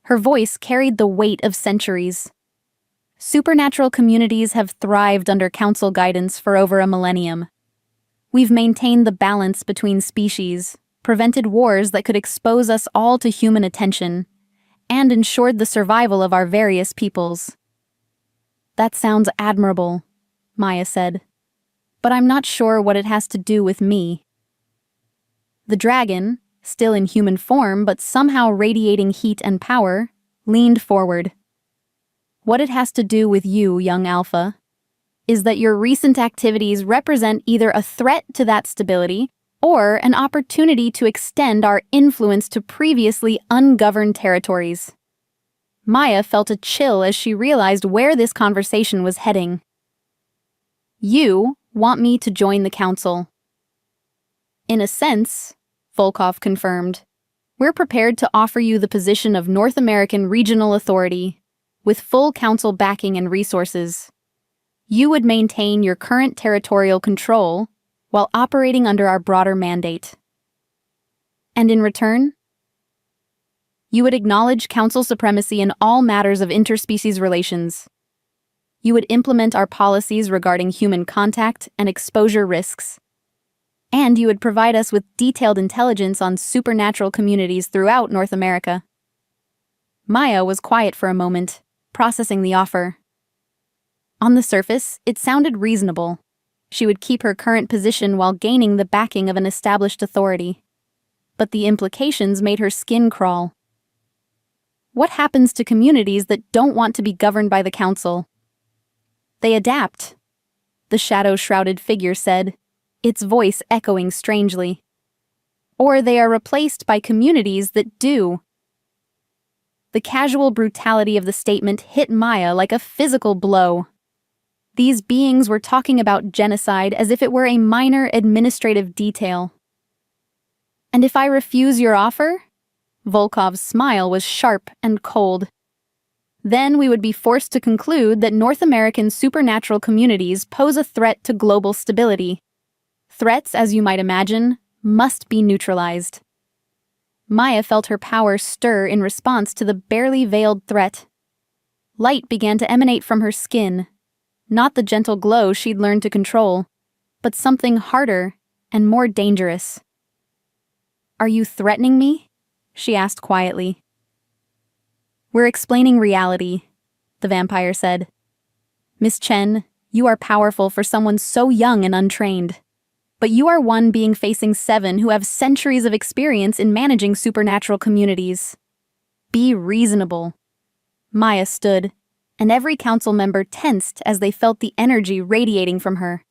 Her voice carried the weight of centuries. Supernatural communities have thrived under council guidance for over a millennium, We've maintained the balance between species, prevented wars that could expose us all to human attention, and ensured the survival of our various peoples. That sounds admirable, Maya said, but I'm not sure what it has to do with me. The dragon, still in human form but somehow radiating heat and power, leaned forward. What it has to do with you, young Alpha, is that your recent activities represent either a threat to that stability or an opportunity to extend our influence to previously ungoverned territories. Maya felt a chill as she realized where this conversation was heading. You want me to join the council. In a sense, Volkov confirmed, we're prepared to offer you the position of North American Regional Authority, with full council backing and resources. You would maintain your current territorial control while operating under our broader mandate. And in return, you would acknowledge council supremacy in all matters of interspecies relations. You would implement our policies regarding human contact and exposure risks. And you would provide us with detailed intelligence on supernatural communities throughout North America. Maya was quiet for a moment, processing the offer. On the surface, it sounded reasonable. She would keep her current position while gaining the backing of an established authority. But the implications made her skin crawl. What happens to communities that don't want to be governed by the council? They adapt, the shadow-shrouded figure said, its voice echoing strangely. Or they are replaced by communities that do. The casual brutality of the statement hit Maya like a physical blow. These beings were talking about genocide as if it were a minor administrative detail. And if I refuse your offer? Volkov's smile was sharp and cold. Then we would be forced to conclude that North American supernatural communities pose a threat to global stability. Threats, as you might imagine, must be neutralized. Maya felt her power stir in response to the barely veiled threat. Light began to emanate from her skin, not the gentle glow she'd learned to control, but something harder and more dangerous. Are you threatening me? She asked quietly. We're explaining reality, the vampire said. Miss Chen, you are powerful for someone so young and untrained. But you are one being facing 7 who have centuries of experience in managing supernatural communities. Be reasonable. Maya stood, and every council member tensed as they felt the energy radiating from her.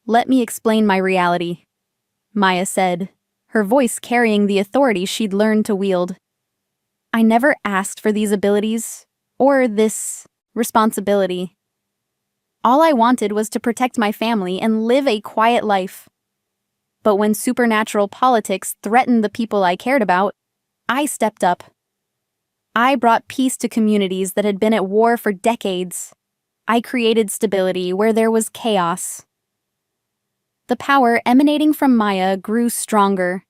Let me explain my reality, Maya said, her voice carrying the authority she'd learned to wield. I never asked for these abilities, or this responsibility. All I wanted was to protect my family and live a quiet life. But when supernatural politics threatened the people I cared about, I stepped up. I brought peace to communities that had been at war for decades. I created stability where there was chaos. The power emanating from Maya grew stronger,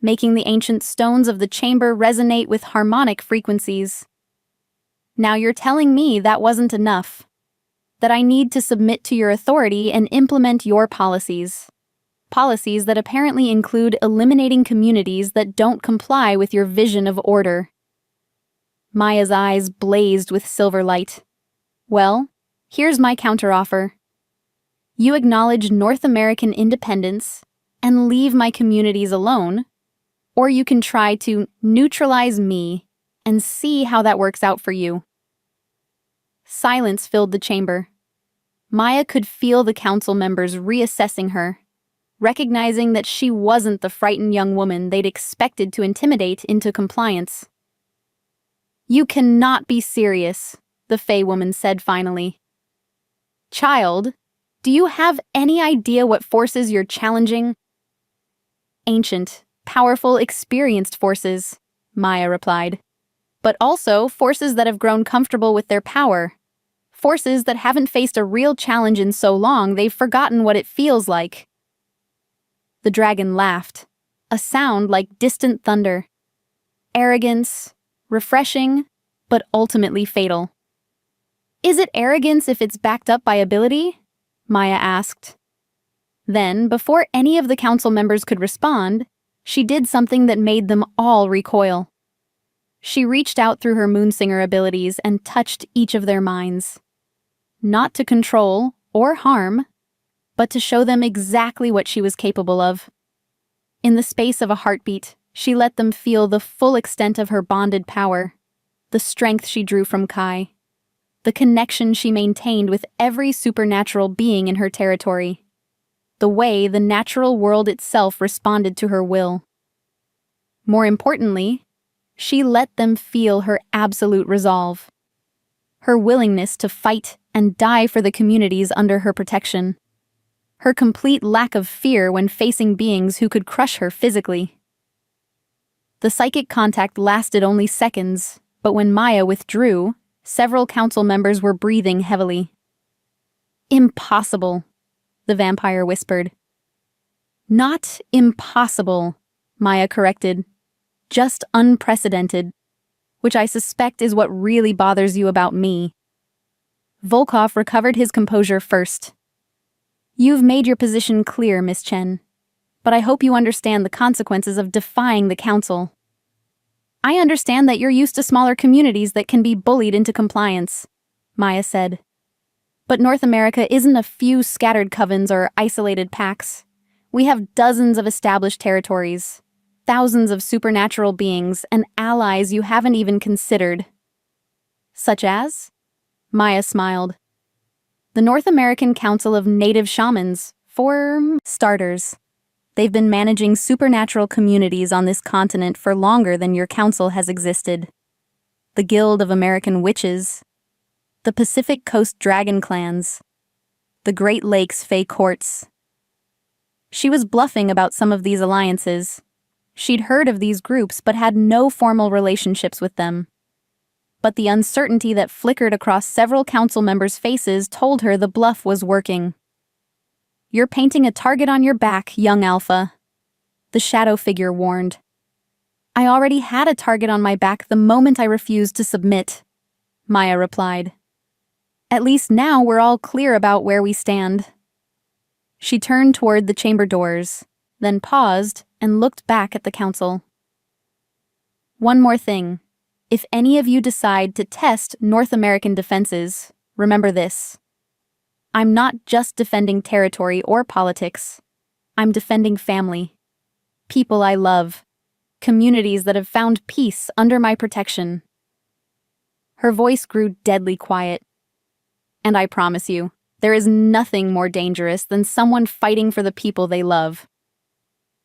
making the ancient stones of the chamber resonate with harmonic frequencies. Now you're telling me that wasn't enough. That I need to submit to your authority and implement your policies. Policies that apparently include eliminating communities that don't comply with your vision of order. Maya's eyes blazed with silver light. Well, here's my counteroffer. You acknowledge North American independence and leave my communities alone, or you can try to neutralize me and see how that works out for you. Silence filled the chamber. Maya could feel the council members reassessing her, recognizing that she wasn't the frightened young woman they'd expected to intimidate into compliance. You cannot be serious, the Fey woman said finally. Child, do you have any idea what forces you're challenging? Ancient, powerful, experienced forces, Maya replied, but also forces that have grown comfortable with their power. Forces that haven't faced a real challenge in so long they've forgotten what it feels like. The dragon laughed, a sound like distant thunder. Arrogance, refreshing, but ultimately fatal. Is it arrogance if it's backed up by ability? Maya asked. Then, before any of the council members could respond, she did something that made them all recoil. She reached out through her moonsinger abilities and touched each of their minds. Not to control or harm, but to show them exactly what she was capable of. In the space of a heartbeat, she let them feel the full extent of her bonded power, the strength she drew from Kai, the connection she maintained with every supernatural being in her territory, the way the natural world itself responded to her will. More importantly, she let them feel her absolute resolve, her willingness to fight and die for the communities under her protection, her complete lack of fear when facing beings who could crush her physically. The psychic contact lasted only seconds, but when Maya withdrew, several council members were breathing heavily. "Impossible," the vampire whispered. "Not impossible," Maya corrected. "Just unprecedented, which I suspect is what really bothers you about me." Volkov recovered his composure first. "You've made your position clear, Miss Chen, but I hope you understand the consequences of defying the council. I understand that you're used to smaller communities that can be bullied into compliance," Maya said. "But North America isn't a few scattered covens or isolated packs. We have dozens of established territories, thousands of supernatural beings, and allies you haven't even considered." "Such as?" Maya smiled. "The North American Council of Native Shamans, for starters. They've been managing supernatural communities on this continent for longer than your council has existed. The Guild of American Witches, the Pacific Coast Dragon Clans, the Great Lakes Fey Courts." She was bluffing about some of these alliances. She'd heard of these groups but had no formal relationships with them. But the uncertainty that flickered across several council members' faces told her the bluff was working. "You're painting a target on your back, young Alpha," the shadow figure warned. "I already had a target on my back the moment I refused to submit," Maya replied. "At least now we're all clear about where we stand." She turned toward the chamber doors, then paused and looked back at the council. "One more thing. If any of you decide to test North American defenses, remember this. I'm not just defending territory or politics. I'm defending family. People I love. Communities that have found peace under my protection." Her voice grew deadly quiet. "And I promise you, there is nothing more dangerous than someone fighting for the people they love."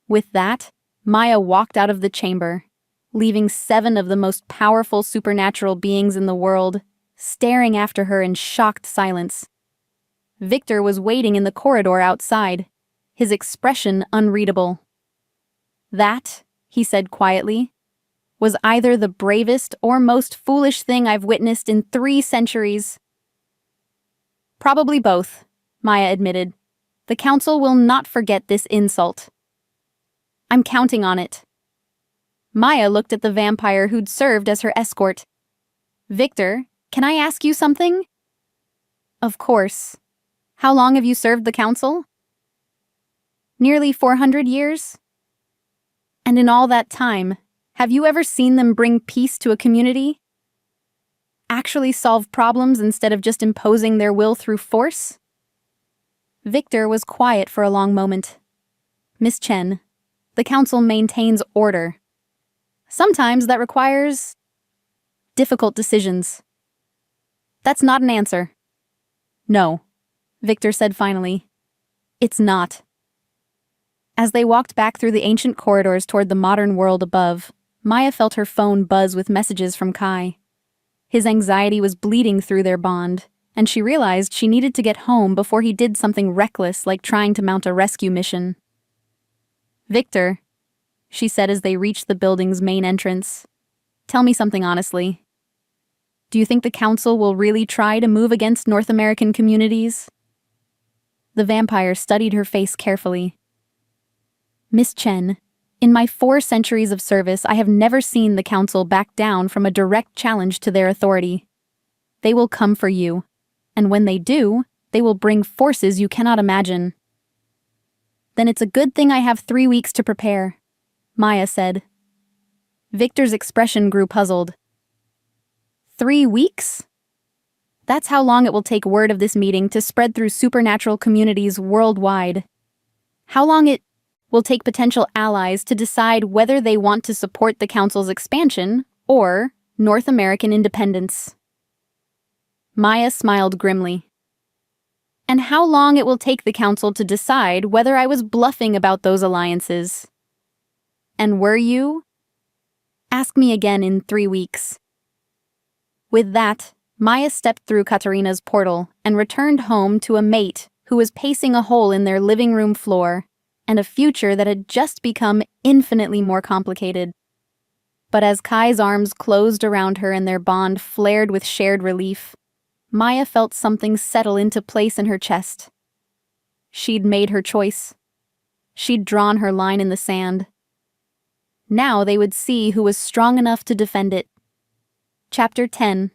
With that, Maya walked out of the chamber, leaving 7 of the most powerful supernatural beings in the world staring after her in shocked silence. Victor was waiting in the corridor outside, his expression unreadable. "That," he said quietly, "was either the bravest or most foolish thing I've witnessed in 3 centuries. "Probably both," Maya admitted. "The council will not forget this insult." "I'm counting on it." Maya looked at the vampire who'd served as her escort. "Victor, can I ask you something?" "Of course. How long have you served the council?" "Nearly 400 years." "And in all that time, have you ever seen them bring peace to a community? Actually solve problems instead of just imposing their will through force?" Victor was quiet for a long moment. "Miss Chen, the council maintains order. Sometimes that requires difficult decisions." "That's not an answer." "No," Victor said finally. "It's not." As they walked back through the ancient corridors toward the modern world above, Maya felt her phone buzz with messages from Kai. His anxiety was bleeding through their bond, and she realized she needed to get home before he did something reckless like trying to mount a rescue mission. "Victor," she said as they reached the building's main entrance, "tell me something honestly. Do you think the council will really try to move against North American communities?" The vampire studied her face carefully. "Miss Chen, in my 4 centuries of service, I have never seen the council back down from a direct challenge to their authority. They will come for you, and when they do, they will bring forces you cannot imagine." Then it's a good thing I have 3 weeks to prepare, Maya said. Victor's expression grew puzzled. 3 weeks? That's how long it will take word of this meeting to spread through supernatural communities worldwide. How long it will take potential allies to decide whether they want to support the Council's expansion or North American independence. Maya smiled grimly. And how long it will take the Council to decide whether I was bluffing about those alliances. And were you? Ask me again in 3 weeks. With that, Maya stepped through Katarina's portal and returned home to a mate who was pacing a hole in their living room floor and a future that had just become infinitely more complicated. But as Kai's arms closed around her and their bond flared with shared relief, Maya felt something settle into place in her chest. She'd made her choice. She'd drawn her line in the sand. Now they would see who was strong enough to defend it. Chapter 10.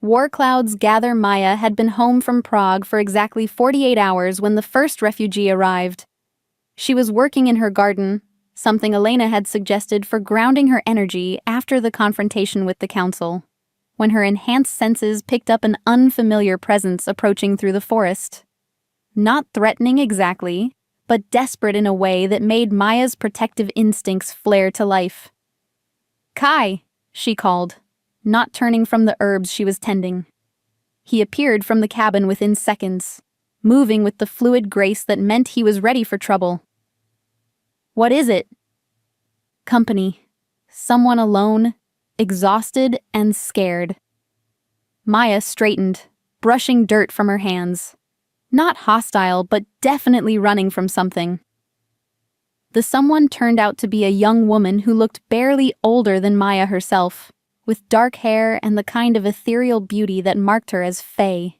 War clouds gather. Maya had been home from Prague for exactly 48 hours when the first refugee arrived. She was working in her garden, something Elena had suggested for grounding her energy after the confrontation with the Council, when her enhanced senses picked up an unfamiliar presence approaching through the forest. Not threatening exactly, but desperate in a way that made Maya's protective instincts flare to life. "Kai," she called, not turning from the herbs she was tending. He appeared from the cabin within seconds, moving with the fluid grace that meant he was ready for trouble. "What is it?" "Company. Someone alone, exhausted and scared." Maya straightened, brushing dirt from her hands. Not hostile, but definitely running from something. The someone turned out to be a young woman who looked barely older than Maya herself, with dark hair and the kind of ethereal beauty that marked her as fae.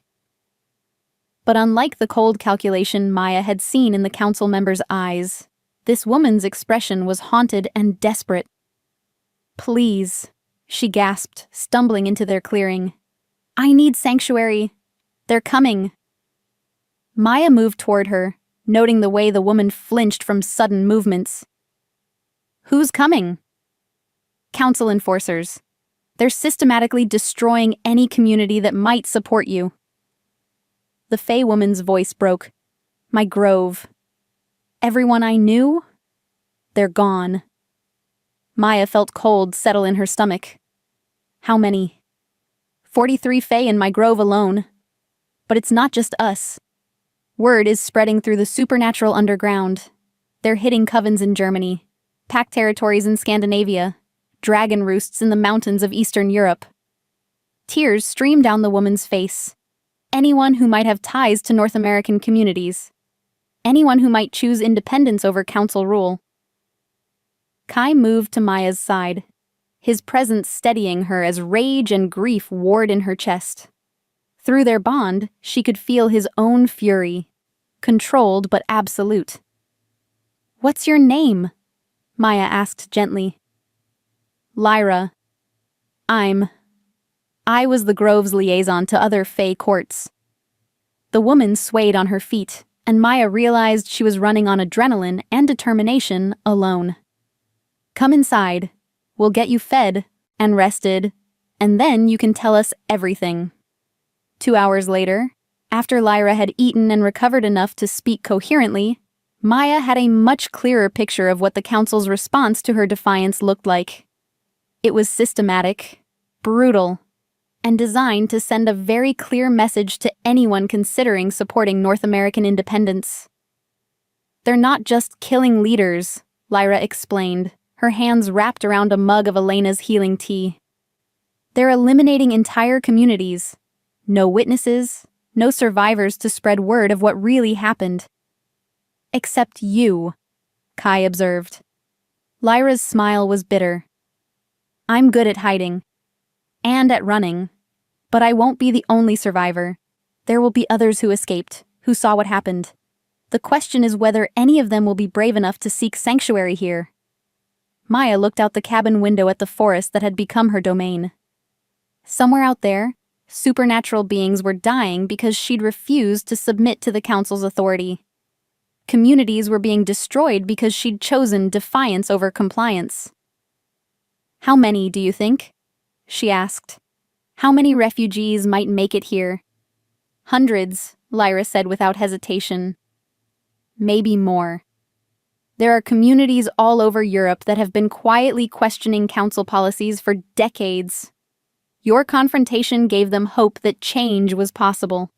But unlike the cold calculation Maya had seen in the Council members' eyes, this woman's expression was haunted and desperate. "Please," she gasped, stumbling into their clearing. "I need sanctuary. They're coming." Maya moved toward her, noting the way the woman flinched from sudden movements. "Who's coming?" "Council enforcers. They're systematically destroying any community that might support you." The Fey woman's voice broke. "My grove. Everyone I knew? They're gone." Maya felt cold settle in her stomach. "How many?" 43 Fey in my grove alone. But it's not just us. Word is spreading through the supernatural underground. They're hitting covens in Germany, packed territories in Scandinavia, dragon roosts in the mountains of Eastern Europe. Tears streamed down the woman's face. Anyone who might have ties to North American communities. Anyone who might choose independence over Council rule. Kai moved to Maya's side, his presence steadying her as rage and grief warred in her chest. Through their bond, she could feel his own fury, controlled but absolute. "What's your name?" Maya asked gently. "Lyra. I was the Grove's liaison to other Fey courts." The woman swayed on her feet, and Maya realized she was running on adrenaline and determination alone. "Come inside. We'll get you fed and rested, and then you can tell us everything." 2 hours later, after Lyra had eaten and recovered enough to speak coherently, Maya had a much clearer picture of what the Council's response to her defiance looked like. It was systematic, brutal, and designed to send a very clear message to anyone considering supporting North American independence. "They're not just killing leaders," Lyra explained, her hands wrapped around a mug of Elena's healing tea. "They're eliminating entire communities. No witnesses, no survivors to spread word of what really happened." "Except you," Kai observed. Lyra's smile was bitter. "I'm good at hiding. And at running. But I won't be the only survivor. There will be others who escaped, who saw what happened. The question is whether any of them will be brave enough to seek sanctuary here." Maya looked out the cabin window at the forest that had become her domain. Somewhere out there, supernatural beings were dying because she'd refused to submit to the Council's authority. Communities were being destroyed because she'd chosen defiance over compliance. "How many, do you think?" she asked. "How many refugees might make it here?" "Hundreds," Lyra said without hesitation. "Maybe more. There are communities all over Europe that have been quietly questioning council policies for decades. Your confrontation gave them hope that change was possible.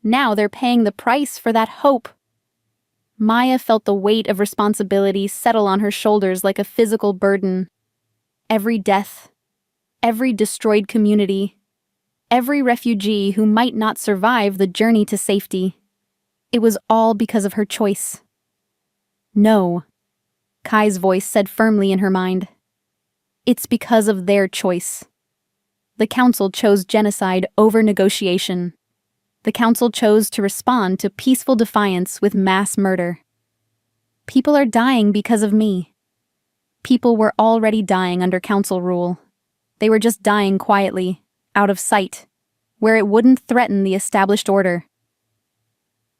Now they're paying the price for that hope." Maya felt the weight of responsibility settle on her shoulders like a physical burden. Every death, every destroyed community, every refugee who might not survive the journey to safety. It was all because of her choice. "No," Kai's voice said firmly in her mind. "It's because of their choice. The council chose genocide over negotiation. The council chose to respond to peaceful defiance with mass murder. People are dying because of me. People were already dying under council rule. They were just dying quietly, out of sight, where it wouldn't threaten the established order."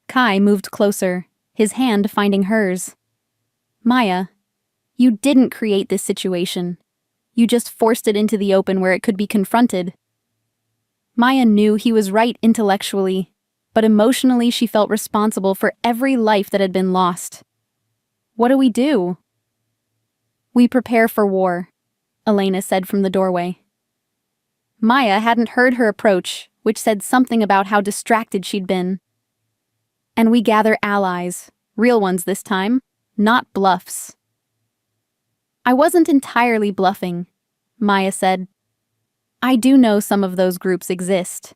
Kai moved closer, his hand finding hers. "Maya, you didn't create this situation. You just forced it into the open where it could be confronted." Maya knew he was right intellectually, but emotionally she felt responsible for every life that had been lost. "What do we do?" "We prepare for war," Elena said from the doorway. Maya hadn't heard her approach, which said something about how distracted she'd been. "And we gather allies, real ones this time, not bluffs." "I wasn't entirely bluffing," Maya said. "I do know some of those groups exist."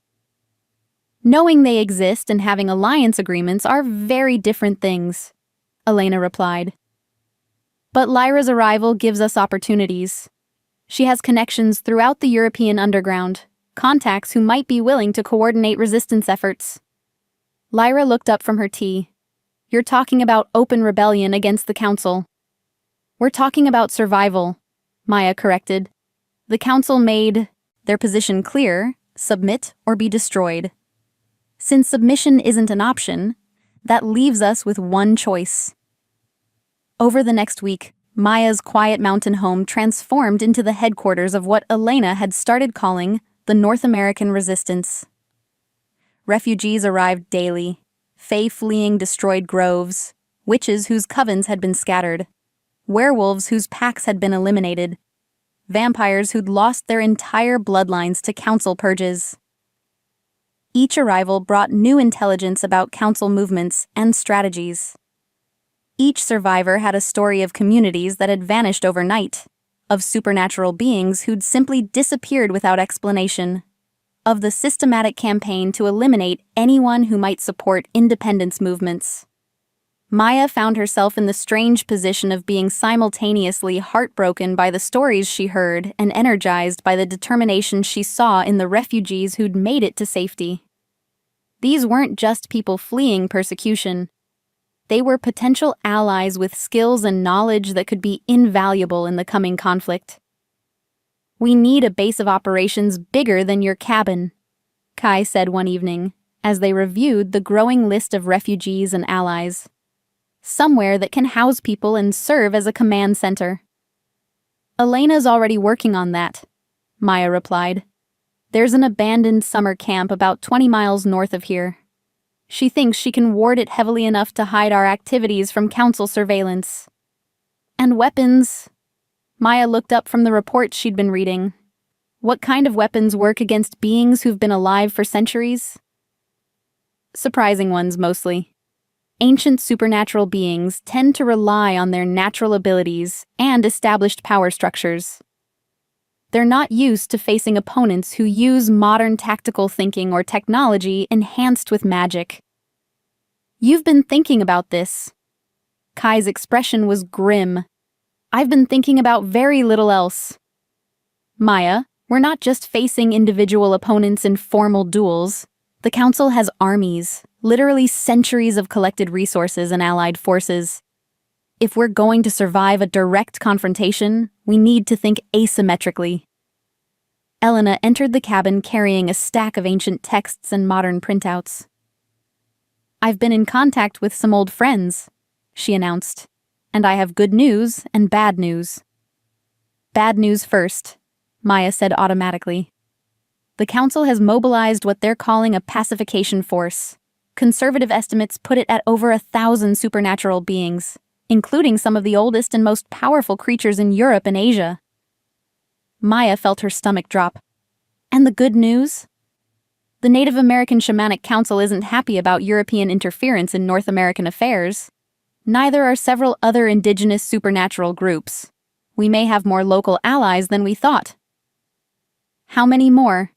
"Knowing they exist and having alliance agreements are very different things," Elena replied. "But Lyra's arrival gives us opportunities. She has connections throughout the European underground, contacts who might be willing to coordinate resistance efforts." Lyra looked up from her tea. "You're talking about open rebellion against the council." "We're talking about survival," Maya corrected. "The council made their position clear: submit or be destroyed. Since submission isn't an option, that leaves us with one choice." Over the next week, Maya's quiet mountain home transformed into the headquarters of what Elena had started calling the North American Resistance. Refugees arrived daily, fae fleeing destroyed groves, witches whose covens had been scattered, werewolves whose packs had been eliminated, vampires who'd lost their entire bloodlines to council purges. Each arrival brought new intelligence about council movements and strategies. Each survivor had a story of communities that had vanished overnight, of supernatural beings who'd simply disappeared without explanation, of the systematic campaign to eliminate anyone who might support independence movements. Maya found herself in the strange position of being simultaneously heartbroken by the stories she heard and energized by the determination she saw in the refugees who'd made it to safety. These weren't just people fleeing persecution. They were potential allies with skills and knowledge that could be invaluable in the coming conflict. "We need a base of operations bigger than your cabin," Kai said one evening, as they reviewed the growing list of refugees and allies. "Somewhere that can house people and serve as a command center." "Elena's already working on that," Maya replied. "There's an abandoned summer camp about 20 miles north of here. She thinks she can ward it heavily enough to hide our activities from council surveillance." "And weapons?" Maya looked up from the reports she'd been reading. "What kind of weapons work against beings who've been alive for centuries?" "Surprising ones, mostly. Ancient supernatural beings tend to rely on their natural abilities and established power structures. They're not used to facing opponents who use modern tactical thinking or technology enhanced with magic." "You've been thinking about this." Kai's expression was grim. "I've been thinking about very little else." "Maya, we're not just facing individual opponents in formal duels. The council has armies, literally centuries of collected resources and allied forces. If we're going to survive a direct confrontation, we need to think asymmetrically." Elena entered the cabin carrying a stack of ancient texts and modern printouts. "I've been in contact with some old friends," she announced. "And I have good news and bad news." "Bad news first," Maya said automatically. "The council has mobilized what they're calling a pacification force. Conservative estimates put it at over 1,000 supernatural beings, including some of the oldest and most powerful creatures in Europe and Asia." Maya felt her stomach drop. "And the good news? The Native American Shamanic Council isn't happy about European interference in North American affairs. Neither are several other indigenous supernatural groups. We may have more local allies than we thought." "How many more?"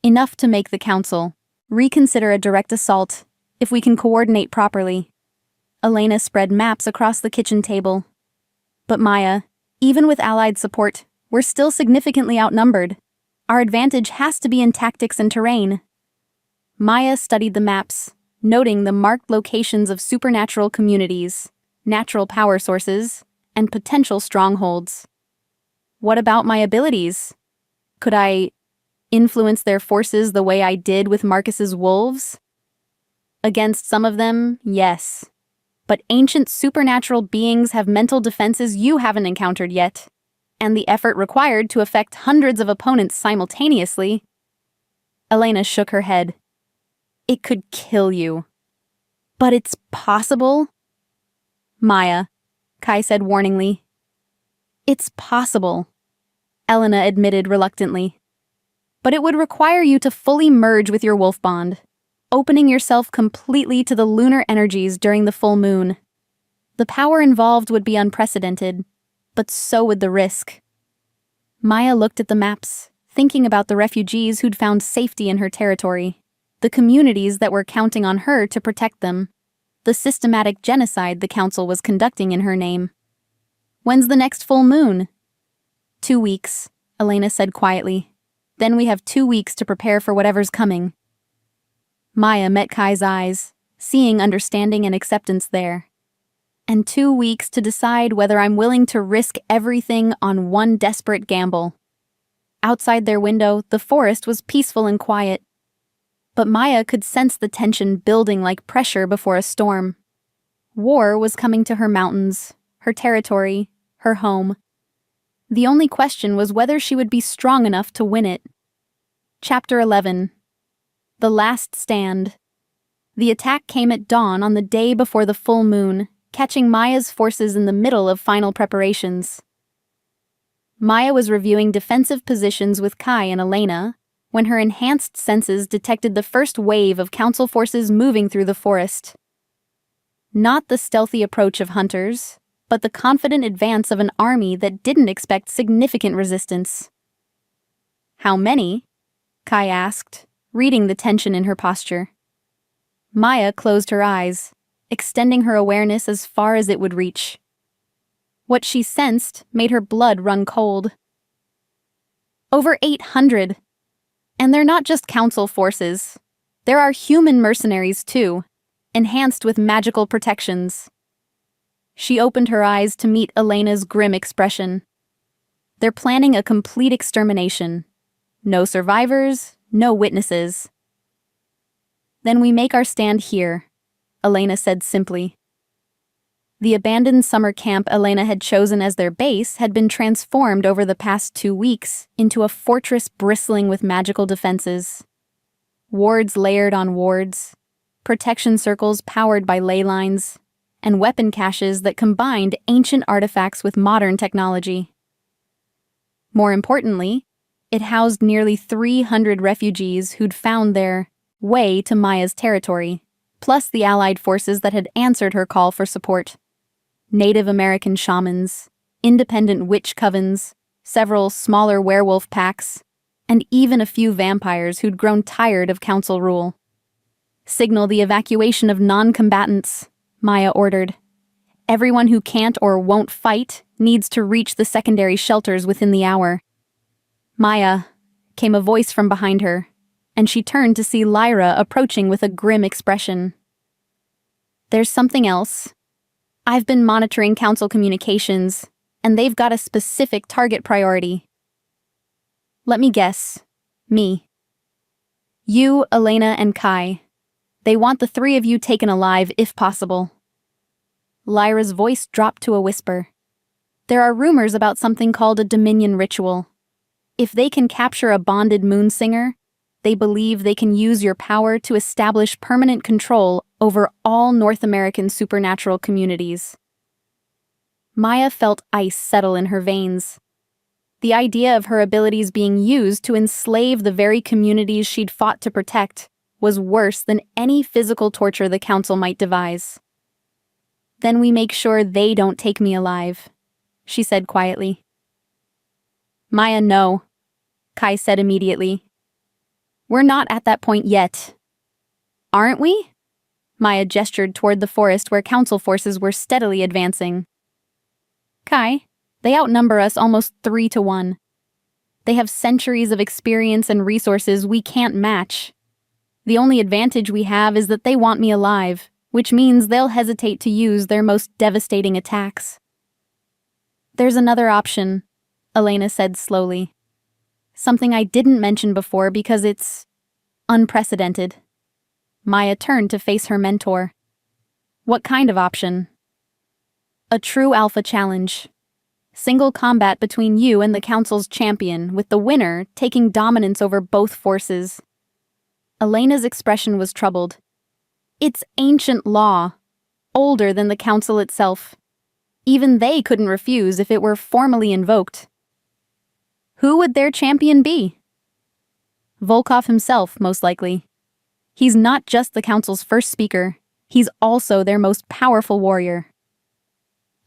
"Enough to make the council reconsider a direct assault, if we can coordinate properly." Elena spread maps across the kitchen table. "But Maya, even with allied support, we're still significantly outnumbered. Our advantage has to be in tactics and terrain." Maya studied the maps, noting the marked locations of supernatural communities, natural power sources, and potential strongholds. "What about my abilities? Could I influence their forces the way I did with Marcus's wolves?" "Against some of them, yes. But ancient supernatural beings have mental defenses you haven't encountered yet, and the effort required to affect hundreds of opponents simultaneously." Elena shook her head. "It could kill you." "But it's possible." "Maya," Kai said warningly. "It's possible," Elena admitted reluctantly. "But it would require you to fully merge with your wolf bond, opening yourself completely to the lunar energies during the full moon. The power involved would be unprecedented, but so would the risk." Maya looked at the maps, thinking about the refugees who'd found safety in her territory, the communities that were counting on her to protect them, the systematic genocide the council was conducting in her name. "When's the next full moon?" 2 weeks, Elena said quietly. "Then we have 2 weeks to prepare for whatever's coming." Maya met Kai's eyes, seeing understanding and acceptance there. "And 2 weeks to decide whether I'm willing to risk everything on one desperate gamble." Outside their window, the forest was peaceful and quiet. But Maya could sense the tension building like pressure before a storm. War was coming to her mountains, her territory, her home. The only question was whether she would be strong enough to win it. Chapter 11. The Last Stand. The attack came at dawn on the day before the full moon, catching Maya's forces in the middle of final preparations. Maya was reviewing defensive positions with Kai and Elena when her enhanced senses detected the first wave of council forces moving through the forest. Not the stealthy approach of hunters, but the confident advance of an army that didn't expect significant resistance. "How many?" Kai asked, reading the tension in her posture. Maya closed her eyes, extending her awareness as far as it would reach. What she sensed made her blood run cold. "Over 800. And they're not just council forces. There are human mercenaries too, enhanced with magical protections." She opened her eyes to meet Elena's grim expression. "They're planning a complete extermination. No survivors, no witnesses." "Then we make our stand here," Elena said simply. The abandoned summer camp Elena had chosen as their base had been transformed over the past 2 weeks into a fortress bristling with magical defenses. Wards layered on wards, protection circles powered by ley lines, and weapon caches that combined ancient artifacts with modern technology. More importantly, it housed nearly 300 refugees who'd found their way to Maya's territory, plus the allied forces that had answered her call for support. Native American shamans, independent witch covens, several smaller werewolf packs, and even a few vampires who'd grown tired of council rule. "Signal the evacuation of non-combatants," Maya ordered. "Everyone who can't or won't fight needs to reach the secondary shelters within the hour." "Maya," came a voice from behind her, and she turned to see Lyra approaching with a grim expression. "There's something else. I've been monitoring council communications, and they've got a specific target priority." "Let me guess. Me. You, Elena, and Kai. They want the 3 of you taken alive if possible." Lyra's voice dropped to a whisper. There are rumors about something called a Dominion ritual. If they can capture a bonded moonsinger, they believe they can use your power to establish permanent control over all North American supernatural communities. Maya felt ice settle in her veins. The idea of her abilities being used to enslave the very communities she'd fought to protect was worse than any physical torture the council might devise. Then we make sure they don't take me alive, she said quietly. Maya, no, Kai said immediately. We're not at that point yet. Aren't we? Maya gestured toward the forest where council forces were steadily advancing. Kai, they outnumber us almost 3-1. They have centuries of experience and resources we can't match. The only advantage we have is that they want me alive, which means they'll hesitate to use their most devastating attacks. There's another option, Elena said slowly. Something I didn't mention before because it's unprecedented. Maya turned to face her mentor. What kind of option? A true alpha challenge. Single combat between you and the council's champion, with the winner taking dominance over both forces. Elena's expression was troubled. It's ancient law, older than the council itself. Even they couldn't refuse if it were formally invoked. Who would their champion be? Volkov himself, most likely. He's not just the council's first speaker, he's also their most powerful warrior.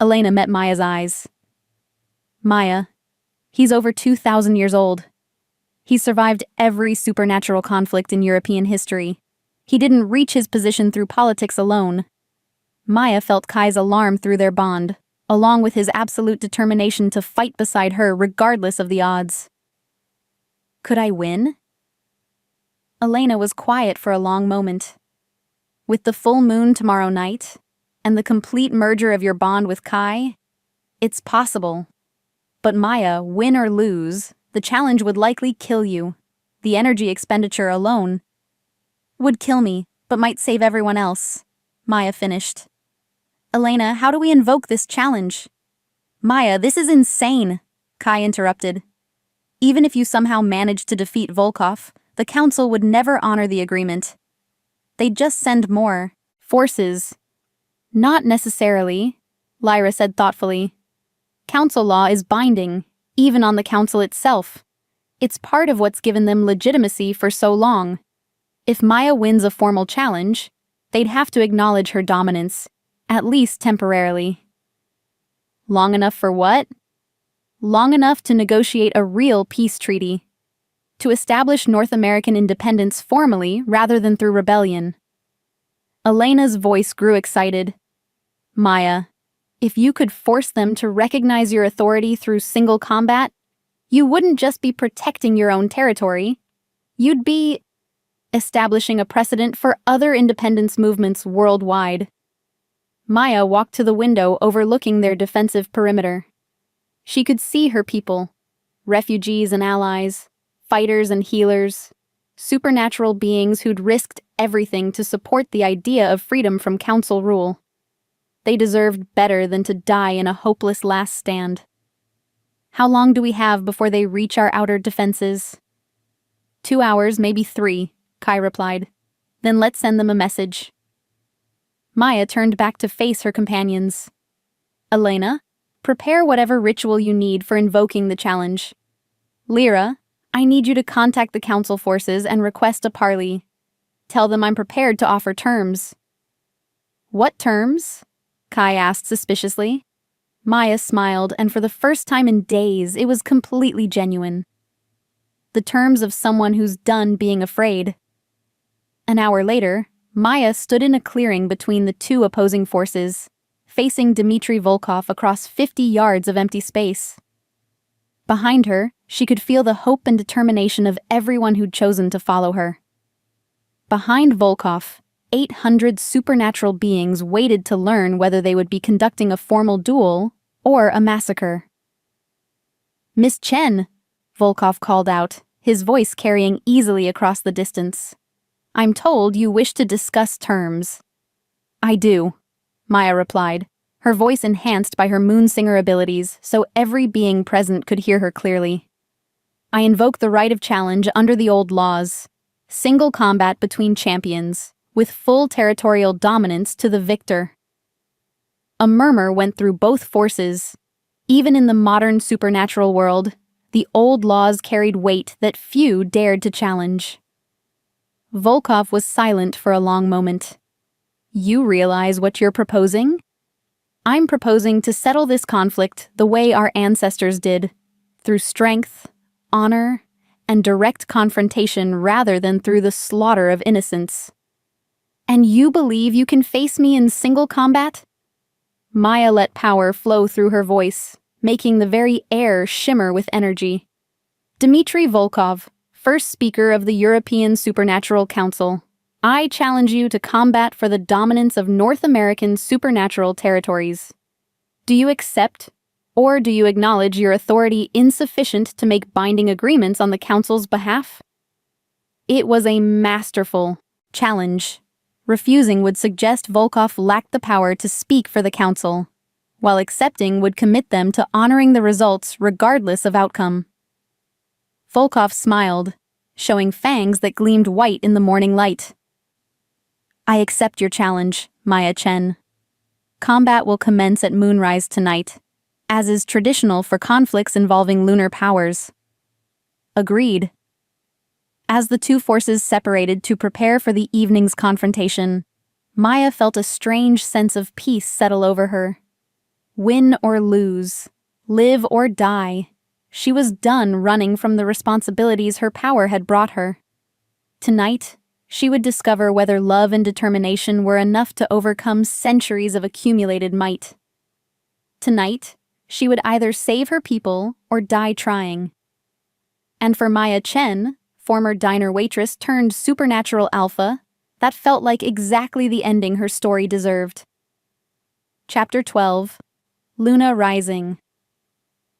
Elena met Maya's eyes. Maya, he's over 2,000 years old. He's survived every supernatural conflict in European history. He didn't reach his position through politics alone. Maya felt Kai's alarm through their bond, along with his absolute determination to fight beside her regardless of the odds. Could I win? Elena was quiet for a long moment. With the full moon tomorrow night, and the complete merger of your bond with Kai, it's possible. But Maya, win or lose, the challenge would likely kill you. The energy expenditure alone would kill me, but might save everyone else, Maya finished. Elena, how do we invoke this challenge? Maya, this is insane, Kai interrupted. Even if you somehow managed to defeat Volkov, the council would never honor the agreement. They'd just send more forces. Not necessarily, Lyra said thoughtfully. Council law is binding, even on the council itself. It's part of what's given them legitimacy for so long. If Maya wins a formal challenge, they'd have to acknowledge her dominance, at least temporarily. Long enough for what? Long enough to negotiate a real peace treaty. To establish North American independence formally rather than through rebellion. Elena's voice grew excited. Maya, if you could force them to recognize your authority through single combat, you wouldn't just be protecting your own territory. You'd be establishing a precedent for other independence movements worldwide. Maya walked to the window overlooking their defensive perimeter. She could see her people, refugees and allies, fighters and healers, supernatural beings who'd risked everything to support the idea of freedom from council rule. They deserved better than to die in a hopeless last stand. How long do we have before they reach our outer defenses? 2 hours, maybe 3, Kai replied. Then let's send them a message. Maya turned back to face her companions. Elena, prepare whatever ritual you need for invoking the challenge. Lyra, I need you to contact the council forces and request a parley. Tell them I'm prepared to offer terms. What terms? Kai asked suspiciously. Maya smiled, and for the first time in days, it was completely genuine. The terms of someone who's done being afraid. An hour later, Maya stood in a clearing between the two opposing forces, facing Dmitry Volkov across 50 yards of empty space. Behind her, she could feel the hope and determination of everyone who'd chosen to follow her. Behind Volkov, 800 supernatural beings waited to learn whether they would be conducting a formal duel or a massacre. Miss Chen, Volkov called out, his voice carrying easily across the distance. I'm told you wish to discuss terms. I do, Maya replied. her voice enhanced by her moonsinger abilities so every being present could hear her clearly. I invoke the right of challenge under the old laws. Single combat between champions, with full territorial dominance to the victor. A murmur went through both forces. Even in the modern supernatural world, the old laws carried weight that few dared to challenge. Volkov was silent for a long moment. You realize what you're proposing? I'm proposing to settle this conflict the way our ancestors did, through strength, honor, and direct confrontation rather than through the slaughter of innocents. And you believe you can face me in single combat? Maya let power flow through her voice, making the very air shimmer with energy. Dmitry Volkov, first speaker of the European Supernatural Council, I challenge you to combat for the dominance of North American supernatural territories. Do you accept, or do you acknowledge your authority insufficient to make binding agreements on the Council's behalf? It was a masterful challenge. Refusing would suggest Volkov lacked the power to speak for the Council, while accepting would commit them to honoring the results regardless of outcome. Volkov smiled, showing fangs that gleamed white in the morning light. I accept your challenge, Maya Chen. Combat will commence at moonrise tonight, as is traditional for conflicts involving lunar powers. Agreed. As the two forces separated to prepare for the evening's confrontation, Maya felt a strange sense of peace settle over her. Win or lose, live or die, she was done running from the responsibilities her power had brought her. Tonight, she would discover whether love and determination were enough to overcome centuries of accumulated might. Tonight, she would either save her people or die trying. And for Maya Chen, former diner waitress turned supernatural alpha, that felt like exactly the ending her story deserved. Chapter 12. Luna Rising.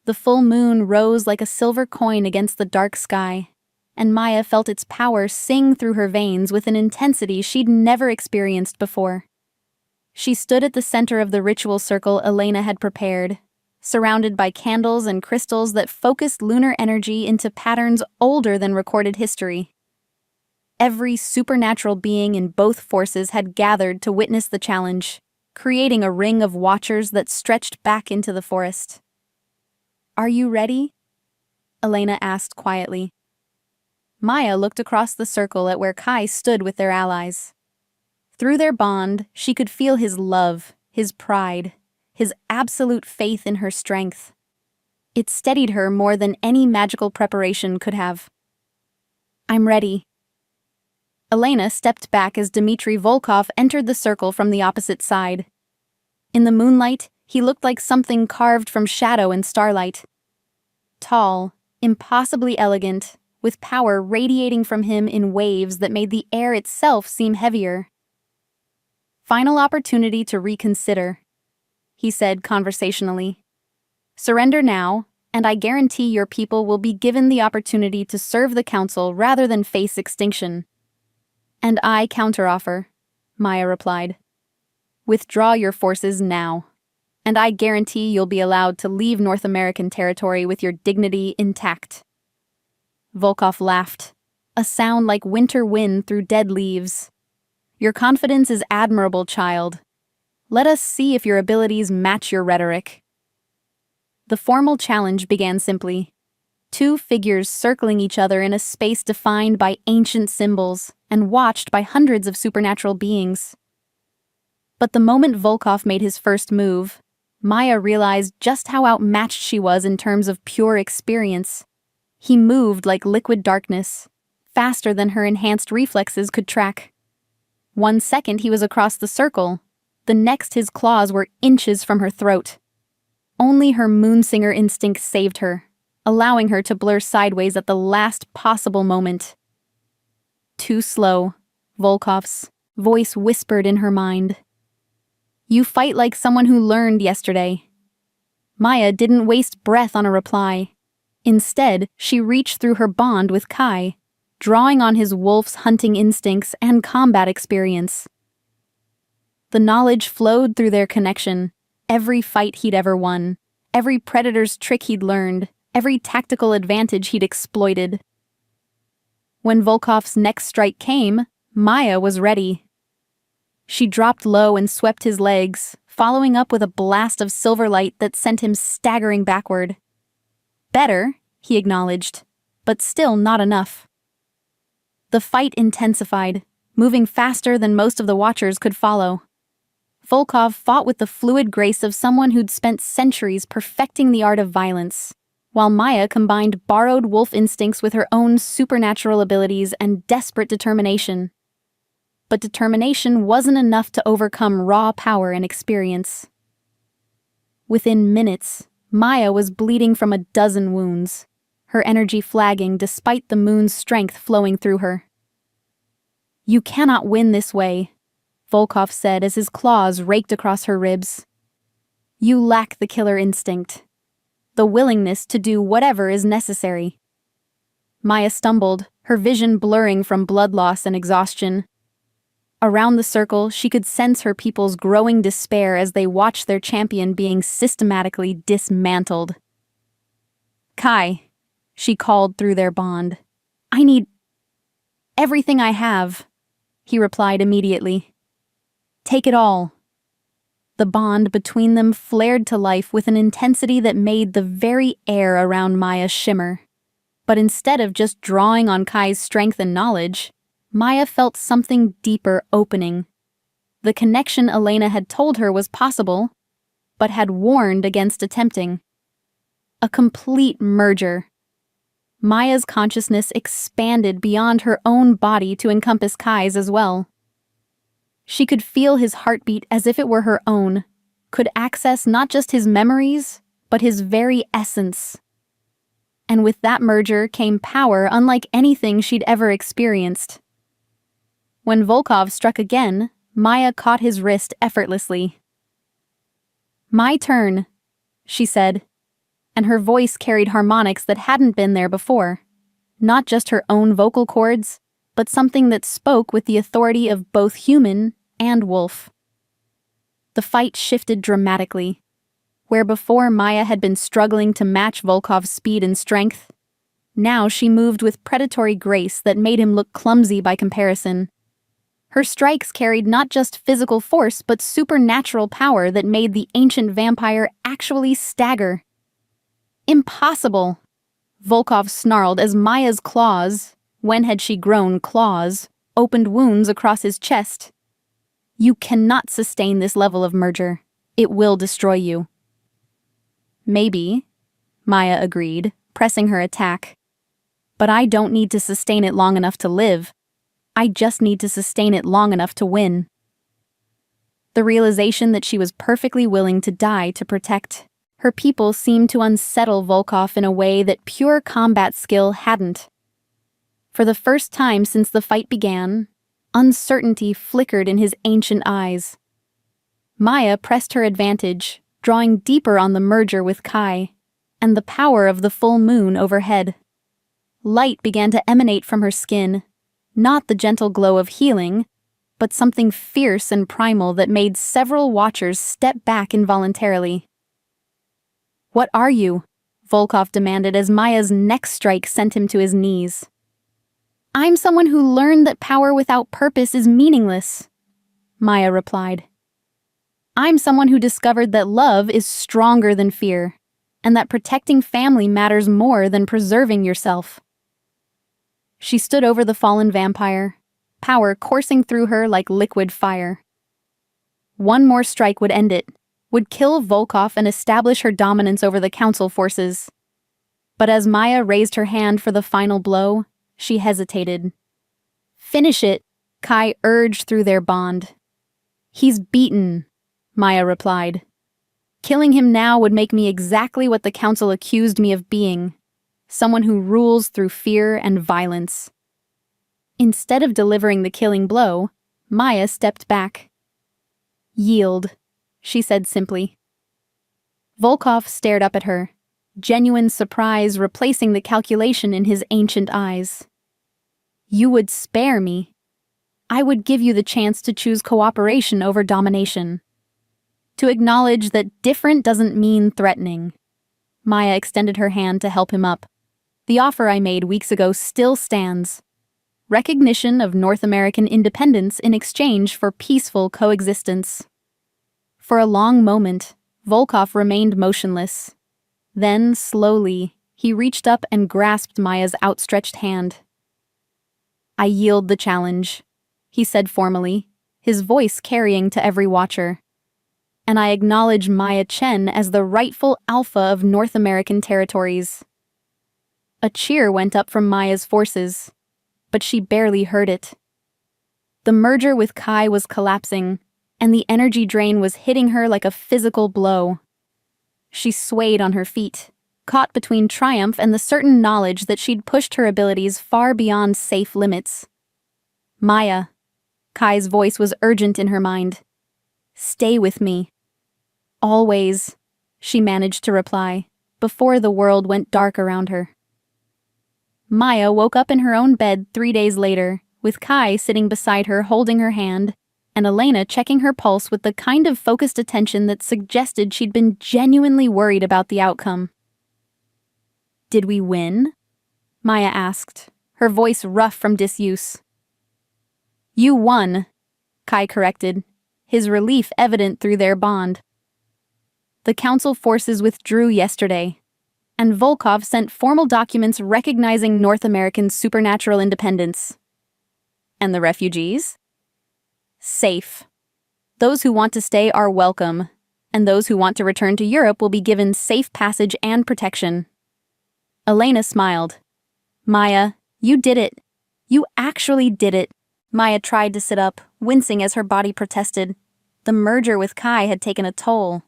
The full moon rose like a silver coin against the dark sky, and Maya felt its power sing through her veins with an intensity she'd never experienced before. She stood at the center of the ritual circle Elena had prepared, surrounded by candles and crystals that focused lunar energy into patterns older than recorded history. Every supernatural being in both forces had gathered to witness the challenge, creating a ring of watchers that stretched back into the forest. Are you ready? Elena asked quietly. Maya looked across the circle at where Kai stood with their allies. Through their bond, she could feel his love, his pride, his absolute faith in her strength. It steadied her more than any magical preparation could have. I'm ready. Elena stepped back as Dmitry Volkov entered the circle from the opposite side. In the moonlight, he looked like something carved from shadow and starlight. Tall, impossibly elegant, with power radiating from him in waves that made the air itself seem heavier. Final opportunity to reconsider, he said conversationally. Surrender now, and I guarantee your people will be given the opportunity to serve the Council rather than face extinction. And I counteroffer, Maya replied. Withdraw your forces now, and I guarantee you'll be allowed to leave North American territory with your dignity intact. Volkov laughed, a sound like winter wind through dead leaves. Your confidence is admirable, child. Let us see if your abilities match your rhetoric. The formal challenge began simply. Two figures circling each other in a space defined by ancient symbols and watched by hundreds of supernatural beings. But the moment Volkov made his first move, Maya realized just how outmatched she was in terms of pure experience. He moved like liquid darkness, faster than her enhanced reflexes could track. 1 second he was across the circle, the next his claws were inches from her throat. Only her moonsinger instinct saved her, allowing her to blur sideways at the last possible moment. Too slow, Volkov's voice whispered in her mind. You fight like someone who learned yesterday. Maya didn't waste breath on a reply. Instead, she reached through her bond with Kai, drawing on his wolf's hunting instincts and combat experience. The knowledge flowed through their connection, every fight he'd ever won, every predator's trick he'd learned, every tactical advantage he'd exploited. When Volkov's next strike came, Maya was ready. She dropped low and swept his legs, following up with a blast of silver light that sent him staggering backward. Better, he acknowledged, but still not enough. The fight intensified, moving faster than most of the watchers could follow. Volkov fought with the fluid grace of someone who'd spent centuries perfecting the art of violence, while Maya combined borrowed wolf instincts with her own supernatural abilities and desperate determination. But determination wasn't enough to overcome raw power and experience. Within minutes, Maya was bleeding from a dozen wounds, her energy flagging despite the moon's strength flowing through her. "You cannot win this way," Volkov said as his claws raked across her ribs. "You lack the killer instinct, the willingness to do whatever is necessary." Maya stumbled, her vision blurring from blood loss and exhaustion. Around the circle, she could sense her people's growing despair as they watched their champion being systematically dismantled. "Kai," she called through their bond. "I need everything I have," he replied immediately. "Take it all." The bond between them flared to life with an intensity that made the very air around Maya shimmer. But instead of just drawing on Kai's strength and knowledge, Maya felt something deeper opening. The connection Elena had told her was possible, but had warned against attempting. A complete merger. Maya's consciousness expanded beyond her own body to encompass Kai's as well. She could feel his heartbeat as if it were her own, could access not just his memories, but his very essence. And with that merger came power unlike anything she'd ever experienced. When Volkov struck again, Maya caught his wrist effortlessly. "My turn," she said, and her voice carried harmonics that hadn't been there before. Not just her own vocal cords, but something that spoke with the authority of both human and wolf. The fight shifted dramatically. Where before Maya had been struggling to match Volkov's speed and strength, now she moved with predatory grace that made him look clumsy by comparison. Her strikes carried not just physical force but supernatural power that made the ancient vampire actually stagger. "Impossible!" Volkov snarled as Maya's claws, when had she grown claws, opened wounds across his chest. "You cannot sustain this level of merger. It will destroy you." "Maybe," Maya agreed, pressing her attack. "But I don't need to sustain it long enough to live. I just need to sustain it long enough to win." The realization that she was perfectly willing to die to protect her people seemed to unsettle Volkov in a way that pure combat skill hadn't. For the first time since the fight began, uncertainty flickered in his ancient eyes. Maya pressed her advantage, drawing deeper on the merger with Kai, and the power of the full moon overhead. Light began to emanate from her skin, not the gentle glow of healing, but something fierce and primal that made several watchers step back involuntarily. "What are you?" Volkov demanded as Maya's next strike sent him to his knees. "I'm someone who learned that power without purpose is meaningless," Maya replied. "I'm someone who discovered that love is stronger than fear, and that protecting family matters more than preserving yourself." She stood over the fallen vampire, power coursing through her like liquid fire. One more strike would end it, would kill Volkov and establish her dominance over the council forces. But as Maya raised her hand for the final blow, she hesitated. "Finish it," Kai urged through their bond. "He's beaten," Maya replied. "Killing him now would make me exactly what the council accused me of being. Someone who rules through fear and violence." Instead of delivering the killing blow, Maya stepped back. "Yield," she said simply. Volkov stared up at her, genuine surprise replacing the calculation in his ancient eyes. "You would spare me. I would give you the chance to choose cooperation over domination." to acknowledge that different doesn't mean threatening. Maya extended her hand to help him up. The offer I made weeks ago still stands. Recognition of North American independence in exchange for peaceful coexistence. For a long moment, Volkov remained motionless. Then, slowly, he reached up and grasped Maya's outstretched hand. "I yield the challenge," he said formally, his voice carrying to every watcher. "And I acknowledge Maya Chen as the rightful alpha of North American territories." A cheer went up from Maya's forces, but she barely heard it. The merger with Kai was collapsing, and the energy drain was hitting her like a physical blow. She swayed on her feet, caught between triumph and the certain knowledge that she'd pushed her abilities far beyond safe limits. "Maya," Kai's voice was urgent in her mind. "Stay with me." "Always," she managed to reply, before the world went dark around her. Maya woke up in her own bed 3 days later, with Kai sitting beside her holding her hand, and Elena checking her pulse with the kind of focused attention that suggested she'd been genuinely worried about the outcome. "Did we win?" Maya asked, her voice rough from disuse. "You won," Kai corrected, his relief evident through their bond. "The council forces withdrew yesterday, and Volkov sent formal documents recognizing North American supernatural independence." "And the refugees?" "Safe. Those who want to stay are welcome, and those who want to return to Europe will be given safe passage and protection." Elena smiled. "Maya, you did it. You actually did it." Maya tried to sit up, wincing as her body protested. The merger with Kai had taken a toll.